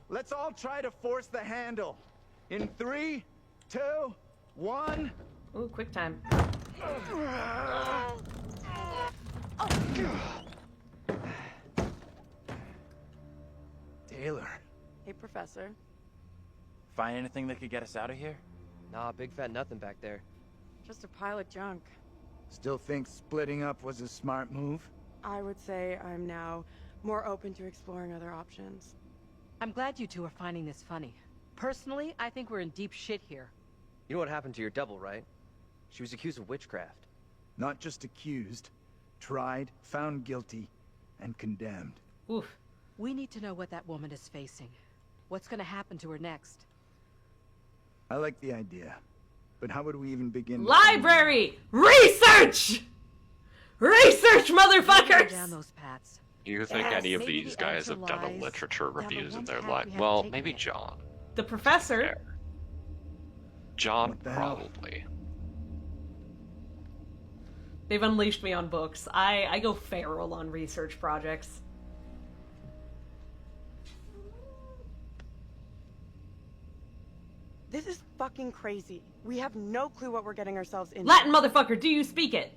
Let's all try to force the handle. In 3, 2, 1. Ooh, quick time. Taylor. Hey, Professor. Find anything that could get us out of here? Nah, big fat nothing back there. Just a pile of junk. Still think splitting up was a smart move? I would say I'm now more open to exploring other options. I'm glad you two are finding this funny. Personally, I think we're in deep shit here. You know what happened to your double, right? She was accused of witchcraft. Not just accused, tried, found guilty, and condemned. Oof. We need to know what that woman is facing. What's gonna happen to her next? I like the idea, but how would we even begin? Library! Research! Research, motherfuckers! Down those paths. Do you think any of these guys have done a literature reviews in their life? Well, maybe John. The professor. John, probably. They've unleashed me on books. I go feral on research projects. This is fucking crazy. We have no clue what we're getting ourselves into. Latin motherfucker, do you speak it?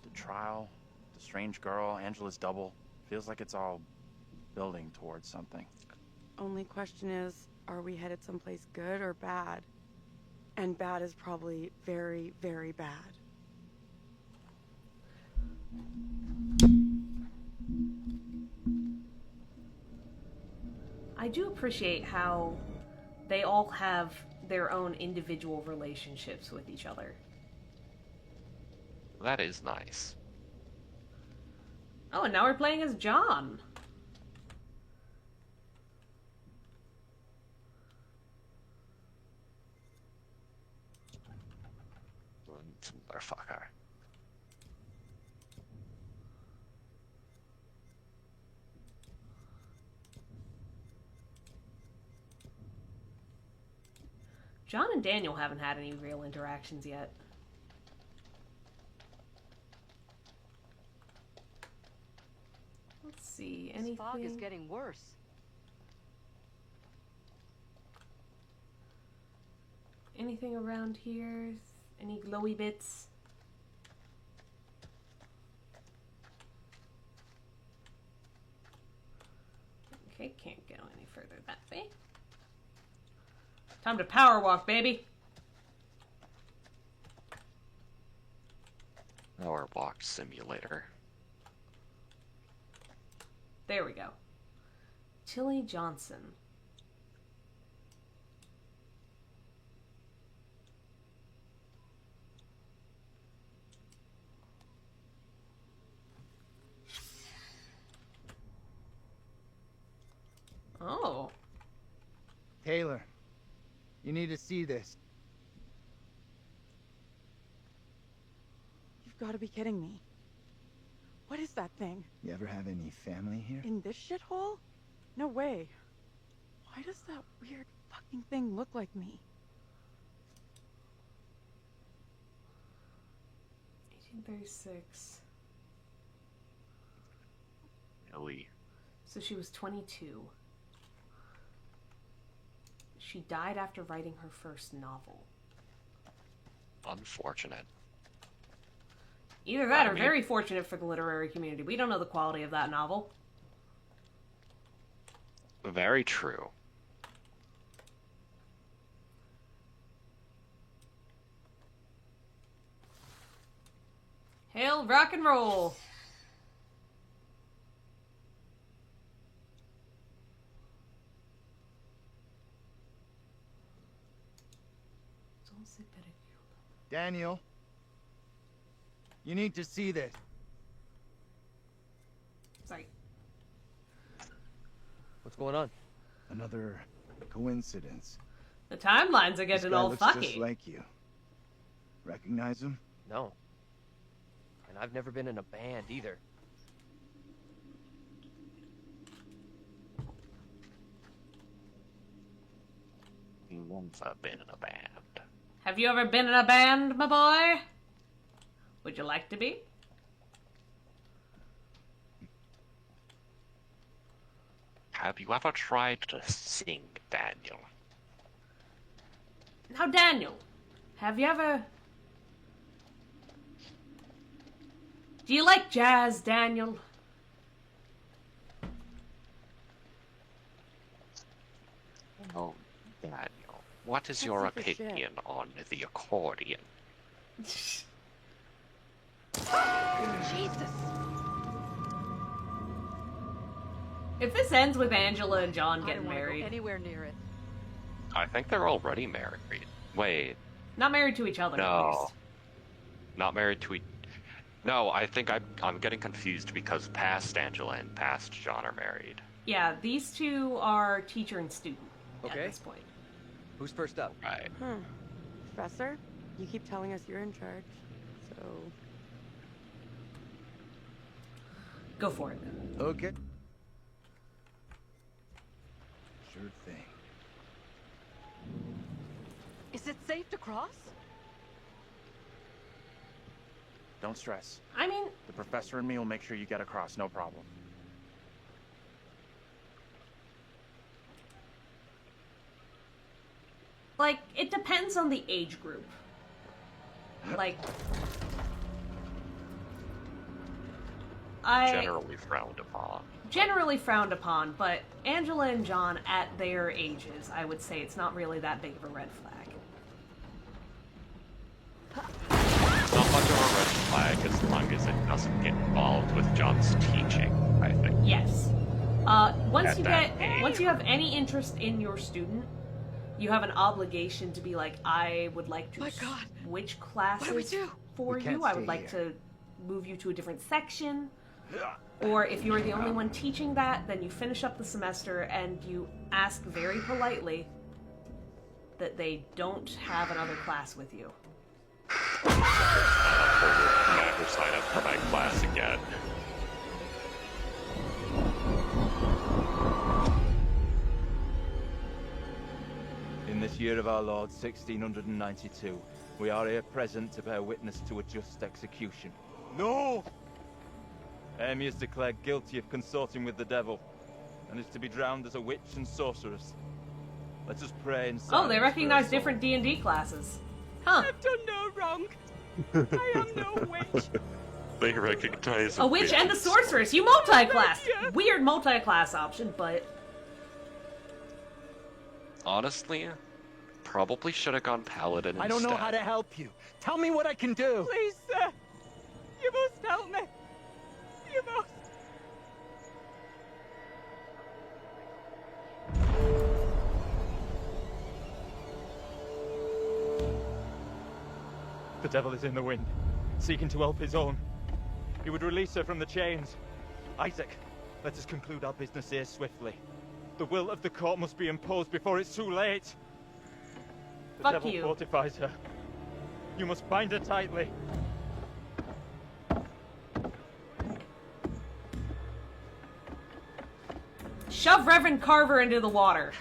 The trial, the strange girl, Angela's double. Feels like it's all building towards something. Only question is, are we headed someplace good or bad? And bad is probably very, very bad. I do appreciate how they all have their own individual relationships with each other. That is nice. Oh, and now we're playing as John. Motherfucker. John and Daniel haven't had any real interactions yet. see This anything. fog is getting worse. Anything around here? Any glowy bits? Okay, can't go any further that way. Time to power walk, baby. Power walk simulator. There we go. Tilly Johnson. Oh. Taylor, you need to see this. You've got to be kidding me. What is that thing? You ever have any family here? In this shithole? No way. Why does that weird fucking thing look like me? 1836. Ellie. So she was 22. She died after writing her first novel. Unfortunate. Either that or very fortunate for the literary community. We don't know the quality of that novel. Very true. Hail rock and roll! Daniel, you need to see this. Sorry. What's going on? Another coincidence. The timelines are This getting guy all looks fucky. just like you. Recognize him? No. And I've never been in a band either. Once I've been in a band. Have you ever been in a band, my boy? Would you like to be? Have you ever tried to sing, Daniel? Now, Daniel, have you ever... Do you like jazz, Daniel? Oh, Daniel, what is your opinion on the accordion? Jesus. If this ends with Angela and John I getting don't wanna go married, anywhere near it. I think they're already married. Wait, not married to each other, at no. least. Not married to each... No, I think I'm getting confused because past Angela and past John are married. Yeah, these two are teacher and student Okay. at this point. Who's first up? Right. Professor, you keep telling us you're in charge, so... Go for it. Okay. Sure thing. Is it safe to cross? Don't stress. I mean... The professor and me will make sure you get across, no problem. Like, it depends on the age group. Like... Generally frowned upon. Generally frowned upon, but Angela and John, at their ages, I would say it's not really that big of a red flag. It's not much of a red flag as long as it doesn't get involved with John's teaching, I think. Yes. Once At you that get, age. once you have any interest in your student, you have an obligation to be like, I would like to switch classes for We you. can't I would stay like here. to move you to a different section. Or if you're the only one teaching that, then you finish up the semester and you ask very politely that they don't have another class with you. Never sign up for my class again. In this year of our Lord, 1692, we are here present to bear witness to a just execution. No! Amy is declared guilty of consorting with the devil, and is to be drowned as a witch and sorceress. Let us pray in silence. Oh, they recognize different D&D classes. Huh. I've done no wrong. I am no witch. They recognize A witch and a sorceress. You multi-class. Weird multi-class option, but honestly, probably should have gone paladin I don't know how to help you. Tell me what I can do. Please, sir. You must help me. You must. The devil is in the wind, seeking to help his own. He would release her from the chains. Isaac, let us conclude our business here swiftly. The will of the court must be imposed before it's too late. The Fuck devil you. fortifies her. You must bind her tightly. shove Reverend Carver into the water.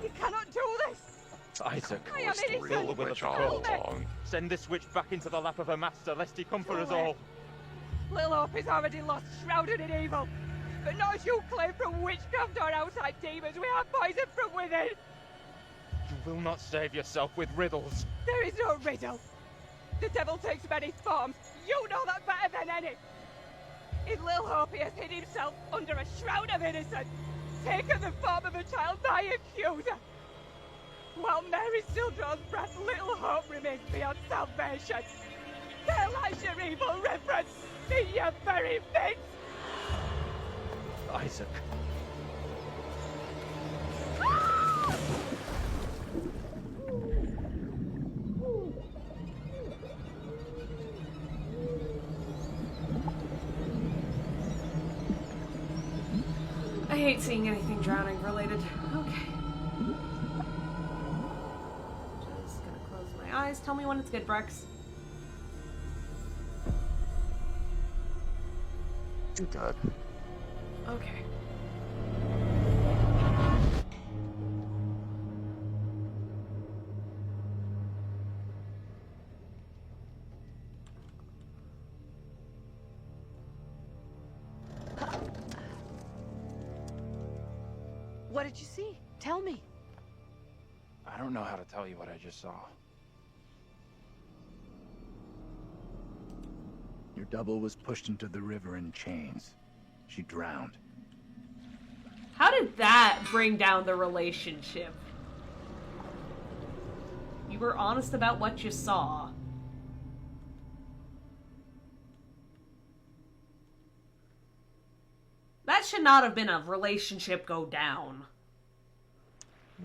You cannot do this. Isaac, I am innocent. fulfill the will of the court. Send this witch back into the lap of her master, lest he come for us all. Little Hope is already lost, shrouded in evil. But not as you claim from witchcraft or outside demons. We have poison from within. You will not save yourself with riddles. There is no riddle. The devil takes many forms. You know that better than any. In Little Hope, he has hid himself under a shroud of innocence, taken the form of a child, my accuser. While Mary still draws breath, Little Hope remains beyond salvation. There lies your evil reverence in your very midst. Isaac. I hate seeing anything drowning related. Okay. Just gonna close my eyes. Tell me when it's good, Brex. Good. Okay. What did you see? Tell me. I don't know how to tell you what I just saw. Your double was pushed into the river in chains. She drowned. How did that bring down the relationship? You were honest about what you saw. That should not have been a relationship go down.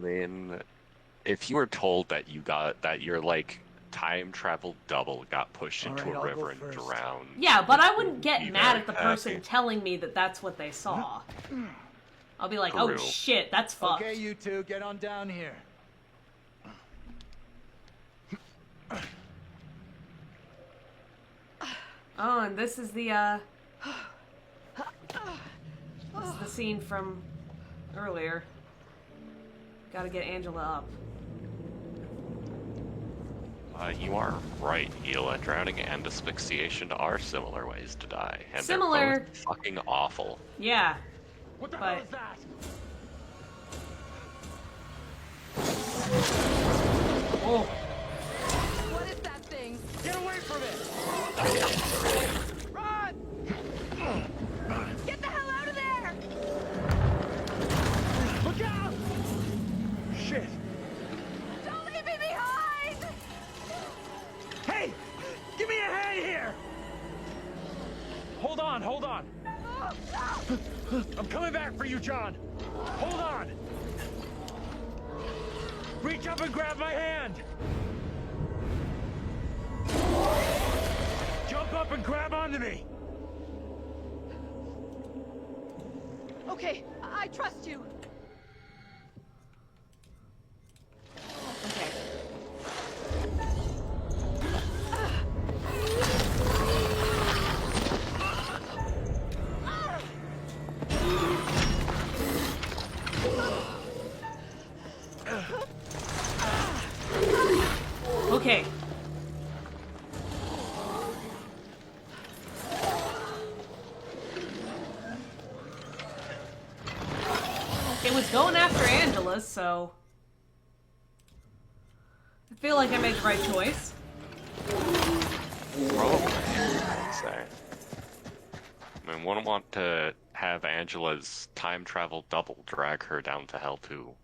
Then, if you were told that your like time travel double got pushed into a river and drowned. Yeah, but I wouldn't get be mad very at the happy. person telling me that that's what they saw. I'll be like, oh True. shit, that's fucked. Okay, you two, get on down here. Oh, and this is the, this is the scene from earlier. Gotta get Angela up. You are right, Hila. Drowning and asphyxiation are similar ways to die, and Similar. they're both fucking awful. Yeah. What the but... hell is that? Oh. What is that thing? Get away from it! Run! Get the hell out of there! Look out! Shit! Don't leave me behind! Hey! Give me a hand here! Hold on, hold on. I'm coming back for you, John. Hold on. Reach up and grab my hand. Jump up and grab onto me. Okay, I trust you. Okay. Okay. was going after Angela, so I feel like I made the right choice. Probably, I'd say. I mean, wouldn't want to have Angela's time travel double drag her down to hell too.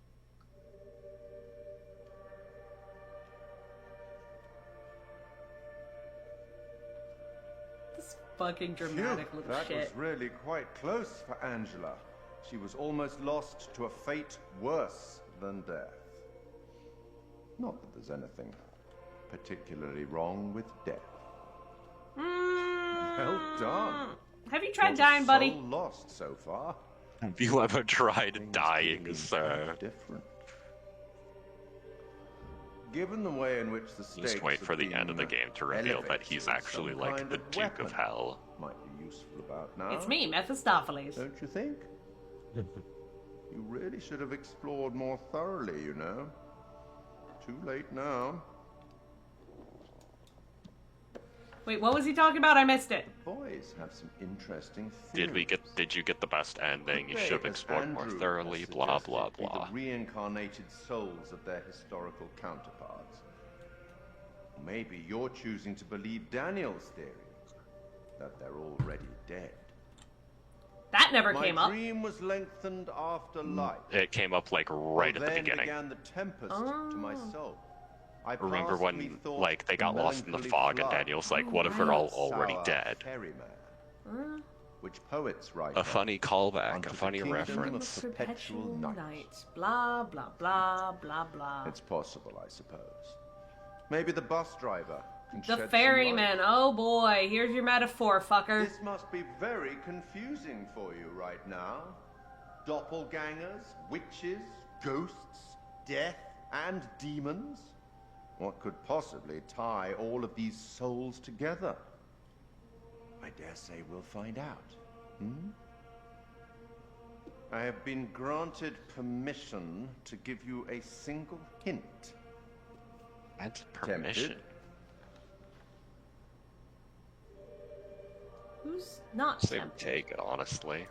This fucking dramatic Phew, little that shit. was really quite close for Angela. She was almost lost to a fate worse than death. Not that there's anything particularly wrong with death. Well done. Have you tried Not a dying, buddy? soul lost so far. Have you ever tried dying, sir? Different. Given the way in which the stakes Just wait for the end of the game to reveal that he's actually like the Duke of Hell. Might be useful about now. It's me, Mephistopheles. Don't you think? You really should have explored more thoroughly, you know. Too late now. Wait, what was he talking about? I missed it. Boys have some interesting theories. Did you get the best ending? You They, should have as explored more Andrew thoroughly, has blah suggested, blah be blah. the reincarnated souls of their historical counterparts. Maybe you're choosing to believe Daniel's theory, that they're already dead. That never came My up. dream was lengthened after life. It came up like right at the Then beginning. began the tempest to my soul. I Remember passed, when methought, like they got lost in the melancholy fog and flood. Daniel's like, what if we're all already Sour dead? ferryman, which poets write A funny callback, unto a the funny kingdom reference. of perpetual night. Blah, blah, blah, blah, blah. It's possible, I suppose. Maybe the bus driver can The shed some ferryman. light. Oh boy, here's your metaphor, fucker. This must be very confusing for you right now. Doppelgangers, witches, ghosts, death, and demons. What could possibly tie all of these souls together? I dare say we'll find out. I have been granted permission to give you a single hint. That's permission. Tempted? Who's not Same tempted? take, honestly.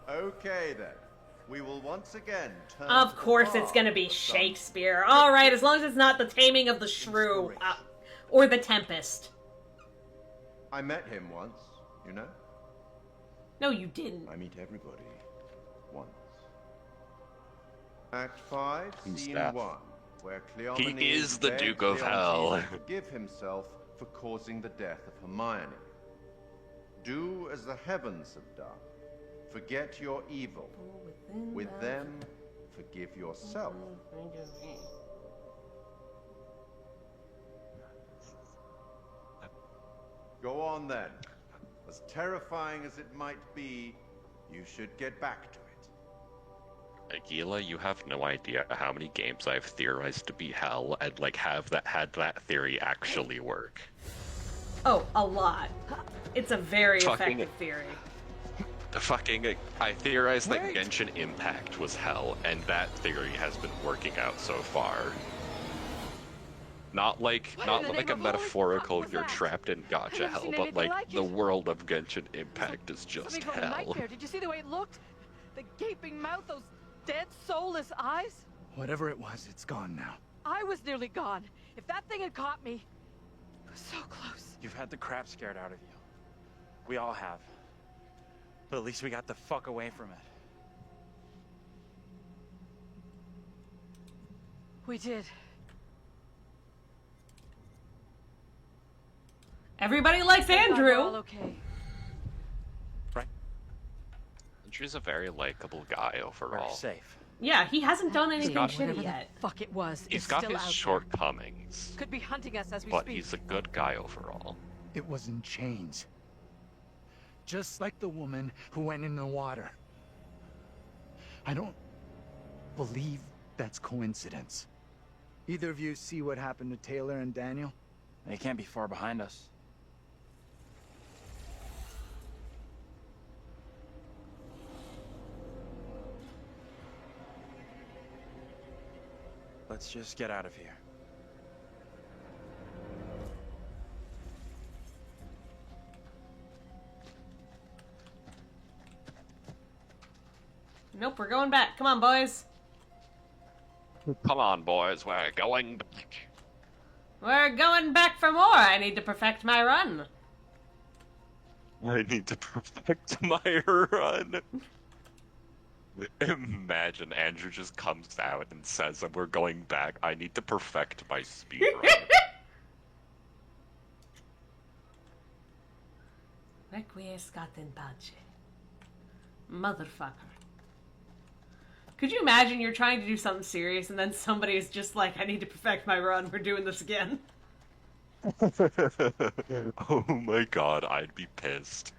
Okay then. We will once again turn Of to the course it's bar gonna be for some Shakespeare. Alright, as long as it's not the Taming of the Shrew. Or the Tempest. I met him once, you know? No, you didn't. I meet everybody once. Act 5, Who's Scene that? 1, where Cleomenes He is the begged Duke of Leontes Hell. to forgive himself for causing the death of Hermione. Do as the heavens have done. Forget your evil. With them, forgive yourself. Go on then. As terrifying as it might be, you should get back to it. Aguila, you have no idea how many games I've theorized to be hell and like had that theory actually work. Oh, a lot. It's a very Fucking- effective theory. I theorized that Genshin Impact was hell, and that theory has been working out so far. Not like a metaphorical you're trapped in gacha hell, seen but anything like like the it. world of Genshin Impact is just Something called a hell. nightmare. Did you see the way it looked? The gaping mouth, those dead, soulless eyes. Whatever it was, it's gone now. I was nearly gone. If that thing had caught me, it was so close. You've had the crap scared out of you. We all have. But at least we got the fuck away from it. We did. Everybody likes Thank God we're Andrew. all okay. Andrew's a very likable guy overall. Safe. Yeah, he hasn't done anything got- shitty Whatever yet. the fuck it was, He's it's got still his out there. shortcomings, Could be hunting us as we but speak. he's a good guy overall. It was in chains. Just like the woman who went in the water. I don't believe that's coincidence. Either of you see what happened to Taylor and Daniel? They can't be far behind us. Let's just get out of here. Nope, we're going back. Come on, boys. Come on, boys, we're going back. We're going back for more. I need to perfect my run. I need to perfect my run. Imagine Andrew just comes out and says that we're going back. I need to perfect my speed run. Requiescat in pace. Motherfucker. Could you imagine you're trying to do something serious and then somebody is just like, I need to perfect my run, we're doing this again? Oh my god, I'd be pissed.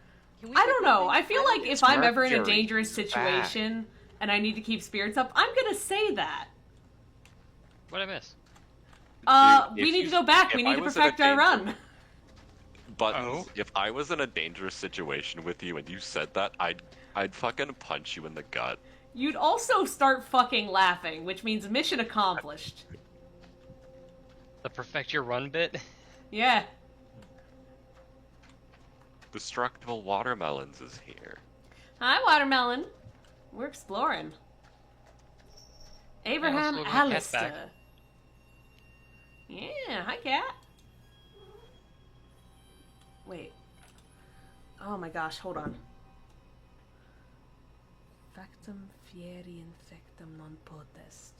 I don't know. I feel like if I'm ever in a Mercury dangerous is situation and I need to keep spirits up, I'm gonna say that. What'd I miss? We need to go back. We need to perfect our run. Buttons, if I was in a dangerous situation with you and you said that, I'd fucking punch you in the gut. You'd also start fucking laughing, which means mission accomplished. The perfect your run bit? Yeah. Destructible Watermelons is here. Hi, Watermelon. We're exploring. Abraham let's look at Cat's Alistair. Yeah, hi, Cat. Wait. Oh my gosh, hold on. Factum fieri infectum non potest.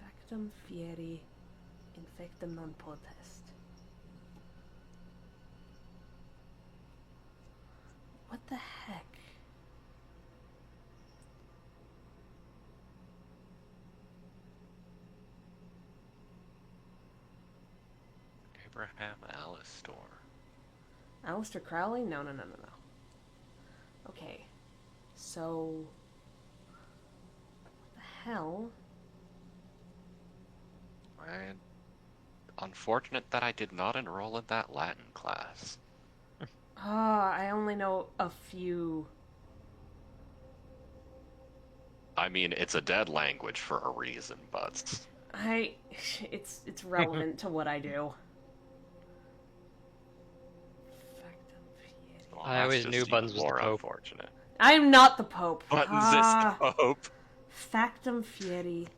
Factum fieri infectum non potest. What the heck? Abraham Alistair. Alistair Crowley? No. Okay. So... what the hell? Unfortunate that I did not enroll in that Latin class. I only know a few. I mean, it's a dead language for a reason, but... It's relevant to what I do. Well, I always knew Buns was the more Pope. Unfortunate. I'm not the Pope. Buttons is Pope. Factum fieri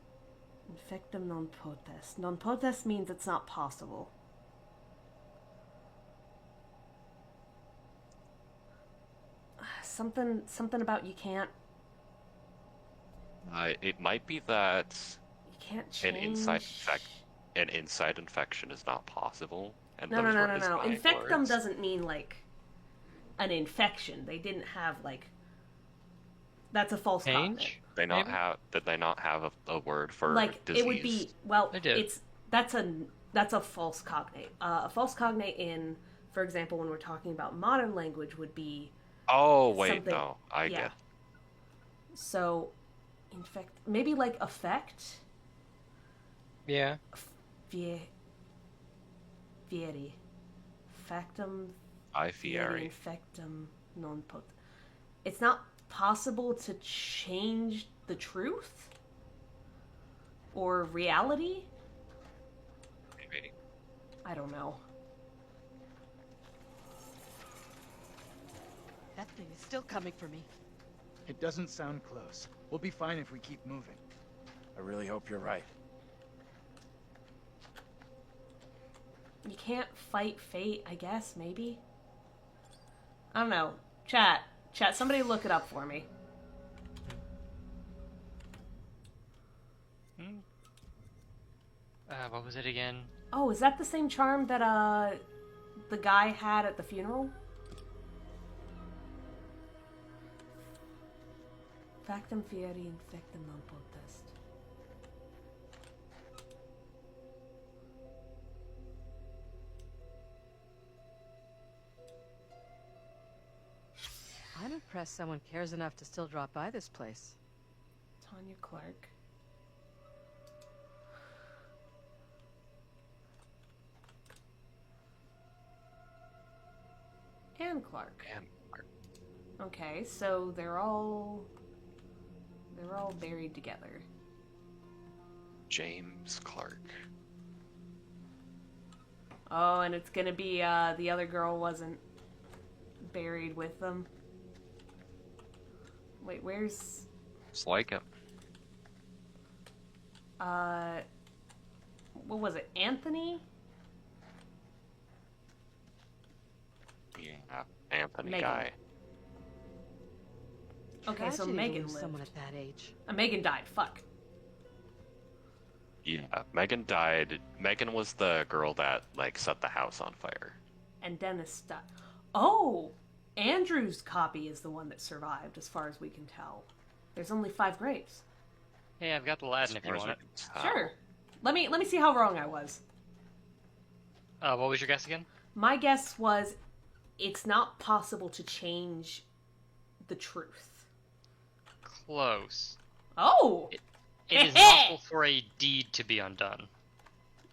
infectum non potest. Non potest means it's not possible. Something about you can't. It might be that You can't an change. inside infection is not possible. And No. those were his dying Infectum words. doesn't mean like an infection. They didn't have like. That's a false cognate. Did they not have a word for Like disease? it would be that's a false cognate. A false cognate in, for example, when we're talking about modern language, would be. Oh wait, something- no, I yeah. get. So, maybe like effect. Yeah. Fieri. Factum. Fieri. Infectum non pot. It's not possible to change the truth or reality. Maybe. I don't know. That thing is still coming for me. It doesn't sound close. We'll be fine if we keep moving. I really hope you're right. You can't fight fate, I guess, maybe? I don't know. Chat, somebody look it up for me. What was it again? Oh, is that the same charm that, the guy had at the funeral? Factum fieri infectum non potest. I'm impressed someone cares enough to still drop by this place. Tanya Clark. Anne Clark. Okay, so they're all buried together. James Clark. Oh, and it's gonna be the other girl wasn't buried with them. Wait, where's... It's like it. What was it? Anthony? Yeah, Anthony Megan. guy. Okay, so Tragedy to Megan lose lived. someone at that age. Megan died. Fuck. Yeah, Megan died. Megan was the girl that, like, set the house on fire. And Dennis died. Oh! Andrew's copy is the one that survived, as far as we can tell. There's only 5 graves. Hey, I've got the Latin if you want it. Sure. Let me see how wrong I was. What was your guess again? My guess was it's not possible to change the truth. Close. Oh! It is possible for a deed to be undone.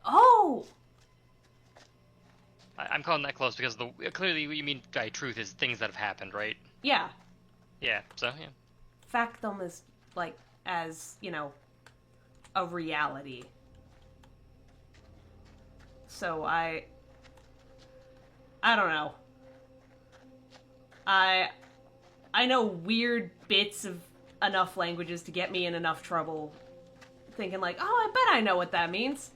Oh! I'm calling that close because clearly what you mean by truth is things that have happened, right? Yeah. Yeah, so, yeah. Factum is, like, as, you know, a reality. So I don't know. I know weird bits of enough languages to get me in enough trouble thinking like, oh, I bet I know what that means.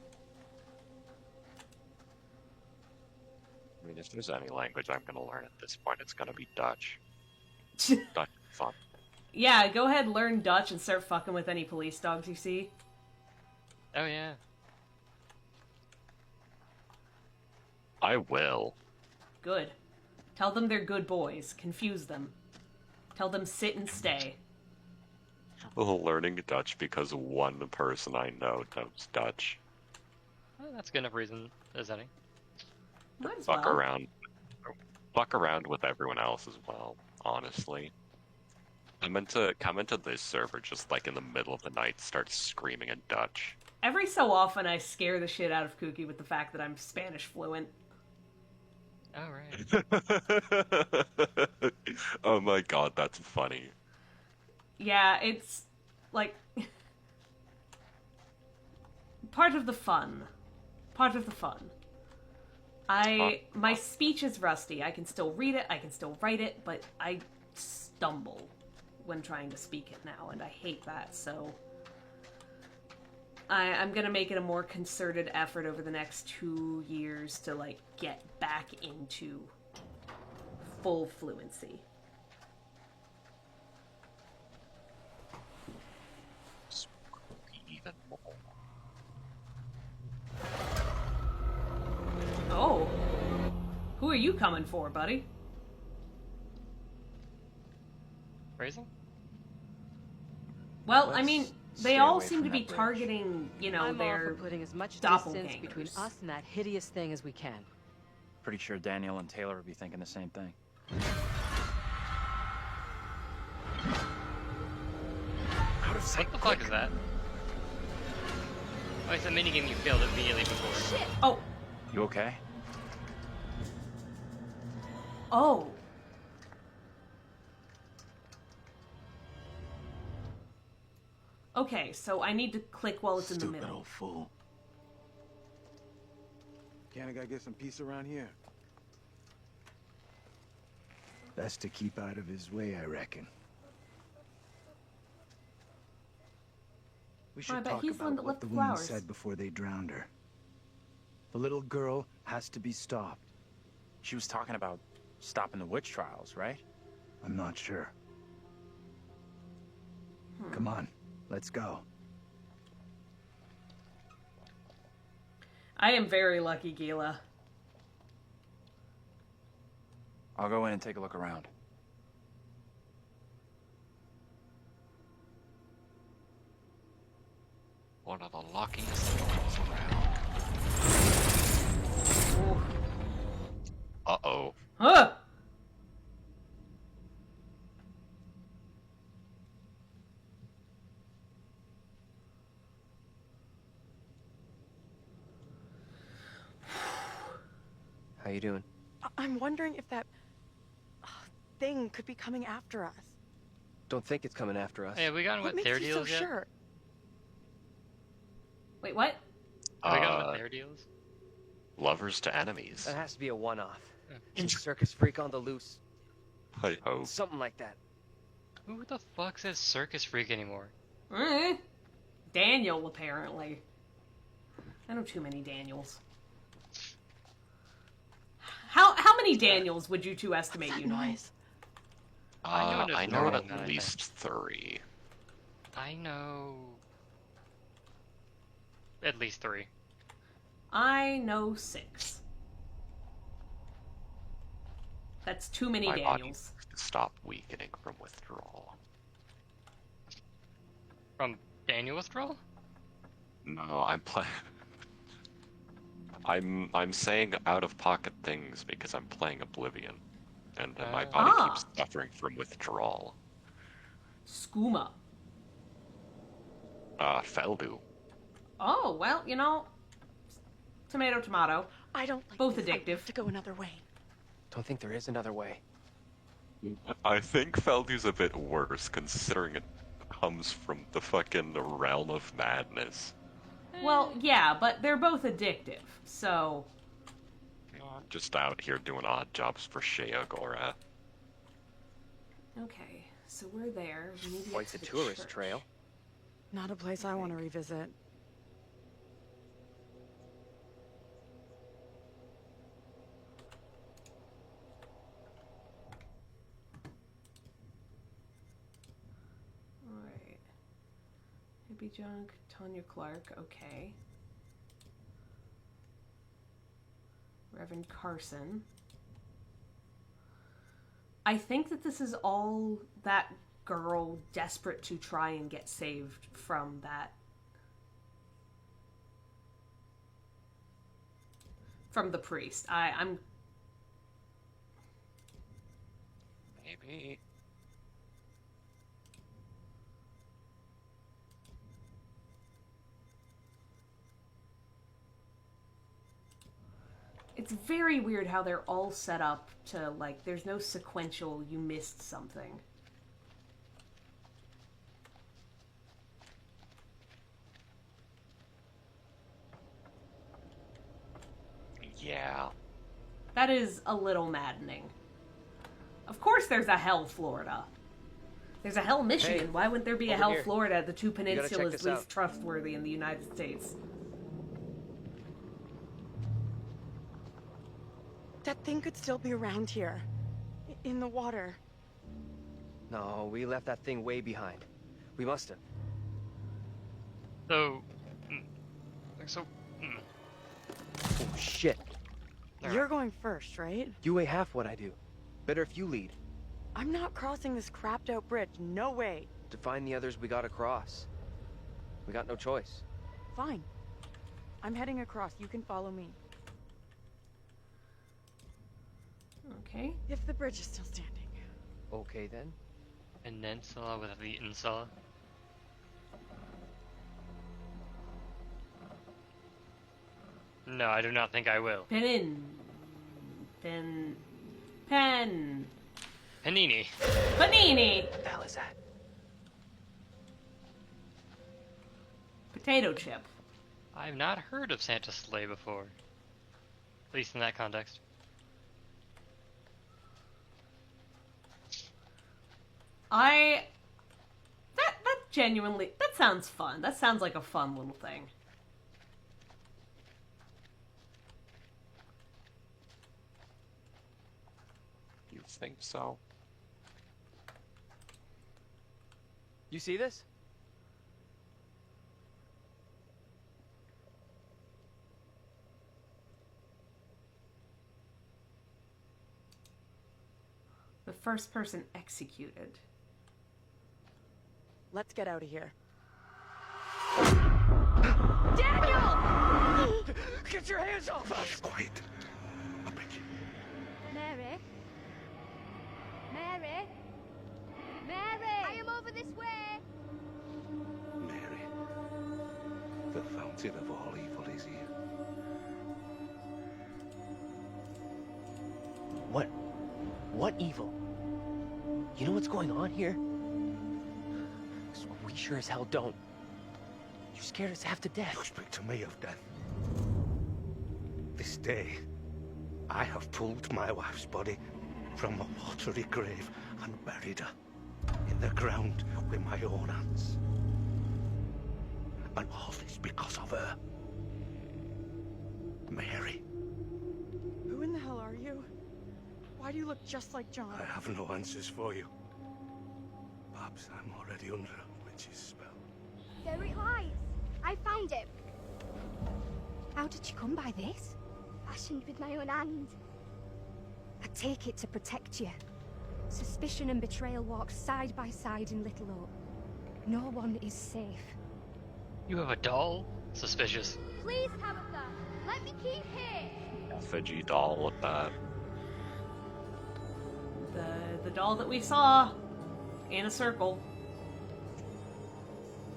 I mean, if there's any language I'm gonna learn at this point, it's gonna be Dutch. Dutch is fun. Yeah, go ahead, learn Dutch and start fucking with any police dogs you see. Oh, yeah. I will. Good. Tell them they're good boys. Confuse them. Tell them sit and stay. Learning Dutch because one person I know knows Dutch. Well, that's good enough reason as any. Might as Fuck well. around with everyone else as well, honestly. I meant to come into this server just like in the middle of the night, start screaming in Dutch. Every so often I scare the shit out of Kooky with the fact that I'm Spanish fluent. Alright. Oh my god, that's funny. Yeah, it's like part of the fun. Part of the fun. My speech is rusty. I can still read it, I can still write it, but I stumble when trying to speak it now, and I hate that, so I'm gonna make it a more concerted effort over the next 2 years to, like, get back into full fluency. Even more. Oh. Who are you coming for, buddy? Phrasing? Well, I mean, they stay all away seem to from be that bridge. targeting, you know, I'm all their for putting as much distance between doppelgangers. us and that hideous thing as we can. Pretty sure Daniel and Taylor would be thinking the same thing. What the fuck is that? Oh, it's a minigame you failed immediately before. Shit! Oh. You okay? Oh. Okay, so I need to click while it's in the middle. Old fool. Can't I gotta get some peace around here? Best to keep out of his way, I reckon. We I should bet talk he's the one about that what left the the woman flowers. said before they drowned her. The little girl has to be stopped. She was talking about stopping the witch trials, right? I'm not sure. Come on, let's go. I am very lucky, Gila. I'll go in and take a look around. One of the luckiest girls around. Uh-oh. Huh! How you doing? I'm wondering if that thing could be coming after us. Don't think it's coming after us. Hey, have we gotten What what makes their you deal so is yet? sure? Wait, what? Have we gotten what their deal is? Lovers to enemies. That has to be a one-off. Some circus freak on the loose. I hope. Something like that. Who the fuck says circus freak anymore? Daniel, apparently. I know too many Daniels. How many Daniels would you two estimate you know? I know at least 3. I know at least 3. I know 6. That's too many My body Daniels. needs to stop weakening from withdrawal. From Daniel withdrawal? No, I'm saying out-of-pocket things because I'm playing Oblivion, and my body keeps suffering from withdrawal. Skooma. Feldu. Oh, well, you know, tomato, tomato. I don't like both this. addictive. To go another way. Don't think there is another way. I think Feldu's a bit worse, considering it comes from the fucking realm of madness. Well, yeah, but they're both addictive, so... Just out here doing odd jobs for Shea Agora. Okay, so we're there. We need to Quite get the to tourist church. trail. Not a place I want to revisit. Alright. Hippie Junk, Tanya Clark, okay. Reverend Carson. I think that this is all that girl desperate to try and get saved from that. From the priest. I'm... Maybe. It's very weird how they're all set up to, like, there's no sequential, you missed something. Yeah. That is a little maddening. Of course there's a Hell, Florida. There's a Hell, Michigan. Hey, Why wouldn't there be a over Hell, here. Florida? The two gotta check peninsulas this least out. trustworthy in the United States. That thing could still be around here. In the water. No, we left that thing way behind. We must have. So... Oh, shit. You're going first, right? You weigh half what I do. Better if you lead. I'm not crossing this crapped out bridge. No way. To find the others we gotta cross. We got no choice. Fine. I'm heading across. You can follow me. Okay. If the bridge is still standing. Okay, then. Peninsula with the insula. No, I do not think I will. Panini. Panini. What the hell is that? Potato chip. I've not heard of Santa's sleigh before. At least in that context. That genuinely, that sounds fun. That sounds like a fun little thing. You think so? You see this? The first person executed. Let's get out of here. Daniel! Get your hands off us! Quiet. Mary? Mary? Mary! I am over this way! Mary, the fountain of all evil is here. What evil? You know what's going on here? We sure as hell don't. You scared us half to death. You speak to me of death. This day, I have pulled my wife's body from a watery grave and buried her. in the ground with my own hands. And all this because of her. Mary. Who in the hell are you? Why do you look just like John? I have no answers for you. Perhaps I'm already under a witch's spell. There it lies. I found it. How did you come by this? Fashioned with my own hand. I take it to protect you. Suspicion and betrayal walk side by side in Little Hope. No one is safe. You have a doll? Suspicious. Please, Tabitha, let me keep it. Effigy doll with that. The doll that we saw in a circle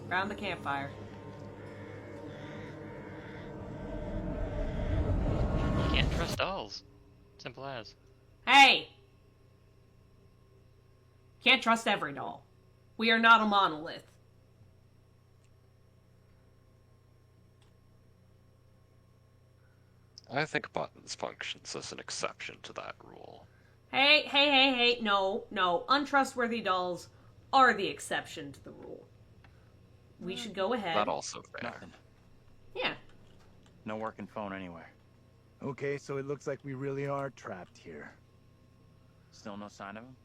around the campfire. You can't trust dolls. Simple as. Hey! Can't trust every doll. We are not a monolith. I think Buttons functions as an exception to that rule. Hey. No. Untrustworthy dolls are the exception to the rule. We should go ahead. That also fair. Nothing. Yeah. No working phone anywhere. Okay, so it looks like we really are trapped here. Still no sign of him?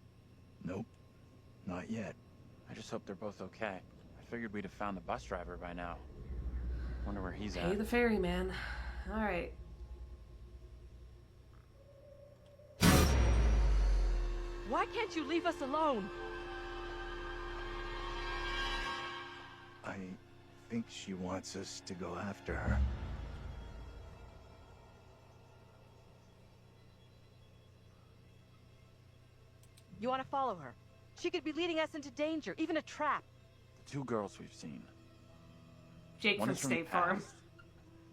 Nope. Not yet. I just hope they're both okay. I figured we'd have found the bus driver by now. Wonder where he's Pay at. the ferryman. Alright. Why can't you leave us alone? I think she wants us to go after her. You want to follow her? She could be leading us into danger, even a trap. The two girls we've seen. Jake One from is from the State Farm. past.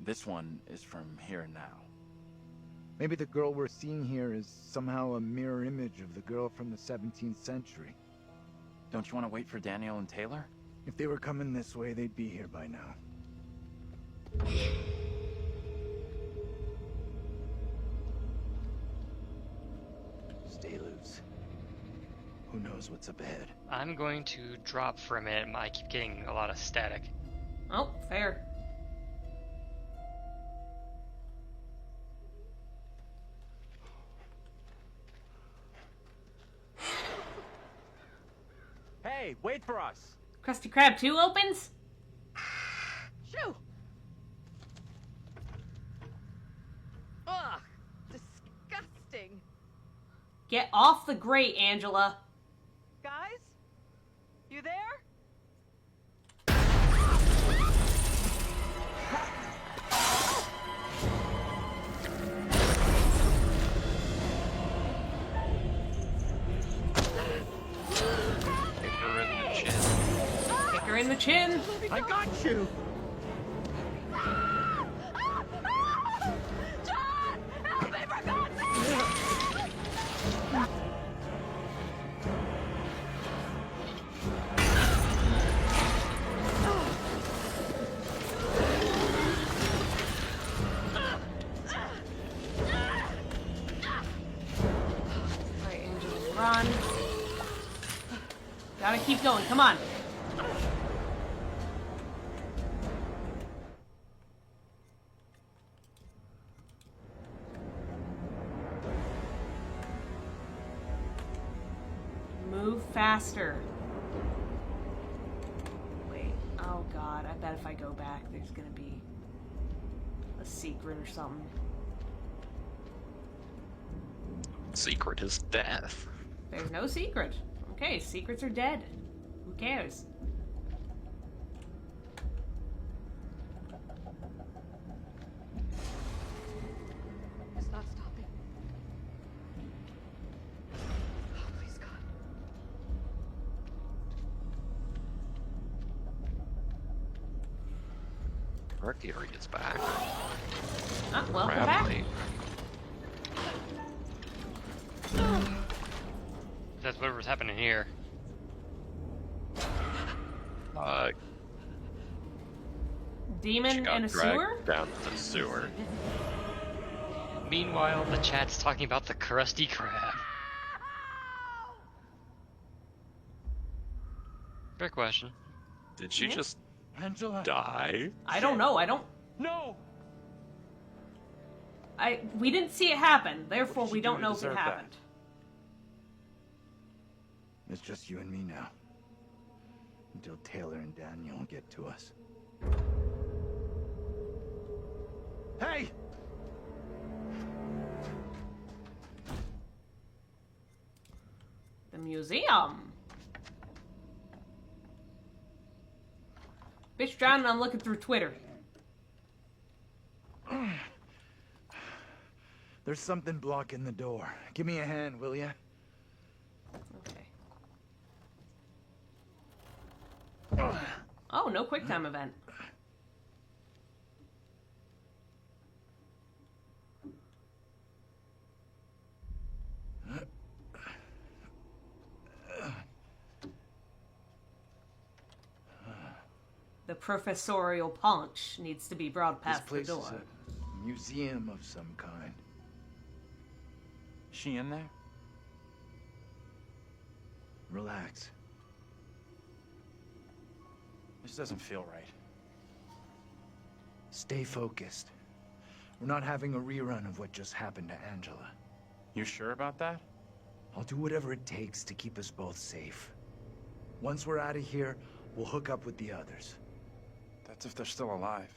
This one is from here and now. Maybe the girl we're seeing here is somehow a mirror image of the girl from the 17th century. Don't you want to wait for Daniel and Taylor? If they were coming this way, they'd be here by now. Stay loose. Who knows what's up ahead? I'm going to drop for a minute. I keep getting a lot of static. Oh, fair. Hey, wait for us! Krusty Krab 2 opens? Shoo! Ugh! Disgusting! Get off the grate, Angela. Guys? You there? Kick her in the chin. I got you! John! Help me, for God's sake! Alright, Angela, run. Gotta keep going, come on. Move faster. Wait, oh god, I bet if I go back there's gonna be a secret or something. Secret is death. There's no secret. Okay, secrets are dead. Who cares? It's not stopping. Oh, please, God. Mercury is back. Ah, welcome back. Bradley. That's whatever's happening here. Demon in a sewer? Down to the sewer. Meanwhile, the chat's talking about the Krusty Krab. Fair question. Did she Yeah. just Angela? die? I don't know. I don't. No! We didn't see it happen. Therefore, she we do don't to know if it deserve that? happened. It's just you and me now. Until Taylor and Daniel get to us. Hey! The museum. Bitch drowning. I'm looking through Twitter. There's something blocking the door. Give me a hand, will ya? Okay. Oh, no quick time event. The professorial punch needs to be brought This past the place door. is a museum of some kind. Is she in there? Relax. This doesn't feel right. Stay focused. We're not having a rerun of what just happened to Angela. You sure about that? I'll do whatever it takes to keep us both safe. Once we're out of here, we'll hook up with the others. That's if they're still alive.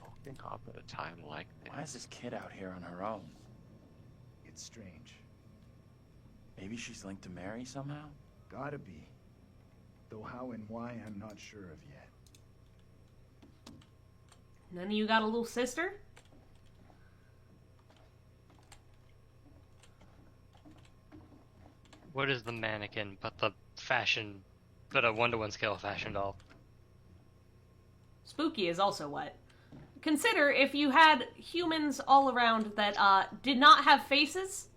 Hooking up at a time like this. Why is this kid out here on her own? It's strange. Maybe she's linked to Mary somehow? Gotta be. Though how and why, I'm not sure of yet. None of you got a little sister? What is the mannequin but the fashion, but a 1-to-1 scale fashion doll? Spooky is also what? Consider if you had humans all around that did not have faces.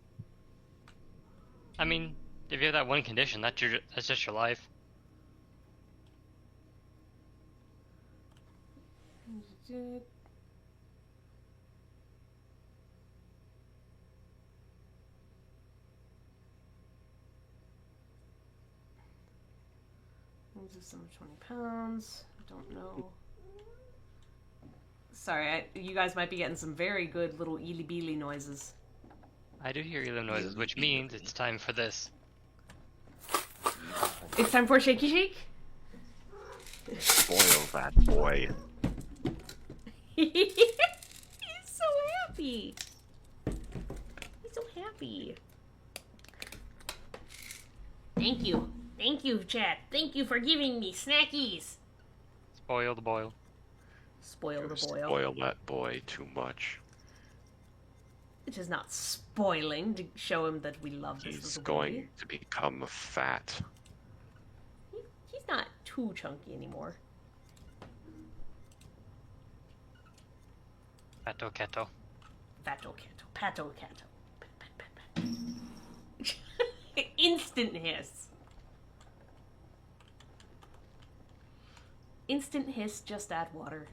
I mean, if you have that one condition, that's just your life. This is some 20 pounds. Don't know. Sorry, you guys might be getting some very good little eely beely noises. I do hear them noises, which means it's time for this. It's time for a shaky shake? Spoil that boy. He's so happy. He's so happy. Thank you. Thank you, chat. Thank you for giving me snackies. Spoil the boil. Spoil the boil. Spoil that boy too much. It is not spoiling to show him that we love this He's little going baby. to become fat. He's not too chunky anymore. Fatto Keto. Fatto Cato. Pato Cato. Instant hiss. Instant hiss, just add water.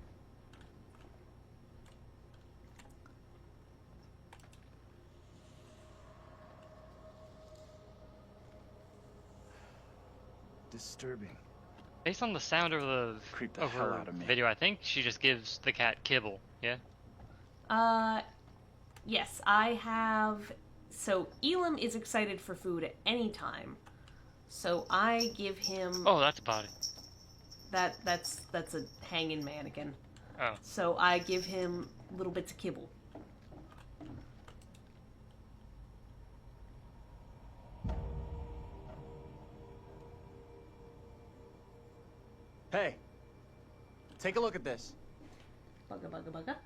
Disturbing. Based on the sound of the hell out of me. video, I think she just gives the cat kibble. Yeah. Yes, I have. So Elam is excited for food at any time. So I give him. Oh, that's about it. That's a hanging mannequin. Oh. So I give him little bits of kibble. Hey, take a look at this. Bugga bugga bugga.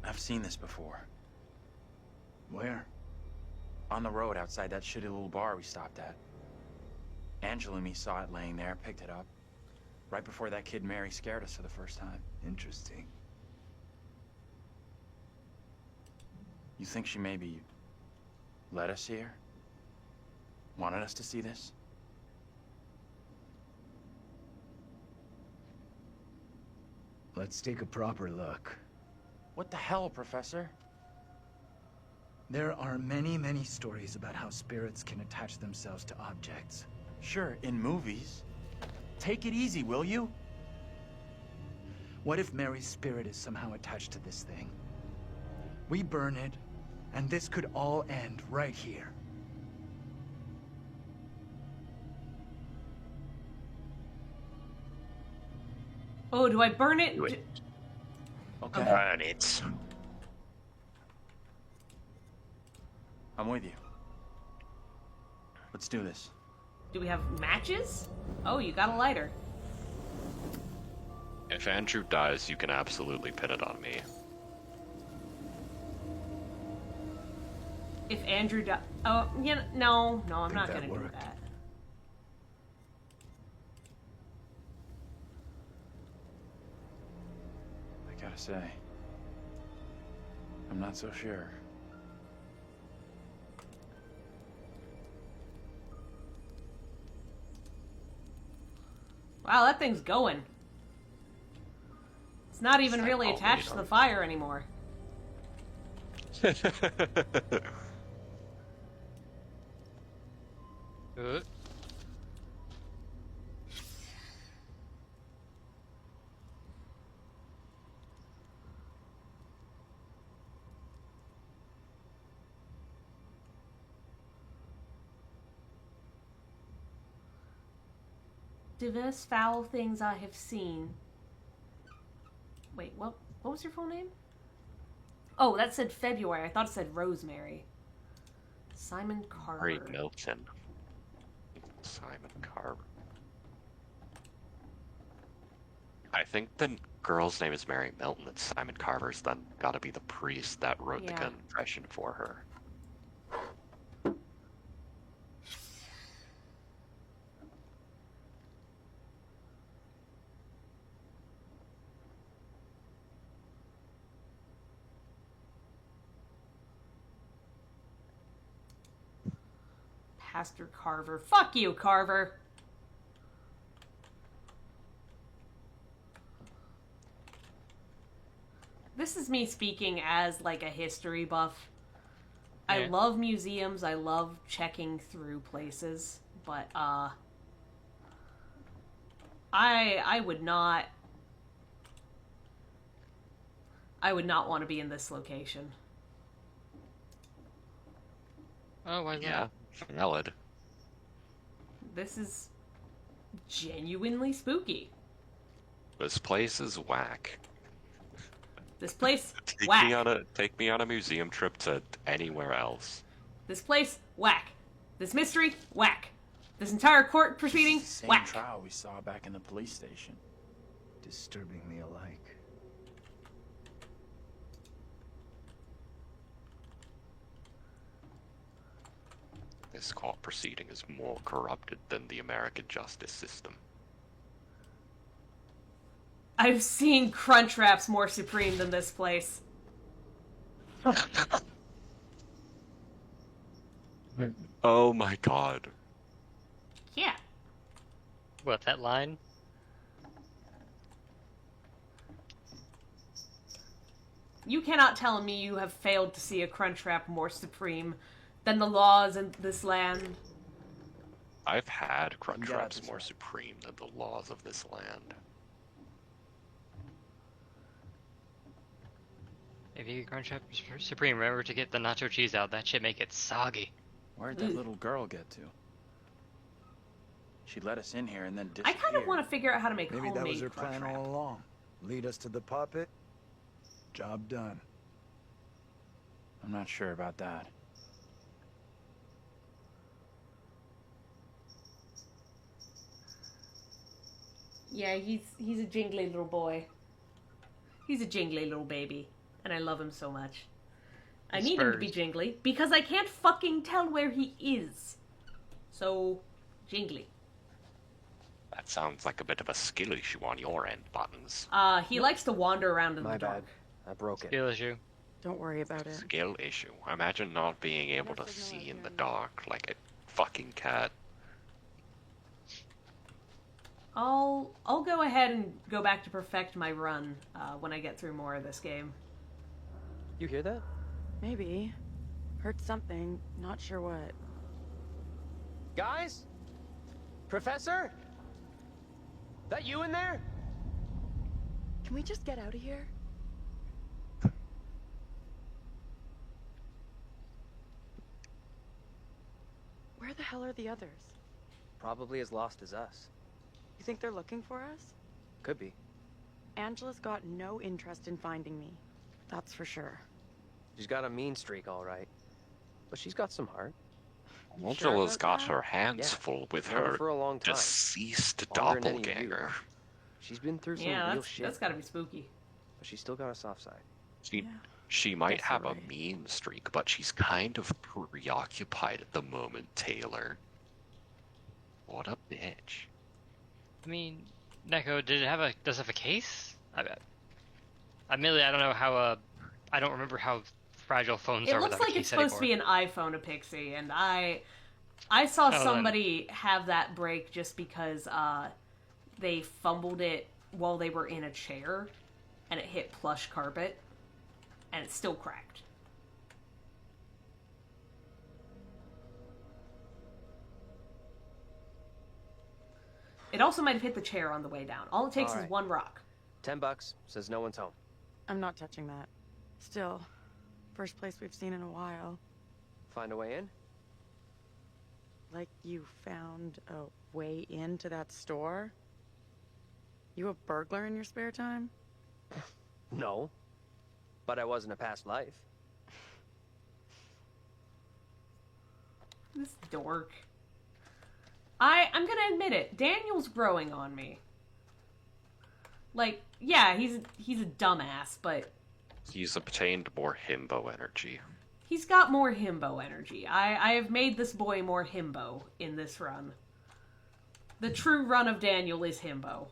I've seen this before. Where? On the road outside that shitty little bar we stopped at. Angela and me saw it laying there, picked it up. Right before that kid Mary scared us for the first time. Interesting. You think she maybe let us see her? Wanted us to see this? Let's take a proper look. What the hell, Professor? There are many, many stories about how spirits can attach themselves to objects. Sure, in movies. Take it easy, will you? What if Mary's spirit is somehow attached to this thing? We burn it, and this could all end right here. Oh, do I burn it? Do it. Okay. Burn it. I'm with you. Let's do this. Do we have matches? Oh, you got a lighter. If Andrew dies, you can absolutely pin it on me. If Andrew dies... Oh, yeah, no, I'm not gonna do that. I gotta say, I'm not so sure. Wow, that thing's going. It's not even It's really like attached to the fire anymore. Diverse foul things I have seen. Wait, what was your full name? Oh, that said February. I thought it said Rosemary. Simon Carver. Mary Milton. Simon Carver. I think the girl's name is Mary Milton and Simon Carver's then gotta be the priest that wrote the confession for her. Pastor Carver. Fuck you, Carver! This is me speaking as, like, a history buff. I love museums, I love checking through places, but, I would not want to be in this location. Oh, why not? Yeah, valid. This is genuinely spooky. This place is whack. This place, Take whack. Take me on a museum trip to anywhere else. This place, whack. This mystery, whack. This entire court proceeding, Same whack. trial we saw back in the police station. Disturbingly alike. This court proceeding is more corrupted than the American justice system. I've seen Crunchwraps more supreme than this place. Oh my god. Yeah. What, that line? You cannot tell me you have failed to see a Crunchwrap more supreme than the laws in this land. I've had Crunchwraps more supreme than the laws of this land. If you get Crunchwrap Supreme, remember to get the nacho cheese out. That shit make it soggy. Where'd that little girl get to? She let us in here and then I disappeared. kind of want to figure out how to make Maybe homemade that was her plan Crunchwrap. all along. Lead us to the puppet. Job done. I'm not sure about that. Yeah, he's a jingly little boy. He's a jingly little baby, and I love him so much. I need him to be jingly because I can't fucking tell where he is. So, jingly. That sounds like a bit of a skill issue on your end, Buttons. He likes to wander around in My the dark. bad. I broke it. Skill issue. Don't worry about it. Skill issue. Imagine not being able to see in the dark like a fucking cat. I'll go ahead and go back to perfect my run when I get through more of this game. You hear that? Maybe. Heard something, not sure what. Guys? Professor? That you in there? Can we just get out of here? Where the hell are the others? Probably as lost as us. You think they're looking for us? Could be. Angela's got no interest in finding me. That's for sure. She's got a mean streak, all right. But she's got some heart. Angela's got her hands full with Known her for a long time. deceased Longer than any of you. doppelganger. She's been through some Yeah, real shit. that's gotta be spooky. But she's still got a soft side. She might have a mean streak, but she's kind of preoccupied at the moment, Taylor. What a bitch. I mean, Neko, does it have a case? Admittedly, I don't know how, I don't remember how fragile phones It are looks without like a it's case supposed anymore. to be an iPhone, a Pixie, and I saw then. somebody have that break just because they fumbled it while they were in a chair, and it hit plush carpet, and it's still cracked. It also might have hit the chair on the way down. All it takes All is right. one rock. $10, says no one's home. I'm not touching that. Still, first place we've seen in a while. Find a way in? Like you found a way into that store? You a burglar in your spare time? No. But I was in a past life. This dork. I'm gonna admit it. Daniel's growing on me. Like, yeah, he's a dumbass, but He's obtained more himbo energy. he's got more himbo energy. I have made this boy more himbo in this run. The true run of Daniel is himbo.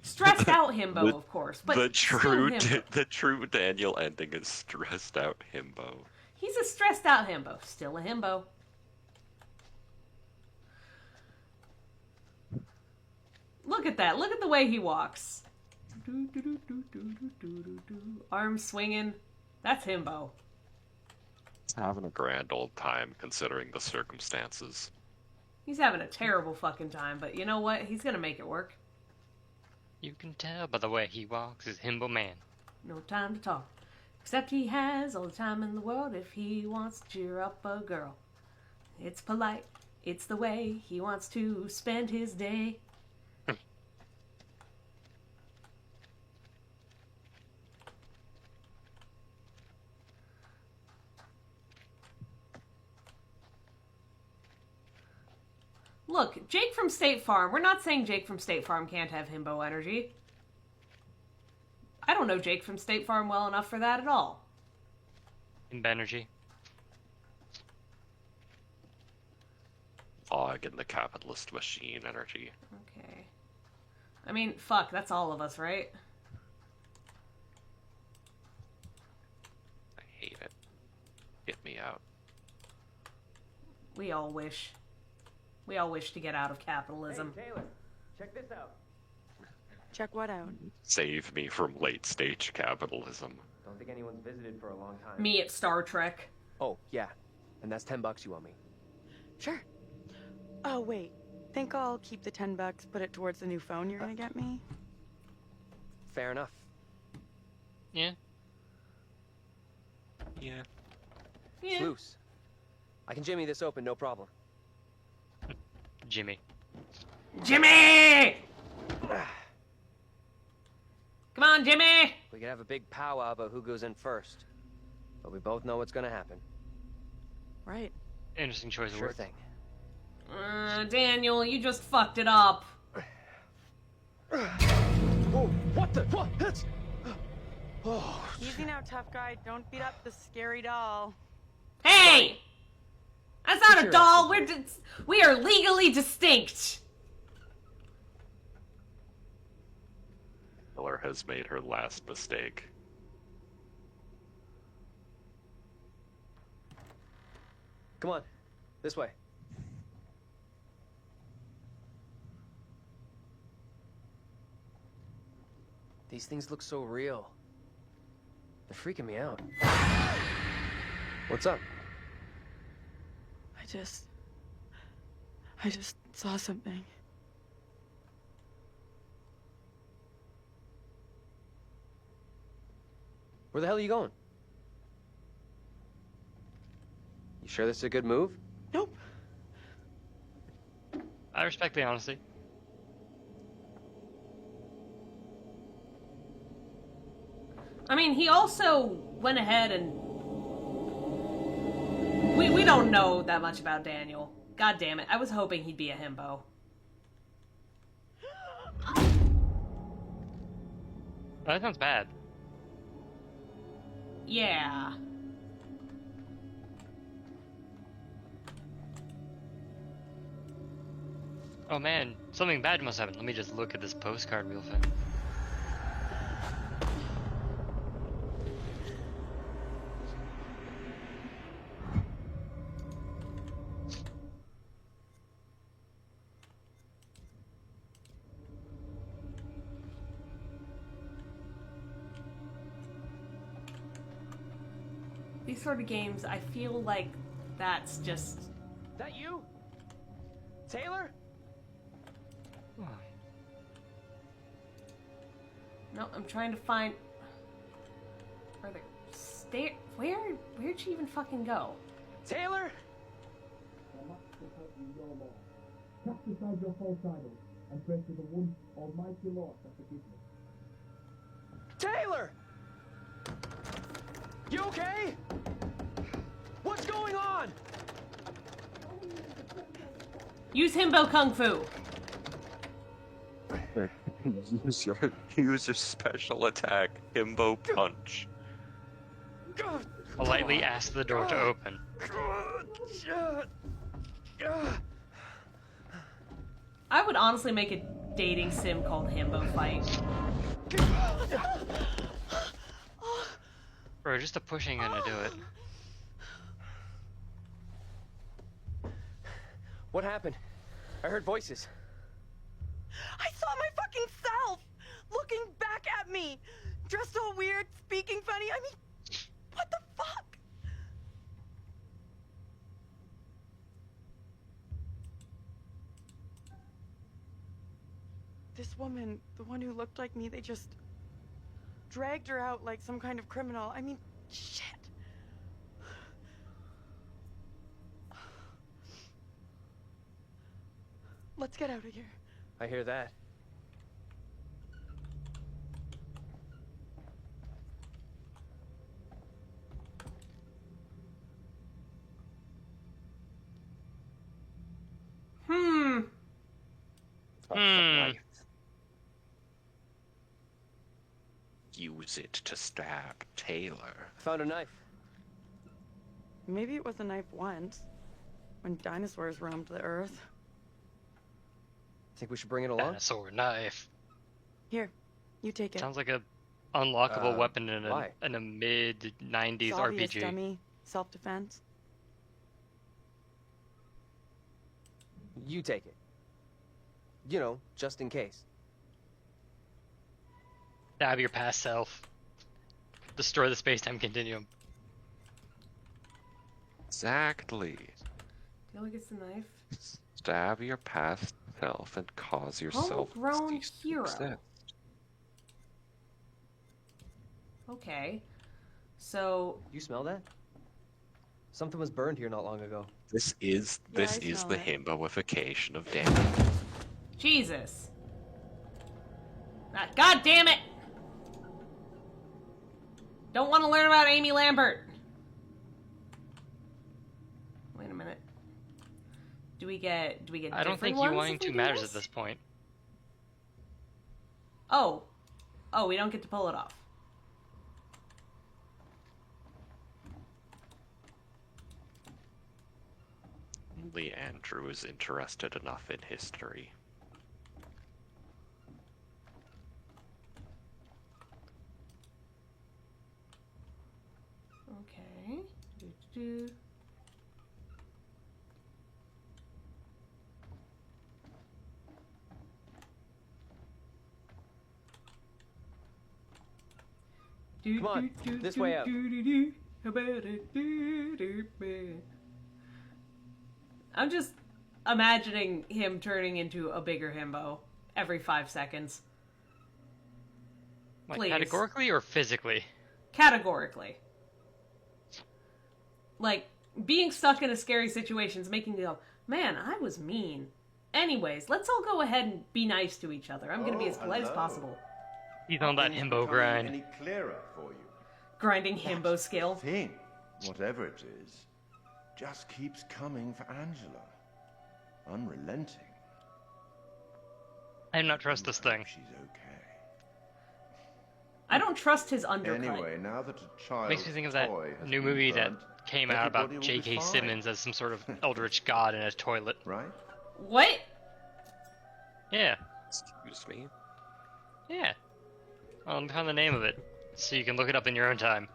Stressed out himbo, of course, but the still true himbo. the true Daniel ending is stressed out himbo. He's a stressed out himbo. Still a himbo. Look at that. Look at the way he walks. Arms swinging. That's himbo. He's having a grand old time considering the circumstances. He's having a terrible fucking time, but you know what? He's gonna make it work. You can tell by the way he walks, he's himbo man. No time to talk. Except he has all the time in the world if he wants to cheer up a girl. It's polite. It's the way he wants to spend his day. Look, Jake from State Farm. We're not saying Jake from State Farm can't have himbo energy. I don't know Jake from State Farm well enough for that at all. Himbo energy. Fog in the capitalist machine energy. Okay. I mean, fuck, that's all of us, right? I hate it. Get me out. We all wish. We all wish to get out of capitalism. Hey, Taylor, check this out. Check what out? Save me from late stage capitalism. Don't think anyone's visited for a long time. Me at Star Trek. Oh, yeah. And that's $10 you owe me. Sure. Oh, wait. Think I'll keep the $10, put it towards the new phone you're gonna get me? Fair enough. Yeah. Yeah. It's loose. I can jimmy this open, no problem. Jimmy. Jimmy! Come on, Jimmy! We could have a big powwow about who goes in first. But we both know what's gonna happen. Right. Interesting choice of Sure words. thing. Daniel, you just fucked it up. Oh, what the? What? That's... Oh. Easy now, tough guy. Don't beat up the scary doll. Hey! That's not Get a your doll. We are legally distinct. Miller has made her last mistake. Come on. This way. These things look so real. They're freaking me out. What's up? I just saw something. Where the hell are you going? You sure this is a good move? Nope. I respect the honesty. I mean, he also went ahead and... We don't know that much about Daniel. God damn it. I was hoping he'd be a himbo. That sounds bad. Yeah. Oh man, something bad must happen. Let me just look at this postcard real fast. These sort of games, I feel like that's just... That you? Taylor? No, I'm trying to find... Are there stairs? Where'd she even fucking go? Taylor? Cast aside your false idols and pray to the one Almighty Lord for forgiveness. Taylor! You okay? What's going on? Use himbo kung fu. Use your special attack, Himbo Punch. Politely ask the door to open. I would honestly make a dating sim called Himbo Fight. Bro, just a push ain't gonna do it. What happened? I heard voices. I saw my fucking self looking back at me, dressed all weird, speaking funny. I mean, what the fuck? This woman, the one who looked like me, they just dragged her out like some kind of criminal. I mean, shit. Let's get out of here. I hear that. Use it to stab Taylor. Found a knife. Maybe it was a knife once, when dinosaurs roamed the earth. Think we should bring it along? Dinosaur knife. Here, you take it. Sounds like a unlockable weapon in why? a mid-90s It's obvious, RPG. dummy. Self-defense. You take it. You know, just in case. Stab your past self. Destroy the space-time continuum. Exactly. Taylor gets the knife. Stab your past self and cause yourself Homegrown cease to hero. exist. Okay. So... You smell that? Something was burned here not long ago. This is I the smell it. himboification of Daniel. Jesus. Ah, God damn it! Don't want to learn about Amy Lambert. Wait a minute. Do we get I don't think you different ones wanting if we to do matters this? at this point. Oh, we don't get to pull it off. Only Andrew is interested enough in history. Okay. Do. Come on, this way out. I'm just imagining him turning into a bigger himbo every 5 seconds. Like Please. categorically or physically? Categorically. Like, being stuck in a scary situation is making you go, man, I was mean. Anyways, let's all go ahead and be nice to each other. I'm gonna be as polite as possible. He's on that himbo grind. Any clearer for you? Grinding himbo skill. Thing, whatever it is, just keeps coming for Angela. Unrelenting. I do not trust this thing. She's okay. I don't trust his undercut. Anyway, now that a child Makes me think of that new movie that came out about J.K. Simmons as some sort of eldritch god in a toilet. Right? What? Yeah. Excuse me? Yeah. Well, let me find the name of it, so you can look it up in your own time.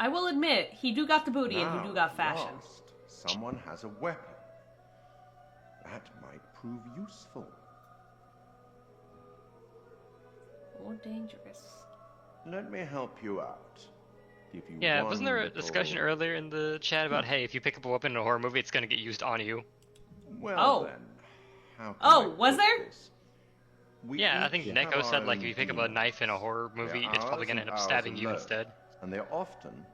I will admit, he do got the booty and he do got Now, fashion. last, someone has a weapon. That might prove useful. Or dangerous. Let me help you out. Give you Yeah, one wasn't there a little- discussion earlier in the chat about, hey, if you pick up a weapon in a horror movie, it's gonna get used on you? Well then, how can Oh, I was put there? this? We Yeah, I think each Neko have said, our like, own if you pick up a demons. knife in a horror movie, They're it's probably ours gonna and end up ours stabbing you alone, instead. And they're often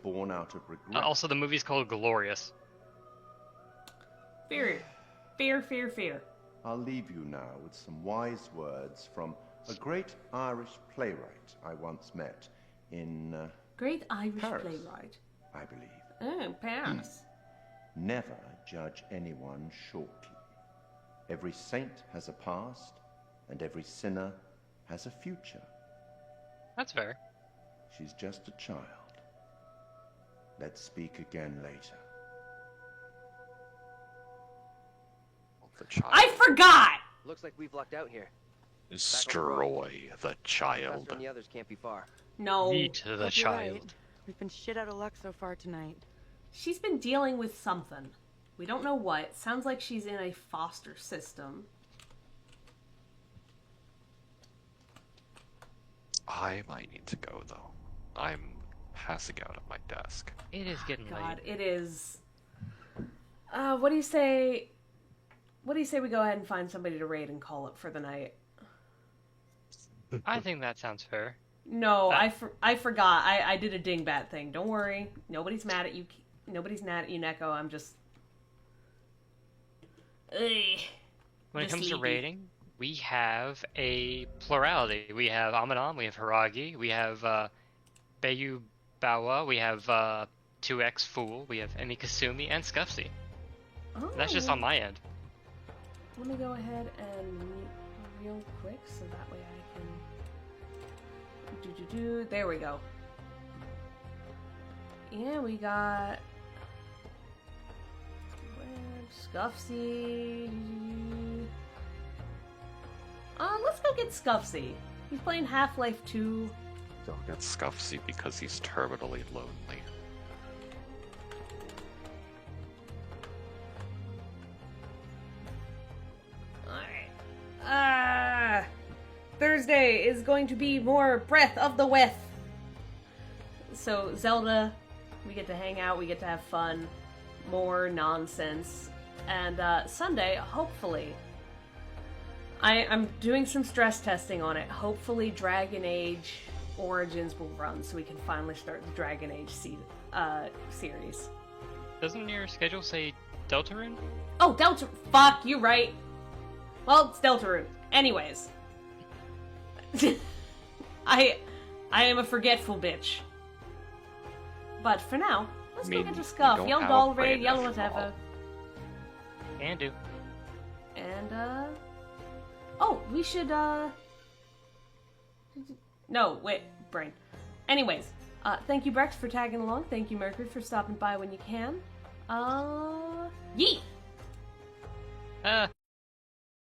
born out of regret. Also, the movie's called Glorious. Fear. Fear, fear, fear. I'll leave you now with some wise words from a great Irish playwright I once met in Great Irish Paris, playwright. I believe. Oh, Paris. Never judge anyone shortly. Every saint has a past, and every sinner has a future. That's fair. She's just a child. Let's speak again later. The child. I forgot! Looks like we've lucked out here. Destroy the child. Professor and the others can't be far. No. Eat the Hope you're child. right. We've been shit out of luck so far tonight. She's been dealing with something. We don't know what. Sounds like she's in a foster system. I might need to go though. I'm passing out at my desk. It is getting God, late. it is. What do you say? What do you say we go ahead and find somebody to raid and call it for the night? I think that sounds fair. No, I forgot. I did a dingbat thing. Don't worry. Nobody's mad at you. Nobody's mad at you, Neko. I'm just. Ugh. When it Just comes to sleepy. rating, we have a plurality. We have Amanon, we have Hiragi, we have Bayu Bawa, we have 2X Fool, we have Emi Kasumi, and Scuffsy. Oh. That's just on my end. Let me go ahead and mute real quick so that way I can. There we go. Yeah, we got. Scuffsy. Let's go get Scuffsy. He's playing Half-Life 2. Don't get Scuffsy because he's terminally lonely. Alright. Thursday is going to be more Breath of the Weth. So, Zelda, we get to hang out, we get to have fun, more nonsense. And Sunday, hopefully, I'm doing some stress testing on it. Hopefully, Dragon Age Origins will run so we can finally start the Dragon Age series. Doesn't your schedule say Deltarune? Oh, fuck, you're right. Well, it's Deltarune. Anyways. I am a forgetful bitch. But for now, let's go get your Scuff. don't Yell have doll a brain raid, yell after whatever. Can do. And, oh, we should, no, wait, brain. Anyways, thank you, Brex, for tagging along. Thank you, Mercury, for stopping by when you can. Yeet!